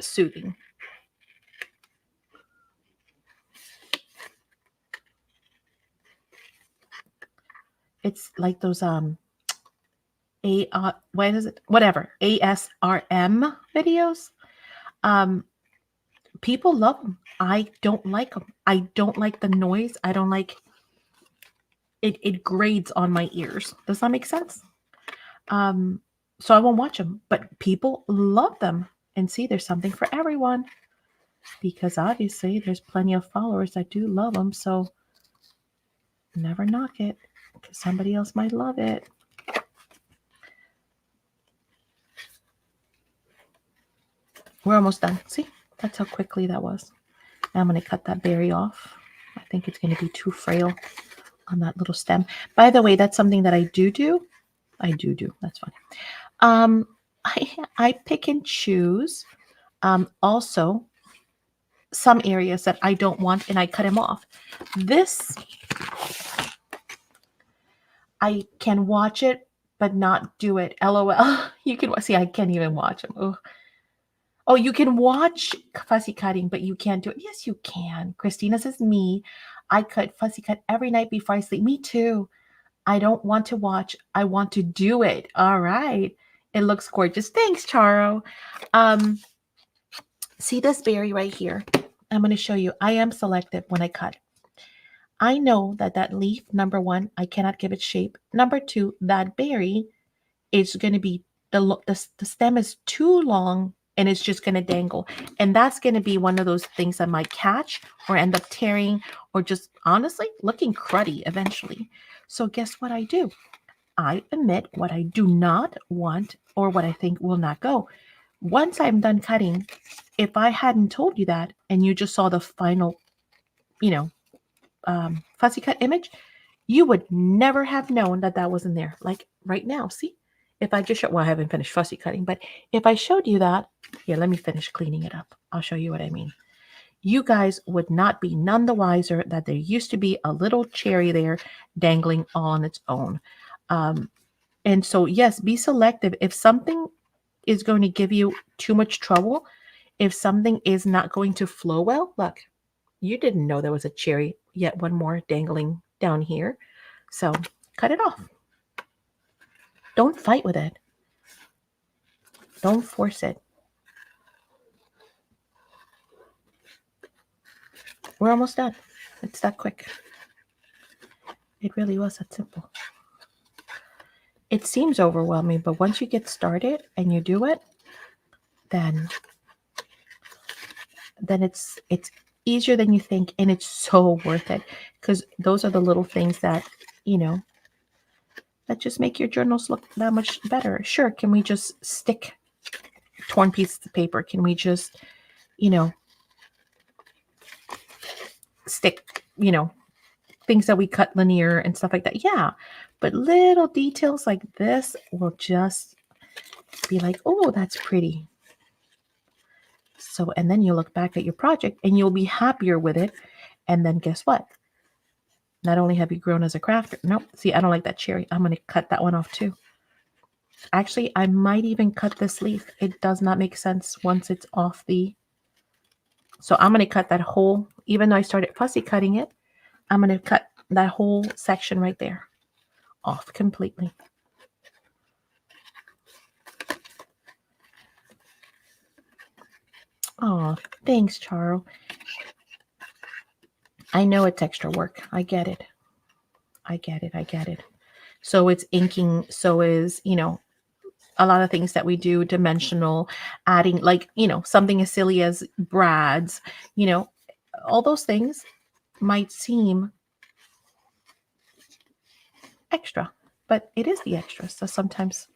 Speaker 1: soothing? It's like those ASRM videos. People love them. I don't like them. I don't like the noise. I don't like it grades on my ears. Does that make sense? So I won't watch them, but people love them. And see, there's something for everyone because obviously there's plenty of followers that do love them. So never knock it because somebody else might love it. We're almost done. See, that's how quickly that was. Now I'm going to cut that berry off. I think it's going to be too frail on that little stem. By the way, that's something that I do. I do. That's funny. I pick and choose. Also, some areas that I don't want, and I cut them off. This, I can watch it, but not do it. LOL. You can see. I can't even watch them. Ugh. Oh, you can watch fussy cutting, but you can't do it. Yes, you can. Christina says, me. I fussy cut every night before I sleep. Me too. I don't want to watch. I want to do it. All right. It looks gorgeous. Thanks, Charo. See this berry right here? I'm going to show you. I am selective when I cut. I know that leaf, number one, I cannot give it shape. Number two, that berry is going to be, the stem is too long and it's just going to dangle. And that's going to be one of those things that might catch or end up tearing or just honestly looking cruddy eventually. So guess what I do? I omit what I do not want or what I think will not go. Once I'm done cutting, if I hadn't told you that and you just saw the final, fussy cut image, you would never have known that wasn't there. Like right now, see? If I just I haven't finished fussy cutting, but if I showed you that, here, let me finish cleaning it up. I'll show you what I mean. You guys would not be none the wiser that there used to be a little cherry there dangling on its own. And so, yes, be selective. If something is going to give you too much trouble, if something is not going to flow well, look, you didn't know there was a cherry, yet one more dangling down here. So cut it off. Don't fight with it. Don't force it. We're almost done. It's that quick. It really was that simple. It seems overwhelming, but once you get started and you do it, then it's easier than you think, and it's so worth it because those are the little things that that just make your journals look that much better. Sure, can we just stick torn pieces of paper? Can we just stick things that we cut linear and stuff like that? Yeah, but little details like this will just be like, oh, that's pretty. So, and then you look back at your project and you'll be happier with it. And then guess what? Not only have you grown as a crafter. Nope. See, I don't like that cherry. I'm going to cut that one off too. Actually, I might even cut this leaf. It does not make sense once it's off the... So I'm going to cut that whole, even though I started fussy cutting it, I'm going to cut that whole section right there off completely. Oh, thanks, Charo. I know it's extra work. I get it. So it's inking. So is, a lot of things that we do, dimensional, adding, like, something as silly as brads, all those things might seem extra, but it is the extra. So sometimes,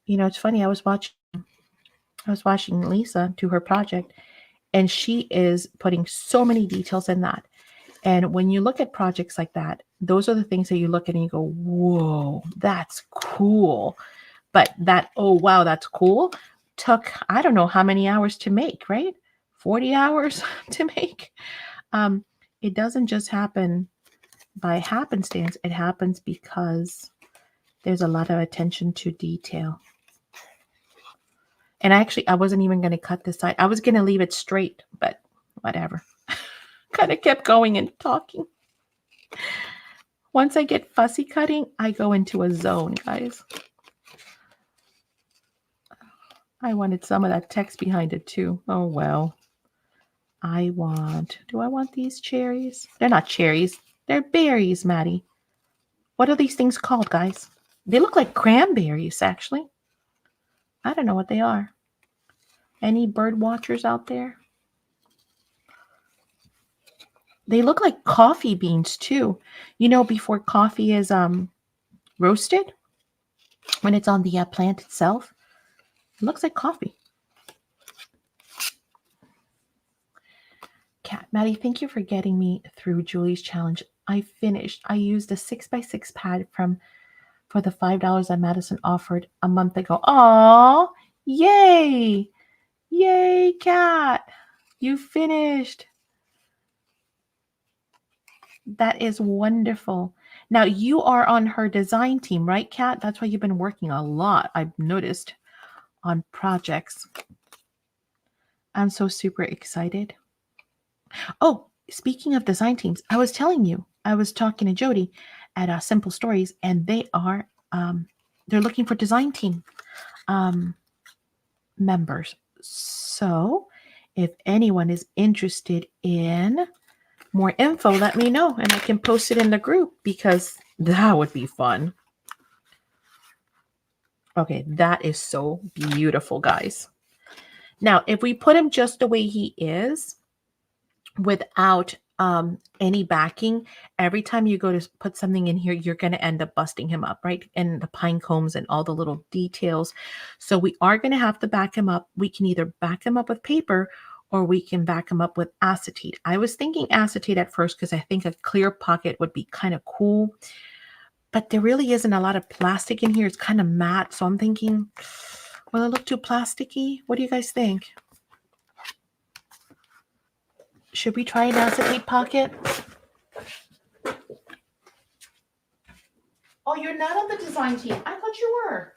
Speaker 1: it's funny. I was watching Lisa do her project, and she is putting so many details in that. And when you look at projects like that, those are the things that you look at and you go, whoa, that's cool. But that, oh, wow, that's cool, took, I don't know how many hours to make, right? 40 hours to make. It doesn't just happen by happenstance. It happens because there's a lot of attention to detail. And actually, I wasn't even going to cut this side. I was going to leave it straight, but whatever. Kind of kept going and talking. Once I get fussy cutting, I go into a zone, guys. I wanted some of that text behind it too. Oh, well. Do I want these cherries? They're not cherries. They're berries, Maddie. What are these things called, guys? They look like cranberries, actually. I don't know what they are. Any bird watchers out there? They look like coffee beans too. You know, before coffee is roasted, when it's on the plant itself, it looks like coffee. Cat, Maddie, thank you for getting me through Julie's challenge. I finished. I used a 6x6 pad for the $5 that Madison offered a month ago. Aw, yay! Yay, Cat! You finished. That is wonderful. Now you are on her design team, right, Kat? That's why you've been working a lot, I've noticed, on projects. I'm so super excited. Oh, speaking of design teams, I was telling you, I was talking to Jody at Simple Stories, and they are they're looking for design team members. So if anyone is interested in more info, let me know and I can post it in the group because that would be fun. Okay, that is so beautiful, guys. Now, if we put him just the way he is, without any backing, every time you go to put something in here, you're going to end up busting him up, right? And the pine cones and all the little details. So we are going to have to back him up. We can either back him up with paper or we can back him up with acetate. I was thinking acetate at first because I think a clear pocket would be kind of cool. But there really isn't a lot of plastic in here. It's kind of matte. So I'm thinking, will it look too plasticky? What do you guys think? Should we try an acetate pocket? Oh, you're not on the design team. I thought you were.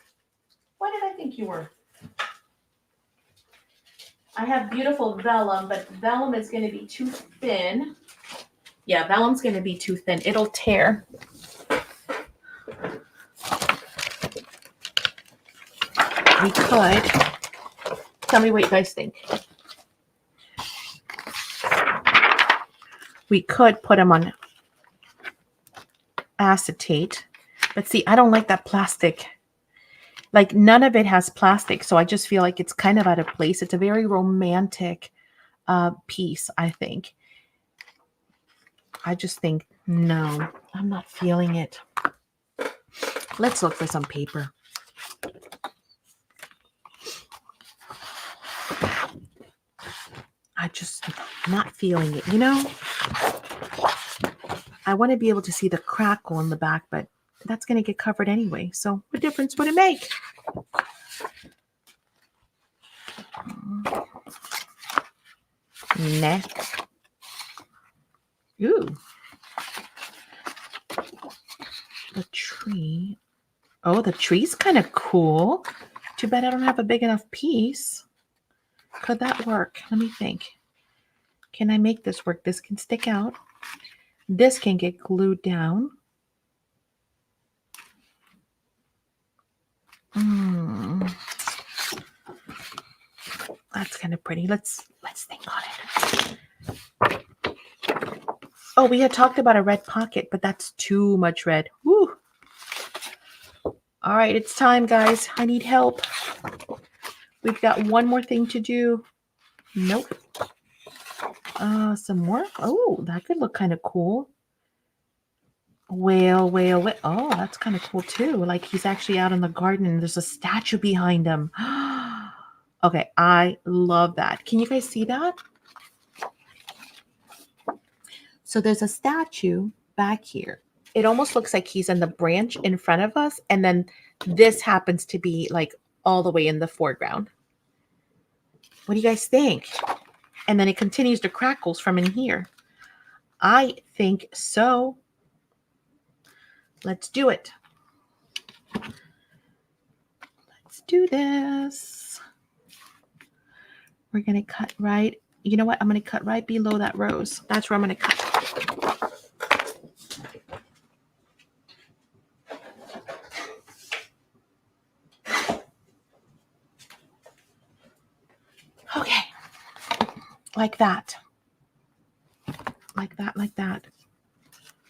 Speaker 1: Why did I think you were? I have beautiful vellum, but vellum is going to be too thin. Yeah, vellum's going to be too thin. It'll tear. We could. Tell me what you guys think. We could put them on acetate. But see, I don't like that plastic. Like none of it has plastic. So I just feel like it's kind of out of place. It's a very romantic piece, I think. I just think, no, I'm not feeling it. Let's look for some paper. I just not feeling it, you know? I want to be able to see the crackle in the back, but that's going to get covered anyway. So what difference would it make? Neck. Ooh. The tree. Oh, the tree's kind of cool. Too bad I don't have a big enough piece. Could that work? Let me think. Can I make this work? This can stick out. This can get glued down. That's kind of pretty. Let's think on it. Oh, we had talked about a red pocket, but that's too much red. Woo. All right, it's time, guys. I need help. We've got one more thing to do. Nope. Some more. Oh, that could look kind of cool. Whale. Oh, that's kind of cool too. Like he's actually out in the garden and there's a statue behind him. Okay, I love that. Can you guys see that? So there's a statue back here. It almost looks like he's in the branch in front of us. And then this happens to be like all the way in the foreground. What do you guys think? And then it continues to crackles from in here. I think so. Let's do it. Let's do this. We're going to cut right. You know what? I'm going to cut right below that rose. That's where I'm going to cut. Okay. Like that. Like that.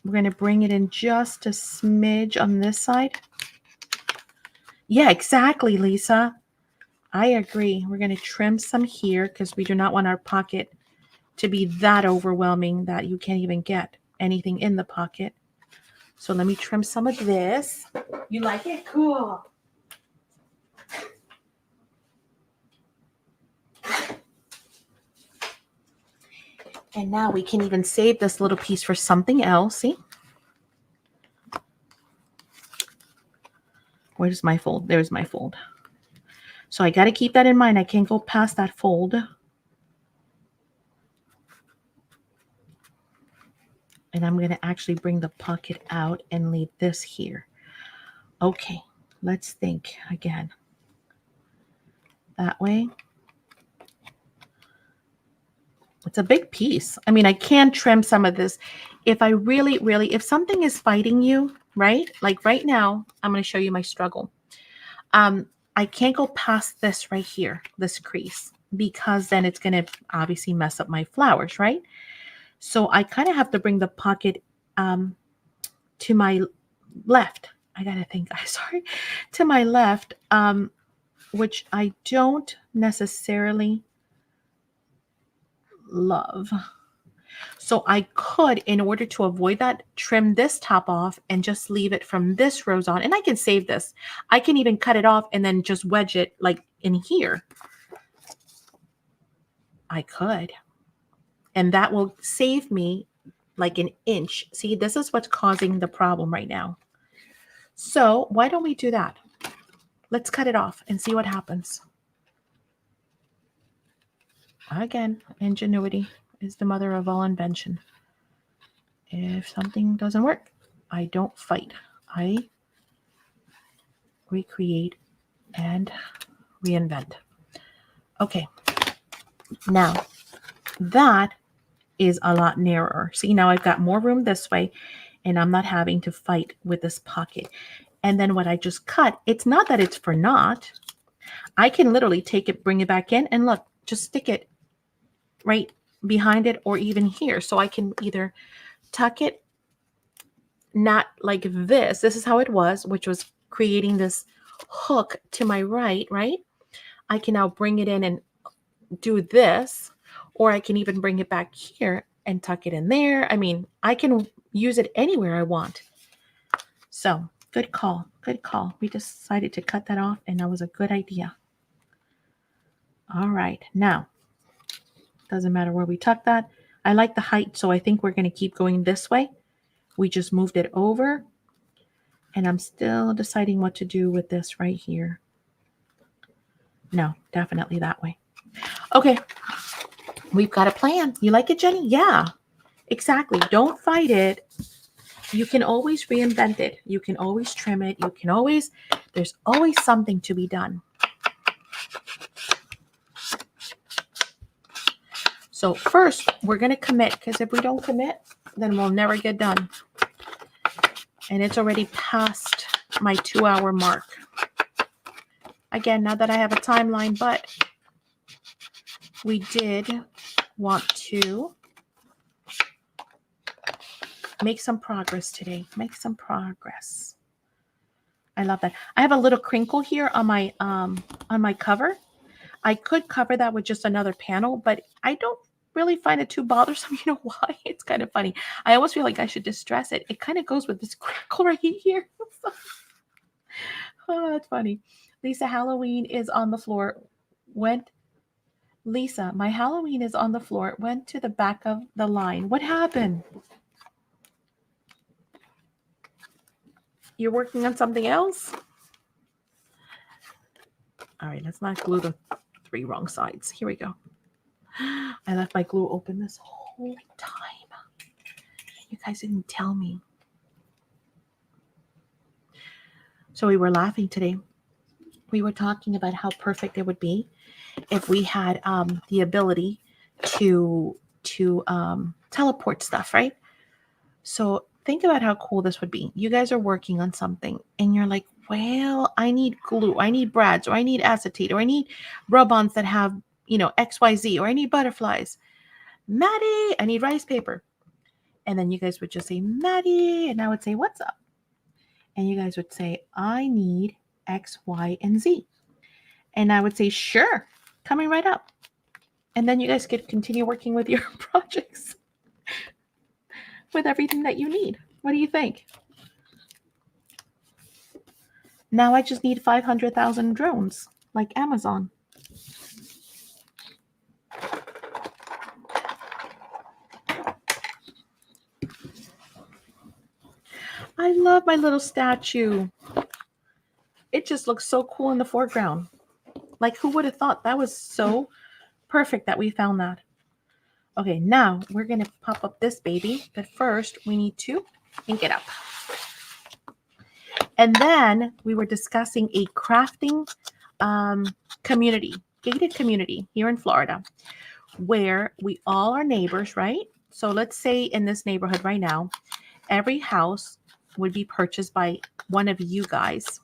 Speaker 1: We're going to bring it in just a smidge on this side. Yeah, exactly, Lisa. I agree. We're going to trim some here because we do not want our pocket to be that overwhelming that you can't even get anything in the pocket. So let me trim some of this. You like it? Cool. And now we can even save this little piece for something else. See? Where's my fold? There's my fold. So I got to keep that in mind. I can't go past that fold. And I'm going to actually bring the pocket out and leave this here. Okay, let's think again. That way. It's a big piece. I mean, I can trim some of this. If I really, if something is fighting you, right? Like right now, I'm going to show you my struggle. I can't go past this right here, this crease, because then it's going to obviously mess up my flowers, right? So I kind of have to bring the pocket to my left. I got to think, sorry, to my left, which I don't necessarily love. So I could, in order to avoid that, trim this top off and just leave it from this rose on. And I can save this. I can even cut it off and then just wedge it like in here. I could. And that will save me like an inch. See, this is what's causing the problem right now. So why don't we do that? Let's cut it off and see what happens. Again, ingenuity is the mother of all invention. If something doesn't work, I don't fight. I recreate and reinvent. Okay. Now, that is a lot narrower. See, now I've got more room this way, and I'm not having to fight with this pocket. And then what I just cut, it's not that it's for naught. I can literally take it, bring it back in, and look, just stick it right behind it or even here. So I can either tuck it not like this. This is how it was, which was creating this hook to my right? I can now bring it in and do this, or I can even bring it back here and tuck it in there. I mean, I can use it anywhere I want. So good call. Good call. We decided to cut that off, and that was a good idea. All right. Now, doesn't matter where we tuck that. I like the height, so I think we're going to keep going this way. We just moved it over, and I'm still deciding what to do with this right here. No, definitely that way. Okay, we've got a plan. You like it, Jenny? Yeah, exactly. Don't fight it. You can always reinvent it. You can always trim it. You can always, there's always something to be done. So first, we're going to commit, because if we don't commit, then we'll never get done. And it's already past my 2-hour mark. Again, not that I have a timeline, but we did want to make some progress today. Make some progress. I love that. I have a little crinkle here on my cover. I could cover that with just another panel, but I don't really find it too bothersome. You know why? It's kind of funny. I almost feel like I should distress it. It kind of goes with this crinkle right here. Oh, that's funny. Lisa, Halloween is on the floor. Lisa, my Halloween is on the floor. It went to the back of the line. What happened? You're working on something else? All right, let's not glue the 3 wrong sides. Here we go. I left my glue open this whole time. You guys didn't tell me. So we were laughing today. We were talking about how perfect it would be if we had the ability to teleport stuff, right? So think about how cool this would be. You guys are working on something and you're like, well, I need glue, I need brads, or I need acetate, or I need rub-ons that have, XYZ, or I need butterflies. Maddie, I need rice paper. And then you guys would just say, Maddie. And I would say, what's up? And you guys would say, I need X, Y, and Z. And I would say, sure, coming right up. And then you guys could continue working with your projects with everything that you need. What do you think? Now I just need 500,000 drones like Amazon. I love my little statue. It just looks so cool in the foreground. Like, who would have thought that was so perfect that we found that? Okay, now we're going to pop up this baby. But first, we need to ink it up. And then we were discussing a crafting community, gated community here in Florida, where we all are neighbors, right? So let's say in this neighborhood right now, every house would be purchased by one of you guys.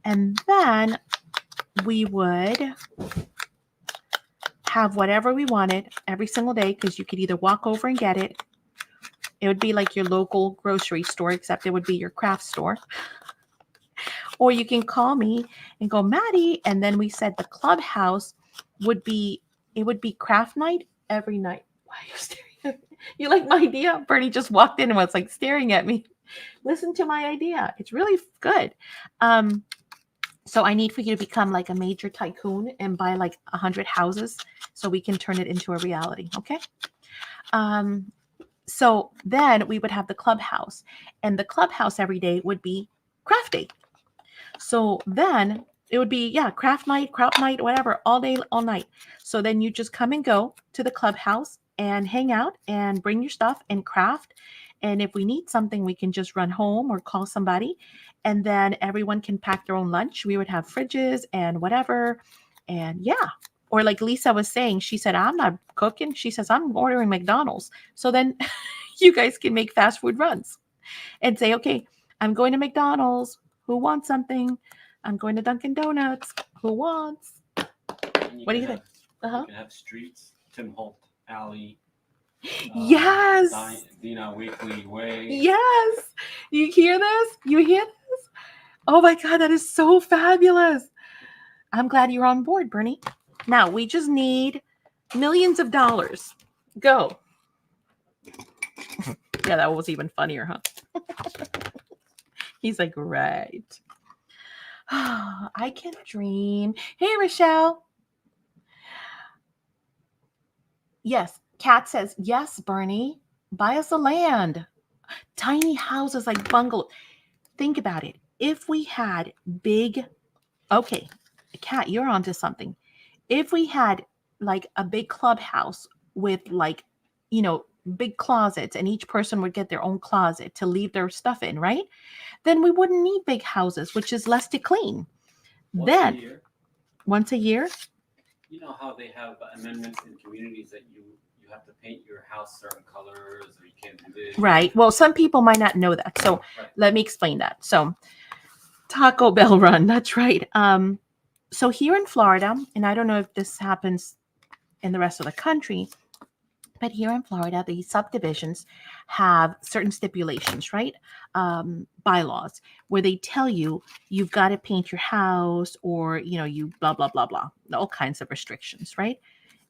Speaker 1: And then we would have whatever we wanted every single day, because you could either walk over and get it. It would be like your local grocery store, except it would be your craft store. Or you can call me and go, Maddie. And then we said the clubhouse would be craft night every night. Why are you staring at me? You like my idea? Bernie just walked in and was like staring at me. Listen to my idea. It's really good. So I need for you to become like a major tycoon and buy like 100 houses so we can turn it into a reality. Okay. So then we would have the clubhouse, and the clubhouse every day would be craft day. So then it would be, craft night, whatever, all day, all night. So then you just come and go to the clubhouse and hang out and bring your stuff and craft. And if we need something, we can just run home or call somebody. And then everyone can pack their own lunch. We would have fridges and whatever. And yeah. Or like Lisa was saying, she said, I'm not cooking. She says, I'm ordering McDonald's. So then you guys can make fast food runs and say, okay, I'm going to McDonald's. Who wants something? I'm going to Dunkin' Donuts. Who wants? What do you think?
Speaker 4: You can have streets, Tim Holt Alley.
Speaker 1: Yes.
Speaker 4: Dina Weekly Way.
Speaker 1: Yes. You hear this? You hear this? Oh my God, that is so fabulous. I'm glad you're on board, Bernie. Now we just need millions of dollars. Go. Yeah, that was even funnier, huh? He's like, right. I can dream. Hey, Rochelle. Yes. Kat says, yes, Bernie, buy us a land. Tiny houses like bungalow. Think about it. If we had okay, Kat, you're onto something. If we had like a big clubhouse with like, big closets, and each person would get their own closet to leave their stuff in, right? Then we wouldn't need big houses, which is less to clean. Once a year?
Speaker 4: You know how they have amendments in communities that you have to paint your house certain colors, or you can't do this.
Speaker 1: Right. Well, some people might not know that. So Let me explain that. So Taco Bell run, that's right. So here in Florida, and I don't know if this happens in the rest of the country, but here in Florida, the subdivisions have certain stipulations, right? Bylaws, where they tell you you've got to paint your house, or, you blah, blah, blah, blah, all kinds of restrictions, right?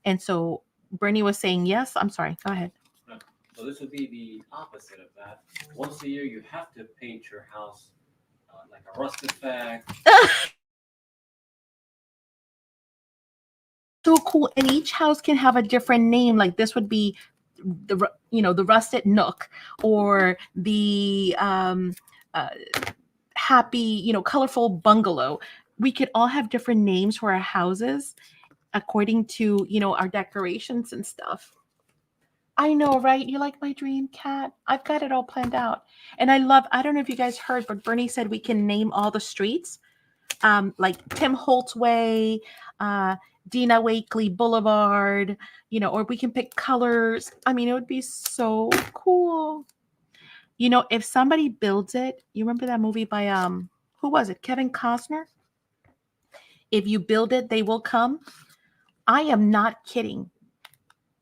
Speaker 1: And so Bernie was saying, yes, I'm sorry, go ahead.
Speaker 4: So this would be the opposite of that. Once a year, you have to paint your house like a rust effect.
Speaker 1: So cool. And each house can have a different name. Like this would be the rusted nook, or the happy, colorful bungalow. We could all have different names for our houses according to, our decorations and stuff. I know, right? You like my dream, Cat? I've got it all planned out. And I don't know if you guys heard, but Bernie said we can name all the streets, like Tim Holtz Way, Dina Wakely Boulevard, or we can pick colors. I mean, it would be so cool. If somebody builds it, you remember that movie by, who was it? Kevin Costner? If you build it, they will come. I am not kidding.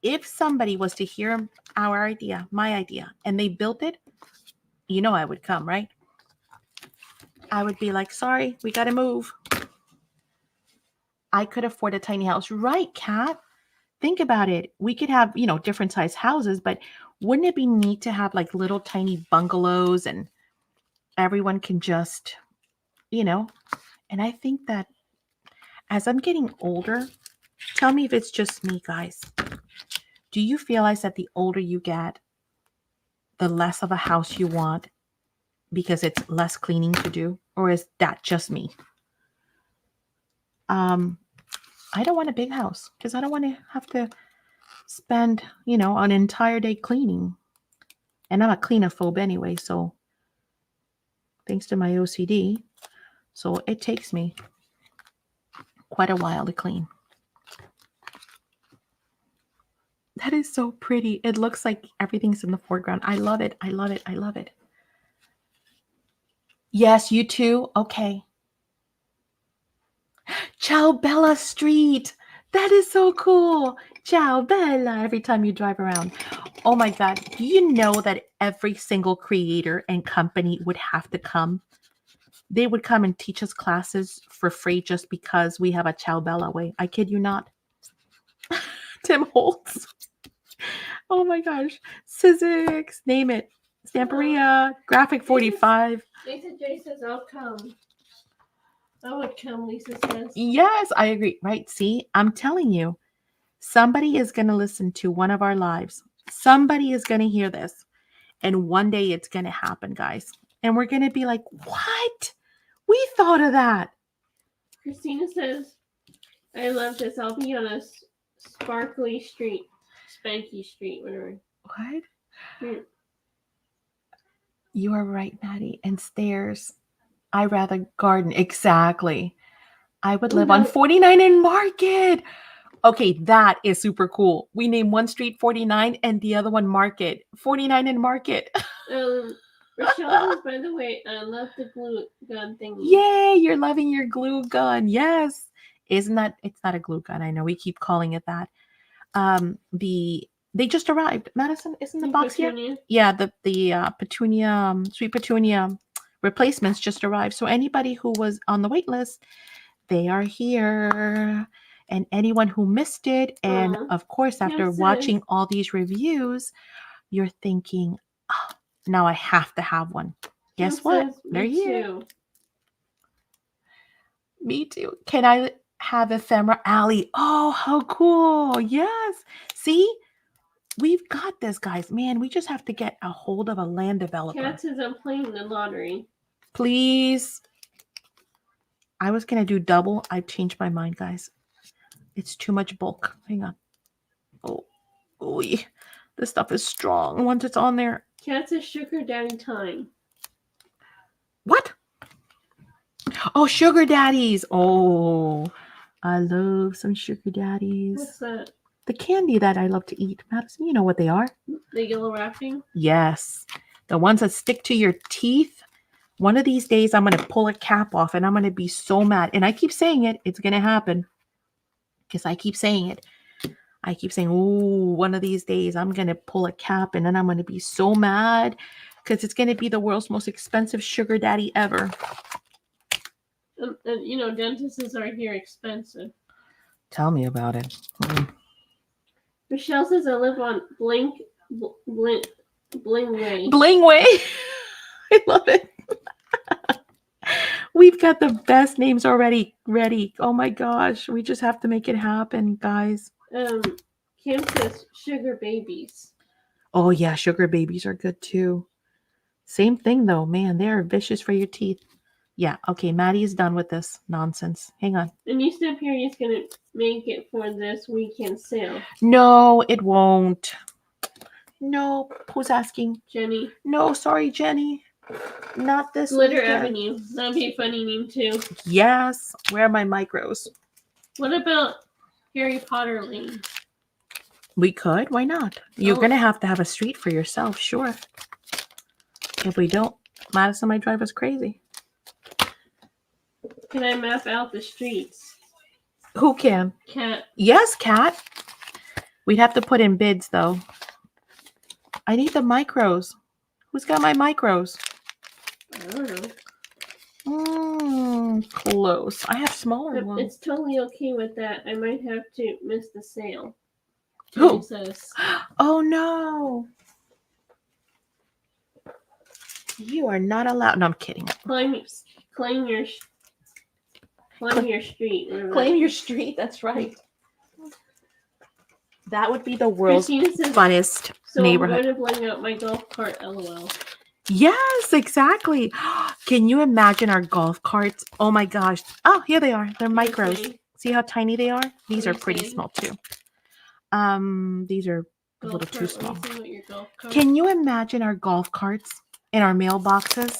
Speaker 1: if somebody was to hear our idea, my idea, and they built it, you know I would come, right? I would be like, sorry, we got to move. I could afford a tiny house. Right, Kat? Think about it. We could have, different size houses, but wouldn't it be neat to have like little tiny bungalows and everyone can just, and I think that as I'm getting older, tell me if it's just me, guys. Do you realize that the older you get, the less of a house you want because it's less cleaning to do? Or is that just me? I don't want a big house because I don't want to have to spend, an entire day cleaning. And I'm a cleanophobe anyway, so thanks to my OCD. So it takes me quite a while to clean. That is so pretty. It looks like everything's in the foreground. I love it. I love it. I love it. Yes, you too? Okay. Ciao Bella Street. That is so cool. Ciao Bella every time you drive around. Oh my God. Do you know that every single creator and company would have to come? They would come and teach us classes for free just because we have a Ciao Bella way. I kid you not. Tim Holtz. Oh my gosh. Sizzix. Name it. Stamperia. Graphic 45.
Speaker 2: Lisa J says, I'll come. I would come, Lisa says.
Speaker 1: Yes, I agree. Right. See, I'm telling you, somebody is going to listen to one of our lives. Somebody is going to hear this. And one day it's going to happen, guys. And we're going to be like, what? We thought of that.
Speaker 2: Christina says, I love this. I'll be on a sparkly street. Spanky street, whatever.
Speaker 1: What?
Speaker 2: Hmm.
Speaker 1: You are right, Maddie. And stairs. I rather garden. Exactly. I would live on 49 and Market. Okay, that is super cool. We name one street 49 and the other one Market. 49 and Market.
Speaker 2: Rochelle says, by the way, I love the glue gun thingy.
Speaker 1: Yay, you're loving your glue gun. Yes. It's not a glue gun. I know we keep calling it that. They just arrived. Madison, isn't the box here? Yeah, the petunia, sweet petunia replacements just arrived. So anybody who was on the wait list, they are here. And anyone who missed it, and of course, after watching all these reviews, you're thinking, oh, now I have to have one. Guess what? They're here. Me too. Can I have ephemera alley? Oh, how cool. Yes. See? We've got this, guys. Man, we just have to get a hold of a land developer.
Speaker 2: Kat says I'm playing the lottery.
Speaker 1: Please. I was going to do double. I've changed my mind, guys. It's too much bulk. Hang on. Oh, yeah. This stuff is strong once it's on there.
Speaker 2: Kat says sugar daddy time.
Speaker 1: What? Oh, sugar daddies. Oh, I love some sugar daddies.
Speaker 2: What's that?
Speaker 1: The candy that I love to eat. Madison, you know what they are.
Speaker 2: The yellow wrapping?
Speaker 1: Yes. The ones that stick to your teeth. One of these days, I'm going to pull a cap off and I'm going to be so mad. And I keep saying it. It's going to happen. Because I keep saying it. I keep saying, oh, one of these days, I'm going to pull a cap and then I'm going to be so mad. Because it's going to be the world's most expensive sugar daddy ever.
Speaker 2: And dentists are here expensive.
Speaker 1: Tell me about it.
Speaker 2: Michelle says I live on Bling Way.
Speaker 1: Bling Way. I love it. We've got the best names already ready. Oh my gosh. We just have to make it happen, guys.
Speaker 2: Kim says sugar babies.
Speaker 1: Oh yeah, sugar babies are good too. Same thing though, man. They are vicious for your teeth. Yeah, okay, Maddie is done with this nonsense. Hang on.
Speaker 2: The new step here is going to make it for this weekend sale.
Speaker 1: No, it won't. No, who's asking?
Speaker 2: Jenny.
Speaker 1: No, sorry, Jenny. Not this
Speaker 2: Glitter
Speaker 1: weekend.
Speaker 2: Avenue. That'd be a funny name too.
Speaker 1: Yes. Where are my micros?
Speaker 2: What about Harry Potter Lane?
Speaker 1: We could. Why not? You're going to have a street for yourself, sure. If we don't, Madison might drive us crazy.
Speaker 2: Can I map out the streets?
Speaker 1: Who can?
Speaker 2: Kat.
Speaker 1: Yes, Kat. We'd have to put in bids though. I need the micros. Who's got my micros?
Speaker 2: I don't know.
Speaker 1: Close. I have smaller
Speaker 2: But
Speaker 1: ones.
Speaker 2: it's totally okay with that. I might have to miss the sale.
Speaker 1: Who?
Speaker 2: Jenny says.
Speaker 1: Oh no. You are not allowed. No, I'm kidding.
Speaker 2: Claim your street.
Speaker 1: Claim your street. That's right. That would be the world's
Speaker 2: Christina says,
Speaker 1: funnest
Speaker 2: so
Speaker 1: neighborhood.
Speaker 2: I'm going to bring out my golf cart, lol.
Speaker 1: Yes, exactly. Can you imagine our golf carts? Oh my gosh. Oh, here they are. They're micros.
Speaker 2: Okay.
Speaker 1: See how tiny they are? These
Speaker 2: What
Speaker 1: are
Speaker 2: do you
Speaker 1: pretty
Speaker 2: say?
Speaker 1: small too. These are a little too small.
Speaker 2: Let me see what your golf cart.
Speaker 1: Can you imagine our golf carts in our mailboxes?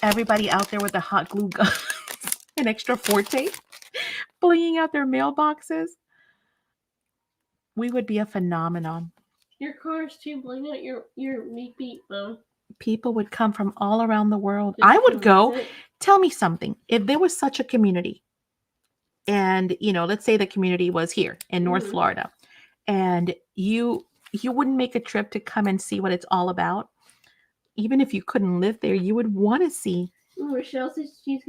Speaker 1: Everybody out there with the hot glue guns and extra forte blinging out their mailboxes. We would be a phenomenon.
Speaker 2: Your car's too bling out your meat beat though.
Speaker 1: People would come from all around the world. I would go. Tell me something. If there was such a community, and let's say the community was here in North Florida, and you wouldn't make a trip to come and see what it's all about, even if you couldn't live there, you would want to see.
Speaker 2: Rochelle says she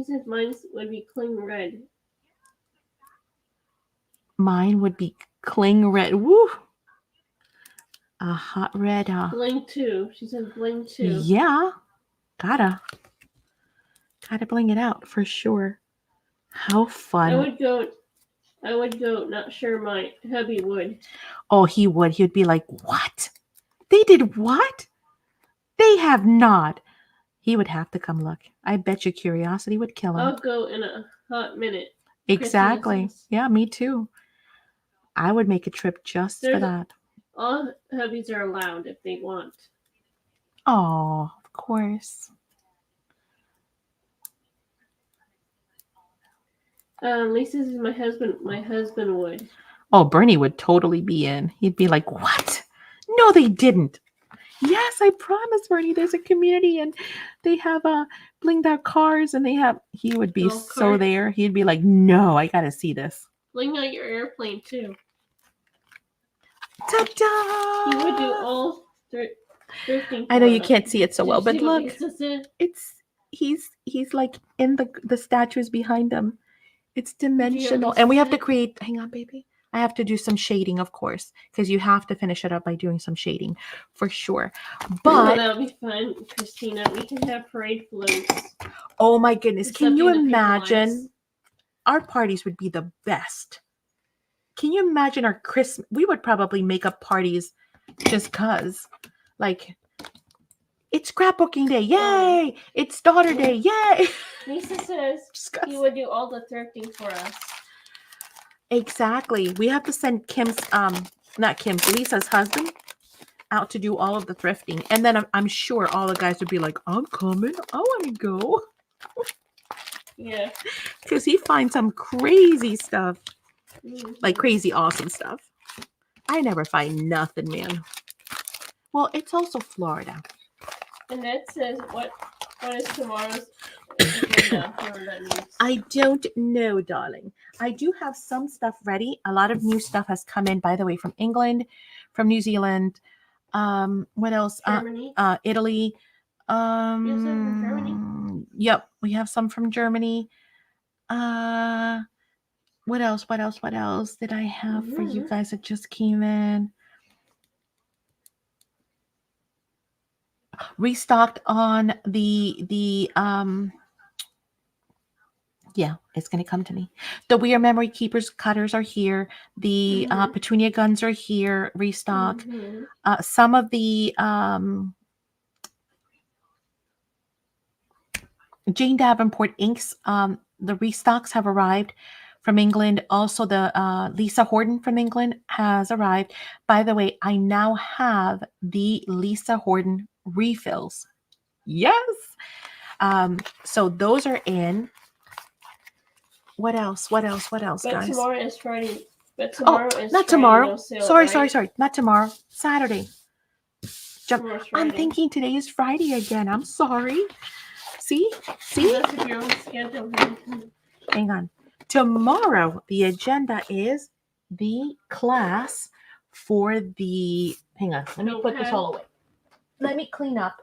Speaker 2: says mine would be cling red.
Speaker 1: Mine would be cling red. Woo! A hot red.
Speaker 2: Bling 2. She says bling 2.
Speaker 1: Yeah. Gotta bling it out for sure. How fun.
Speaker 2: I would go, not sure my hubby would.
Speaker 1: Oh, he would. He would be like, what? They did what? They have not. He would have to come look. I bet your curiosity would kill him.
Speaker 2: I'll go in a hot minute.
Speaker 1: Exactly.
Speaker 2: Christmas.
Speaker 1: Yeah, me too. I would make a trip just for that.
Speaker 2: All hubbies are allowed if they want.
Speaker 1: Oh, of course.
Speaker 2: Lisa says my husband would.
Speaker 1: Oh, Bernie would totally be in. He'd be like, what? No, they didn't. Yes, I promise, Bernie. There's a community and they have blinged out cars and he would be
Speaker 2: Golf
Speaker 1: so
Speaker 2: cart.
Speaker 1: there. He'd be like, no, I got to see this.
Speaker 2: Bling out your airplane too.
Speaker 1: Ta-da!
Speaker 2: He would do all thrifting.
Speaker 1: I know
Speaker 2: for
Speaker 1: you
Speaker 2: us.
Speaker 1: can't see it so well,
Speaker 2: Did
Speaker 1: but
Speaker 2: you see what
Speaker 1: look,
Speaker 2: Lisa said?
Speaker 1: he's like in the statues behind him. It's dimensional.
Speaker 2: Lisa
Speaker 1: And we have to
Speaker 2: said?
Speaker 1: create, hang on, baby. I have to do some shading, of course, because you have to finish it up by doing some shading for sure. But
Speaker 2: that'll be fun, Christina. We can have parade floats.
Speaker 1: oh my goodness, can you
Speaker 2: Something to
Speaker 1: imagine?
Speaker 2: visualize.
Speaker 1: Our parties would be the best. Can you imagine our Christmas? We would probably make up parties just cause, like, it's scrapbooking day, yay! It's daughter day, yay!
Speaker 2: Lisa says
Speaker 1: Disgusting.
Speaker 2: he would do all the thrifting for us.
Speaker 1: Exactly. We have to send Lisa's husband out to do all of the thrifting. And then I'm sure all the guys would be like, I'm coming. I want to go.
Speaker 2: Yeah.
Speaker 1: Because he finds some crazy stuff,
Speaker 2: Mhm.
Speaker 1: like crazy awesome stuff. I never find nothing, man. Well, it's also Florida.
Speaker 2: And that says what is tomorrow's agenda? Whatever that means.
Speaker 1: I don't know, darling. I do have some stuff ready. A lot of new stuff has come in, by the way, from England, from New Zealand. What else?
Speaker 2: Germany.
Speaker 1: Italy.
Speaker 2: You have some from Germany?
Speaker 1: Yep, we have some from Germany. What else did I have for you guys that just came in? Restocked on the yeah, it's going to come to me. The We Are Memory Keepers cutters are here. The petunia guns are here, restock.
Speaker 2: Mhm.
Speaker 1: Some of the Jane Davenport inks, the restocks have arrived from England. Also, the Lisa Horton from England has arrived. By the way, I now have the Lisa Horton refills. Yes. So those are in. What else,
Speaker 2: But
Speaker 1: guys?
Speaker 2: tomorrow is Friday. But tomorrow is
Speaker 1: Not
Speaker 2: Friday,
Speaker 1: tomorrow.
Speaker 2: no sale,
Speaker 1: Sorry.
Speaker 2: right?
Speaker 1: Not tomorrow. Saturday.
Speaker 2: Tomorrow's
Speaker 1: I'm
Speaker 2: Friday.
Speaker 1: thinking today is Friday again. I'm sorry. See?
Speaker 2: That's if you're on schedule.
Speaker 1: Hang on. Tomorrow, the agenda is the class for the, hang on, let me put this
Speaker 2: Notepad.
Speaker 1: all away. Let me clean up.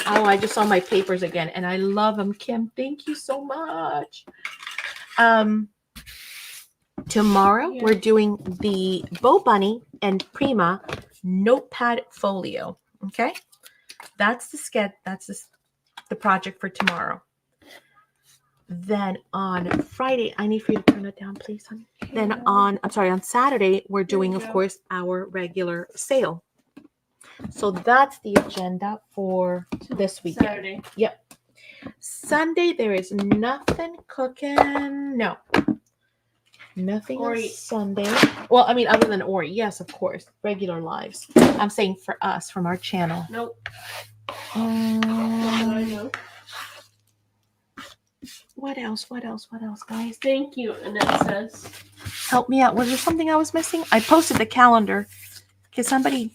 Speaker 1: Oh, I just saw my papers again and I love them, Kim. Thank you so much. Tomorrow
Speaker 2: Yeah.
Speaker 1: we're doing the Bo Bunny and Prima notepad folio. Okay. That's the project for tomorrow. Then on Friday, I need for you to turn it down, please, honey. Then on Saturday, we're doing,
Speaker 2: you
Speaker 1: of
Speaker 2: go.
Speaker 1: course, our regular sale. So that's the agenda for this weekend.
Speaker 2: Saturday.
Speaker 1: Yep. Sunday, there is nothing cooking. No. Nothing on
Speaker 2: Ori.
Speaker 1: Sunday. Well, I mean, other than Ori. Yes, of course. Regular lives. I'm saying for us, from our channel.
Speaker 2: Nope. I know.
Speaker 1: What else, guys?
Speaker 2: Thank you, Annette says.
Speaker 1: Help me out. Was there something I was missing? I posted the calendar. Can somebody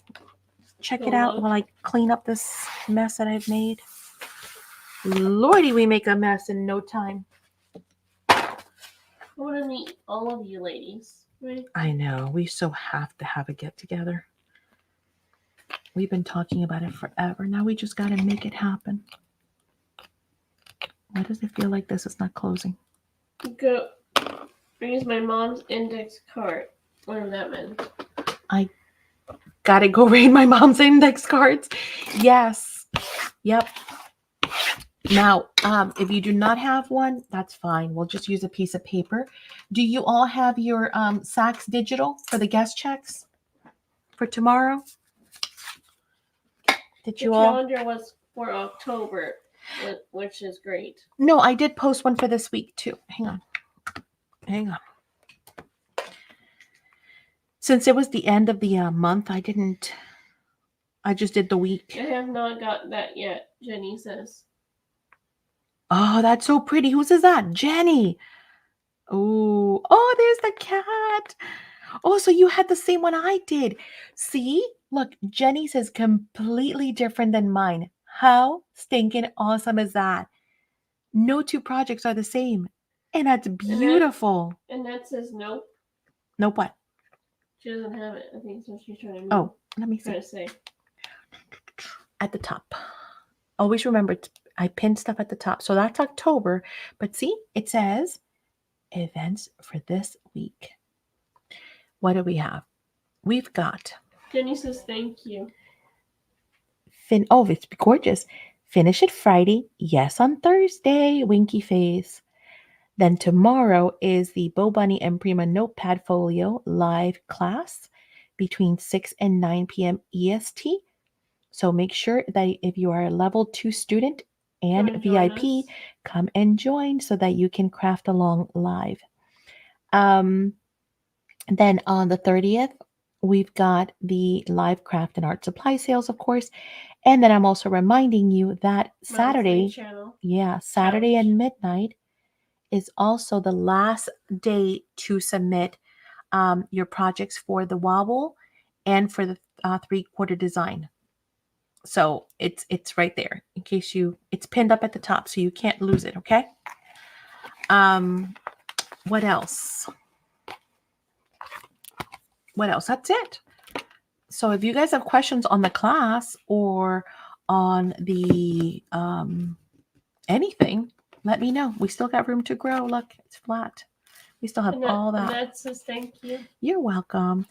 Speaker 1: check it out while I clean up this mess that I've made? Lordy, we make a mess in no time.
Speaker 2: I want to meet all of you ladies. Right?
Speaker 1: I know. We so have to have a get together. We've been talking about it forever. Now we just got to make it happen. Why does it feel like this is not closing?
Speaker 2: Go. Use my mom's index card. Whatever that meant.
Speaker 1: Gotta go read my mom's index cards. Yes. Yep. Now, if you do not have one, that's fine. We'll just use a piece of paper. Do you all have your SACs digital for the guest checks for tomorrow? Did
Speaker 2: The
Speaker 1: you all?
Speaker 2: calendar was for October, which is great.
Speaker 1: No, I did post one for this week too. Hang on. Since it was the end of the month, I just did the week.
Speaker 2: I have not got that yet, Jenny says.
Speaker 1: Oh, that's so pretty. Whose is that? Jenny. Oh, there's the cat. Oh, so you had the same one I did. See? Look, Jenny's is completely different than mine. How stinking awesome is that? No two projects are the same. And that's beautiful.
Speaker 2: And that says nope.
Speaker 1: Nope, what?
Speaker 2: She doesn't have it. I think that's what she's trying to
Speaker 1: Oh, let me see.
Speaker 2: trying to say.
Speaker 1: At the top. Always remember, I pinned stuff at the top. So that's October. But see, it says events for this week. What do we have? We've got
Speaker 2: Jenny says thank you.
Speaker 1: it's gorgeous. Finish it Friday. Yes, on Thursday. Winky face. Then tomorrow is the Bo Bunny and Prima Notepad Folio live class between 6 and 9 p.m. EST. So make sure that if you are a level 2 student and
Speaker 2: Come join
Speaker 1: VIP,
Speaker 2: us.
Speaker 1: come and join so that you can craft along live. Then on the 30th, we've got the live craft and art supply sales, of course. And then I'm also reminding you that Saturday, Saturday at midnight is also the last day to submit your projects for the wobble and for the 3/4 design. So it's right there in case it's pinned up at the top so you can't lose it. Okay. What else? That's it. So if you guys have questions on the class or on the anything, let me know. We still got room to grow. Look, it's flat. We still have all that.
Speaker 2: That says thank you.
Speaker 1: You're welcome.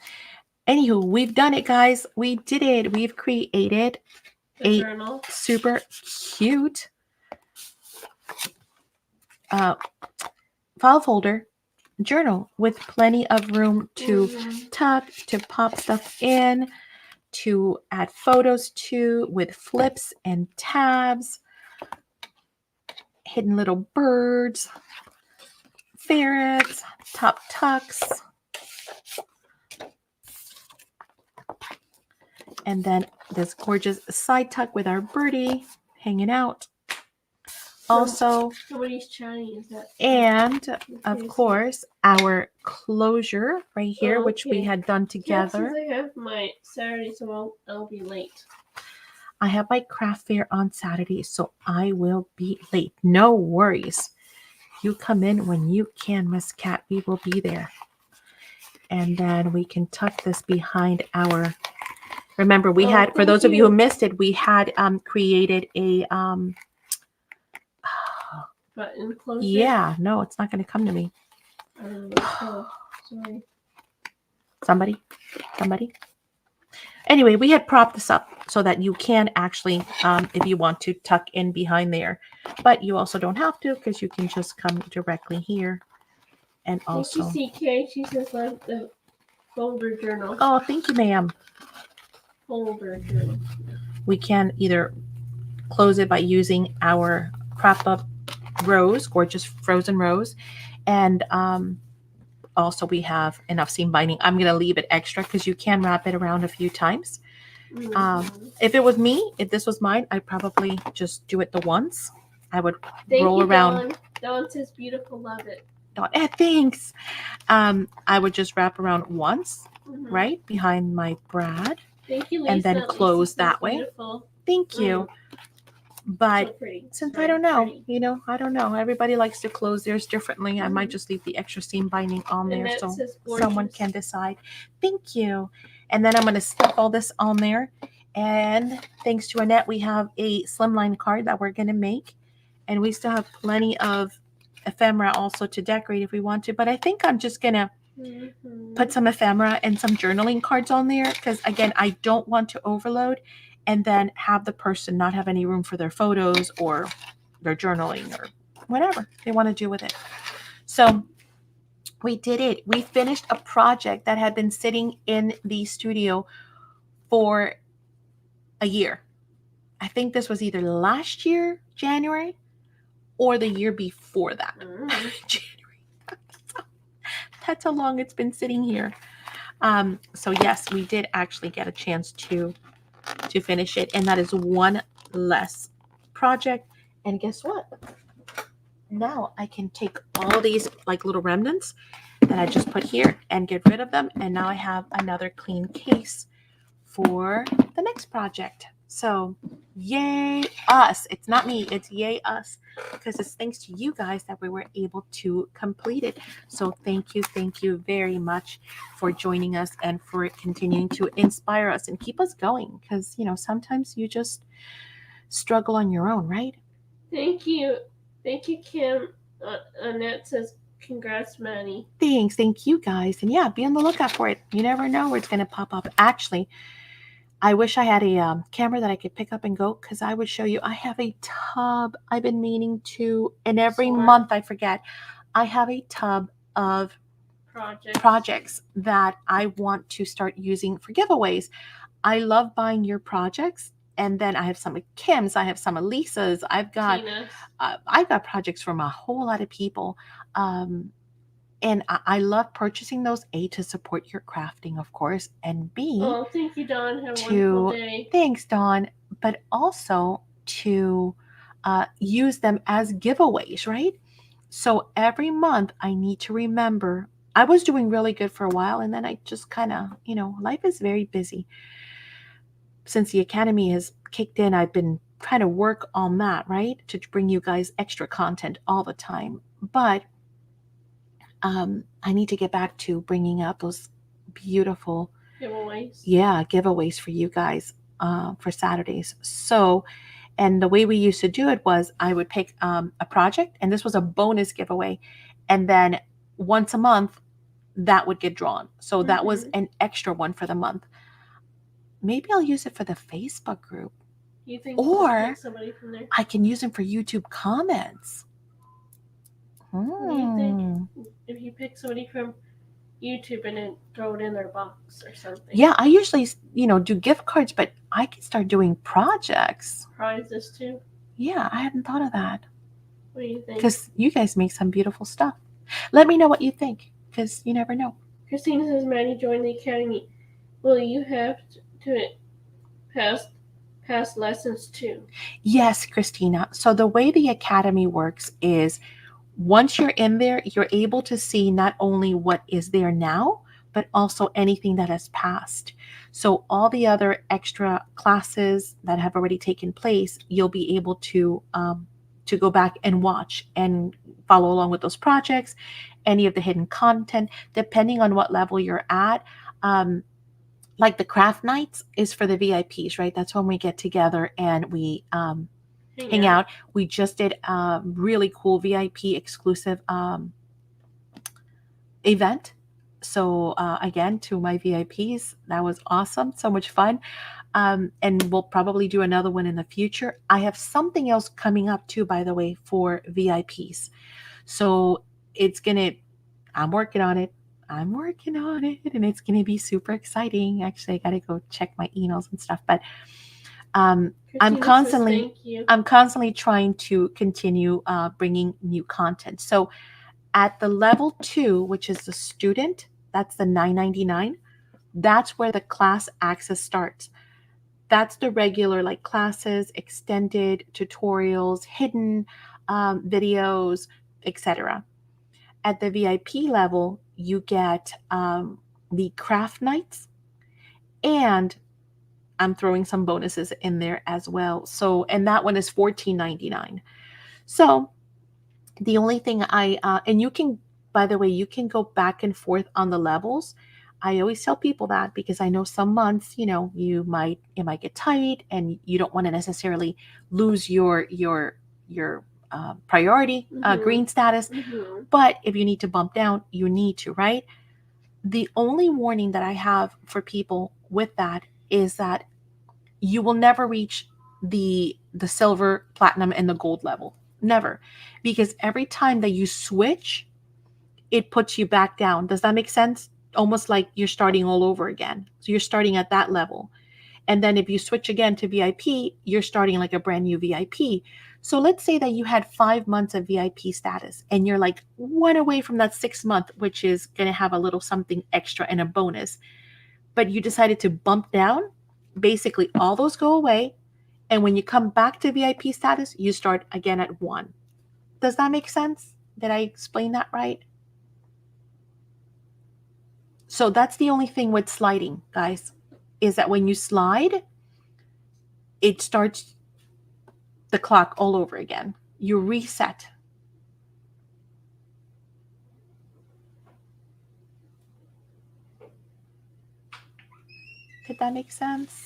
Speaker 1: Anywho, we've done it, guys. We did it. We've created
Speaker 2: The journal.
Speaker 1: Super cute file folder journal with plenty of room to tuck, to pop stuff in, to add photos to, with flips and tabs, hidden little birds, ferrets, top tucks, and then this gorgeous side tuck with our birdie hanging out. Also,
Speaker 2: somebody's chatting. Is that?
Speaker 1: And of course, our closure right here, which we had done together.
Speaker 2: I have my Saturday, so I'll be late.
Speaker 1: I have my craft fair on Saturday, so I will be late. No worries. You come in when you can, Miss Cat. We will be there. And then we can tuck this behind our, remember we
Speaker 2: Oh,
Speaker 1: had, for
Speaker 2: thank
Speaker 1: those of you who
Speaker 2: you.
Speaker 1: missed it, we had created a,
Speaker 2: Button closure.
Speaker 1: yeah, no, it's not going to come to me.
Speaker 2: Sorry.
Speaker 1: Somebody. Anyway, we had propped this up so that you can actually, if you want to, tuck in behind there. But you also don't have to, because you can just come directly here. And also,
Speaker 2: Thank you, CK. She says love the folder journal.
Speaker 1: oh, thank you, ma'am.
Speaker 2: Folder journal.
Speaker 1: We can either close it by using our prop up rose, gorgeous frozen rose. And also we have enough seam binding. I'm going to leave it extra because you can wrap it around a few times. If it was me, if this was mine, I'd probably just do it the once. I would roll around.
Speaker 2: Dawn says beautiful, love it.
Speaker 1: Dawn, thanks. I would just wrap around once, right behind my brad.
Speaker 2: Thank you, Lisa.
Speaker 1: And then close that way.
Speaker 2: Beautiful.
Speaker 1: Thank you. But
Speaker 2: So pretty.
Speaker 1: since
Speaker 2: Very
Speaker 1: I don't know,
Speaker 2: pretty.
Speaker 1: I don't know. Everybody likes to close theirs differently. I might just leave the extra seam binding on there
Speaker 2: Annette
Speaker 1: so
Speaker 2: says
Speaker 1: someone
Speaker 2: gorgeous.
Speaker 1: can decide. Thank you. And then I'm going to stuff all this on there. And thanks to Annette, we have a slimline card that we're going to make. And we still have plenty of ephemera also to decorate if we want to. But I think I'm just going to put some ephemera and some journaling cards on there. Because again, I don't want to overload and then have the person not have any room for their photos or their journaling or whatever they want to do with it. So we did it. We finished a project that had been sitting in the studio for a year. I think this was either last year, January, or the year before that. January. That's how long it's been sitting here. So yes, we did actually get a chance to finish it, and that is one less project. And guess what? Now I can take all these like little remnants that I just put here and get rid of them, and now I have another clean case for the next project. So yay us. It's not me, it's yay us, because it's thanks to you guys that we were able to complete it. So thank you very much for joining us and for continuing to inspire us and keep us going, because sometimes you just struggle on your own, right?
Speaker 2: Thank you, Kim. Annette says congrats, Manny.
Speaker 1: Thanks. Thank you guys. And yeah, be on the lookout for it. You never know where it's going to pop up. Actually, I wish I had a camera that I could pick up and go, because I would show you. I have a tub I've been meaning to, and every month I forget. I have a tub of projects that I want to start using for giveaways. I love buying your projects, and then I have some of Kim's, I have some of Lisa's. I've got projects from a whole lot of people. And I love purchasing those, A, to support your crafting, of course, and B,
Speaker 2: oh, thank you, Dawn. Have a wonderful day.
Speaker 1: Thanks, Dawn, but also to use them as giveaways, right? So every month I need to remember. I was doing really good for a while, and then I just kind of, life is very busy. Since the academy has kicked in, I've been trying to work on that, right? To bring you guys extra content all the time. But I need to get back to bringing out those beautiful giveaways for you guys for Saturdays. So, and the way we used to do it was I would pick a project, and this was a bonus giveaway, and then once a month that would get drawn. So that was an extra one for the month. Maybe I'll use it for the Facebook group.
Speaker 2: You think
Speaker 1: or
Speaker 2: somebody from there?
Speaker 1: I can use them for YouTube comments.
Speaker 2: What do you think? If you pick somebody from YouTube and then throw it in their box or something.
Speaker 1: Yeah, I usually, do gift cards, but I can start doing projects.
Speaker 2: Prizes too.
Speaker 1: Yeah, I hadn't thought of that.
Speaker 2: What do you think?
Speaker 1: Because you guys make some beautiful stuff. Let me know what you think, because you never know.
Speaker 2: Christina says, Maddie joined the academy. Will you have to pass lessons too? Yes,
Speaker 1: Christina. So the way the academy works is, once you're in there, you're able to see not only what is there now, but also anything that has passed. So all the other extra classes that have already taken place, you'll be able to go back and watch and follow along with those projects any of the hidden content, depending on what level you're at. Like the craft nights is for the VIPs, right? That's when we get together and we hang out. We just did a really cool VIP exclusive event. So again, to my VIPs, that was awesome. So much fun. And we'll probably do another one in the future. I have something else coming up too, by the way, for VIPs. So I'm working on it. And it's going to be super exciting. Actually, I got to go check my emails and stuff. But I'm
Speaker 2: Christina
Speaker 1: constantly
Speaker 2: says, thank you.
Speaker 1: I'm constantly trying to continue bringing new content. So at the level 2, which is the student, that's the $9.99. That's where the class access starts. That's the regular like classes, extended tutorials, hidden videos, etc. At the VIP level, you get the craft nights, and I'm throwing some bonuses in there as well. So, and that one is $14.99. So the only thing and you can, by the way, you can go back and forth on the levels. I always tell people that because I know some months, it might get tight and you don't want to necessarily lose your priority green status.
Speaker 2: Mm-hmm.
Speaker 1: But if you need to bump down, you need to, right? The only warning that I have for people with that is that you will never reach the silver, platinum, and the gold level. Never. Because every time that you switch, it puts you back down. Does that make sense? Almost like you're starting all over again. So you're starting at that level. And then if you switch again to VIP, you're starting like a brand new VIP. So let's say that you had 5 months of VIP status and you're like 1 away from that 6th month, which is going to have a little something extra and a bonus. But you decided to bump down. Basically, all those go away. And when you come back to VIP status, you start again at 1. Does that make sense? Did I explain that right? So that's the only thing with sliding, guys, is that when you slide, it starts the clock all over again. You reset. Did that make sense?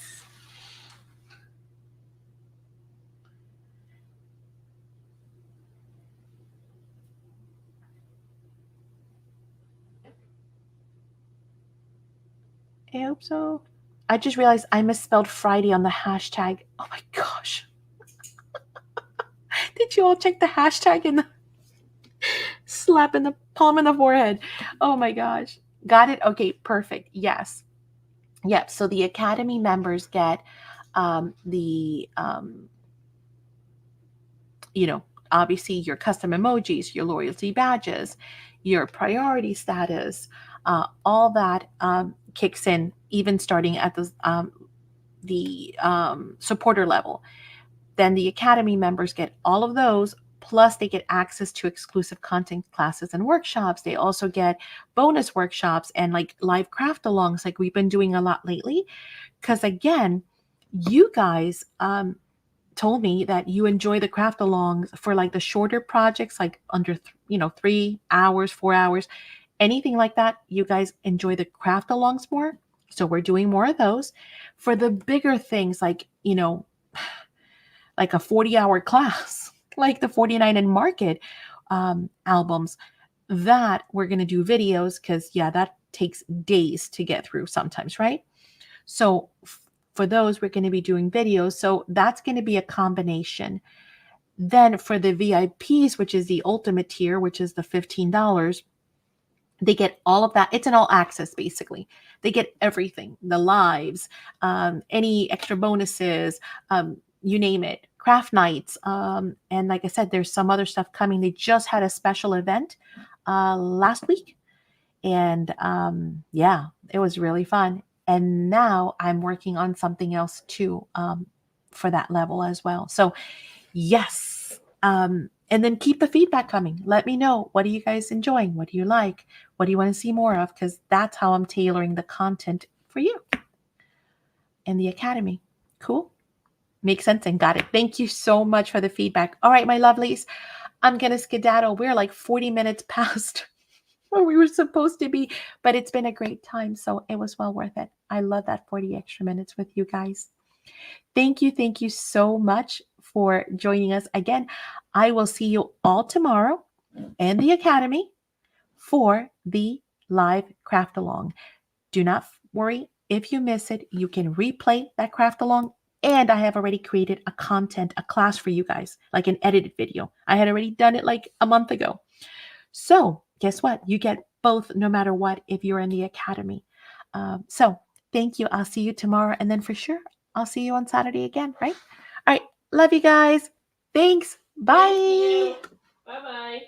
Speaker 1: I hope so. I just realized I misspelled Friday on the hashtag. Oh my gosh. Did you all check the hashtag and the slap in the palm in the forehead? Oh my gosh. Got it? Okay, perfect. Yes. Yep. So the Academy members get obviously your custom emojis, your loyalty badges, your priority status, all that kicks in, even starting at the supporter level. Then the Academy members get all of those, plus they get access to exclusive content classes and workshops. They also get bonus workshops and like live craft alongs like we've been doing a lot lately. Because again, you guys told me that you enjoy the craft alongs for like the shorter projects, like under 3 hours, 4 hours, anything like that. You guys enjoy the craft alongs more. So we're doing more of those. For the bigger things like, like a 40-hour class, like the 49 and Market albums, that we're going to do videos because, that takes days to get through sometimes, right? So for those, we're going to be doing videos. So that's going to be a combination. Then for the VIPs, which is the ultimate tier, which is the $15, they get all of that. It's an all access, basically. They get everything, the lives, any extra bonuses, you name it, craft nights. And like I said, there's some other stuff coming. They just had a special event last week. And it was really fun. And now I'm working on something else too for that level as well. So yes. And then keep the feedback coming. Let me know. What are you guys enjoying? What do you like? What do you want to see more of? Because that's how I'm tailoring the content for you in the Academy. Cool. Makes sense and got it. Thank you so much for the feedback. All right, my lovelies. I'm going to skedaddle. We're like 40 minutes past where we were supposed to be, but it's been a great time. So it was well worth it. I love that 40 extra minutes with you guys. Thank you so much for joining us again. I will see you all tomorrow in the Academy for the live craft along. Do not worry if you miss it. You can replay that craft along. And I have already created a class for you guys, like an edited video. I had already done it like a month ago. So guess what? You get both no matter what if you're in the Academy. So thank you. I'll see you tomorrow. And then for sure, I'll see you on Saturday again, right? All right. Love you guys. Thanks. Bye.
Speaker 2: Bye bye.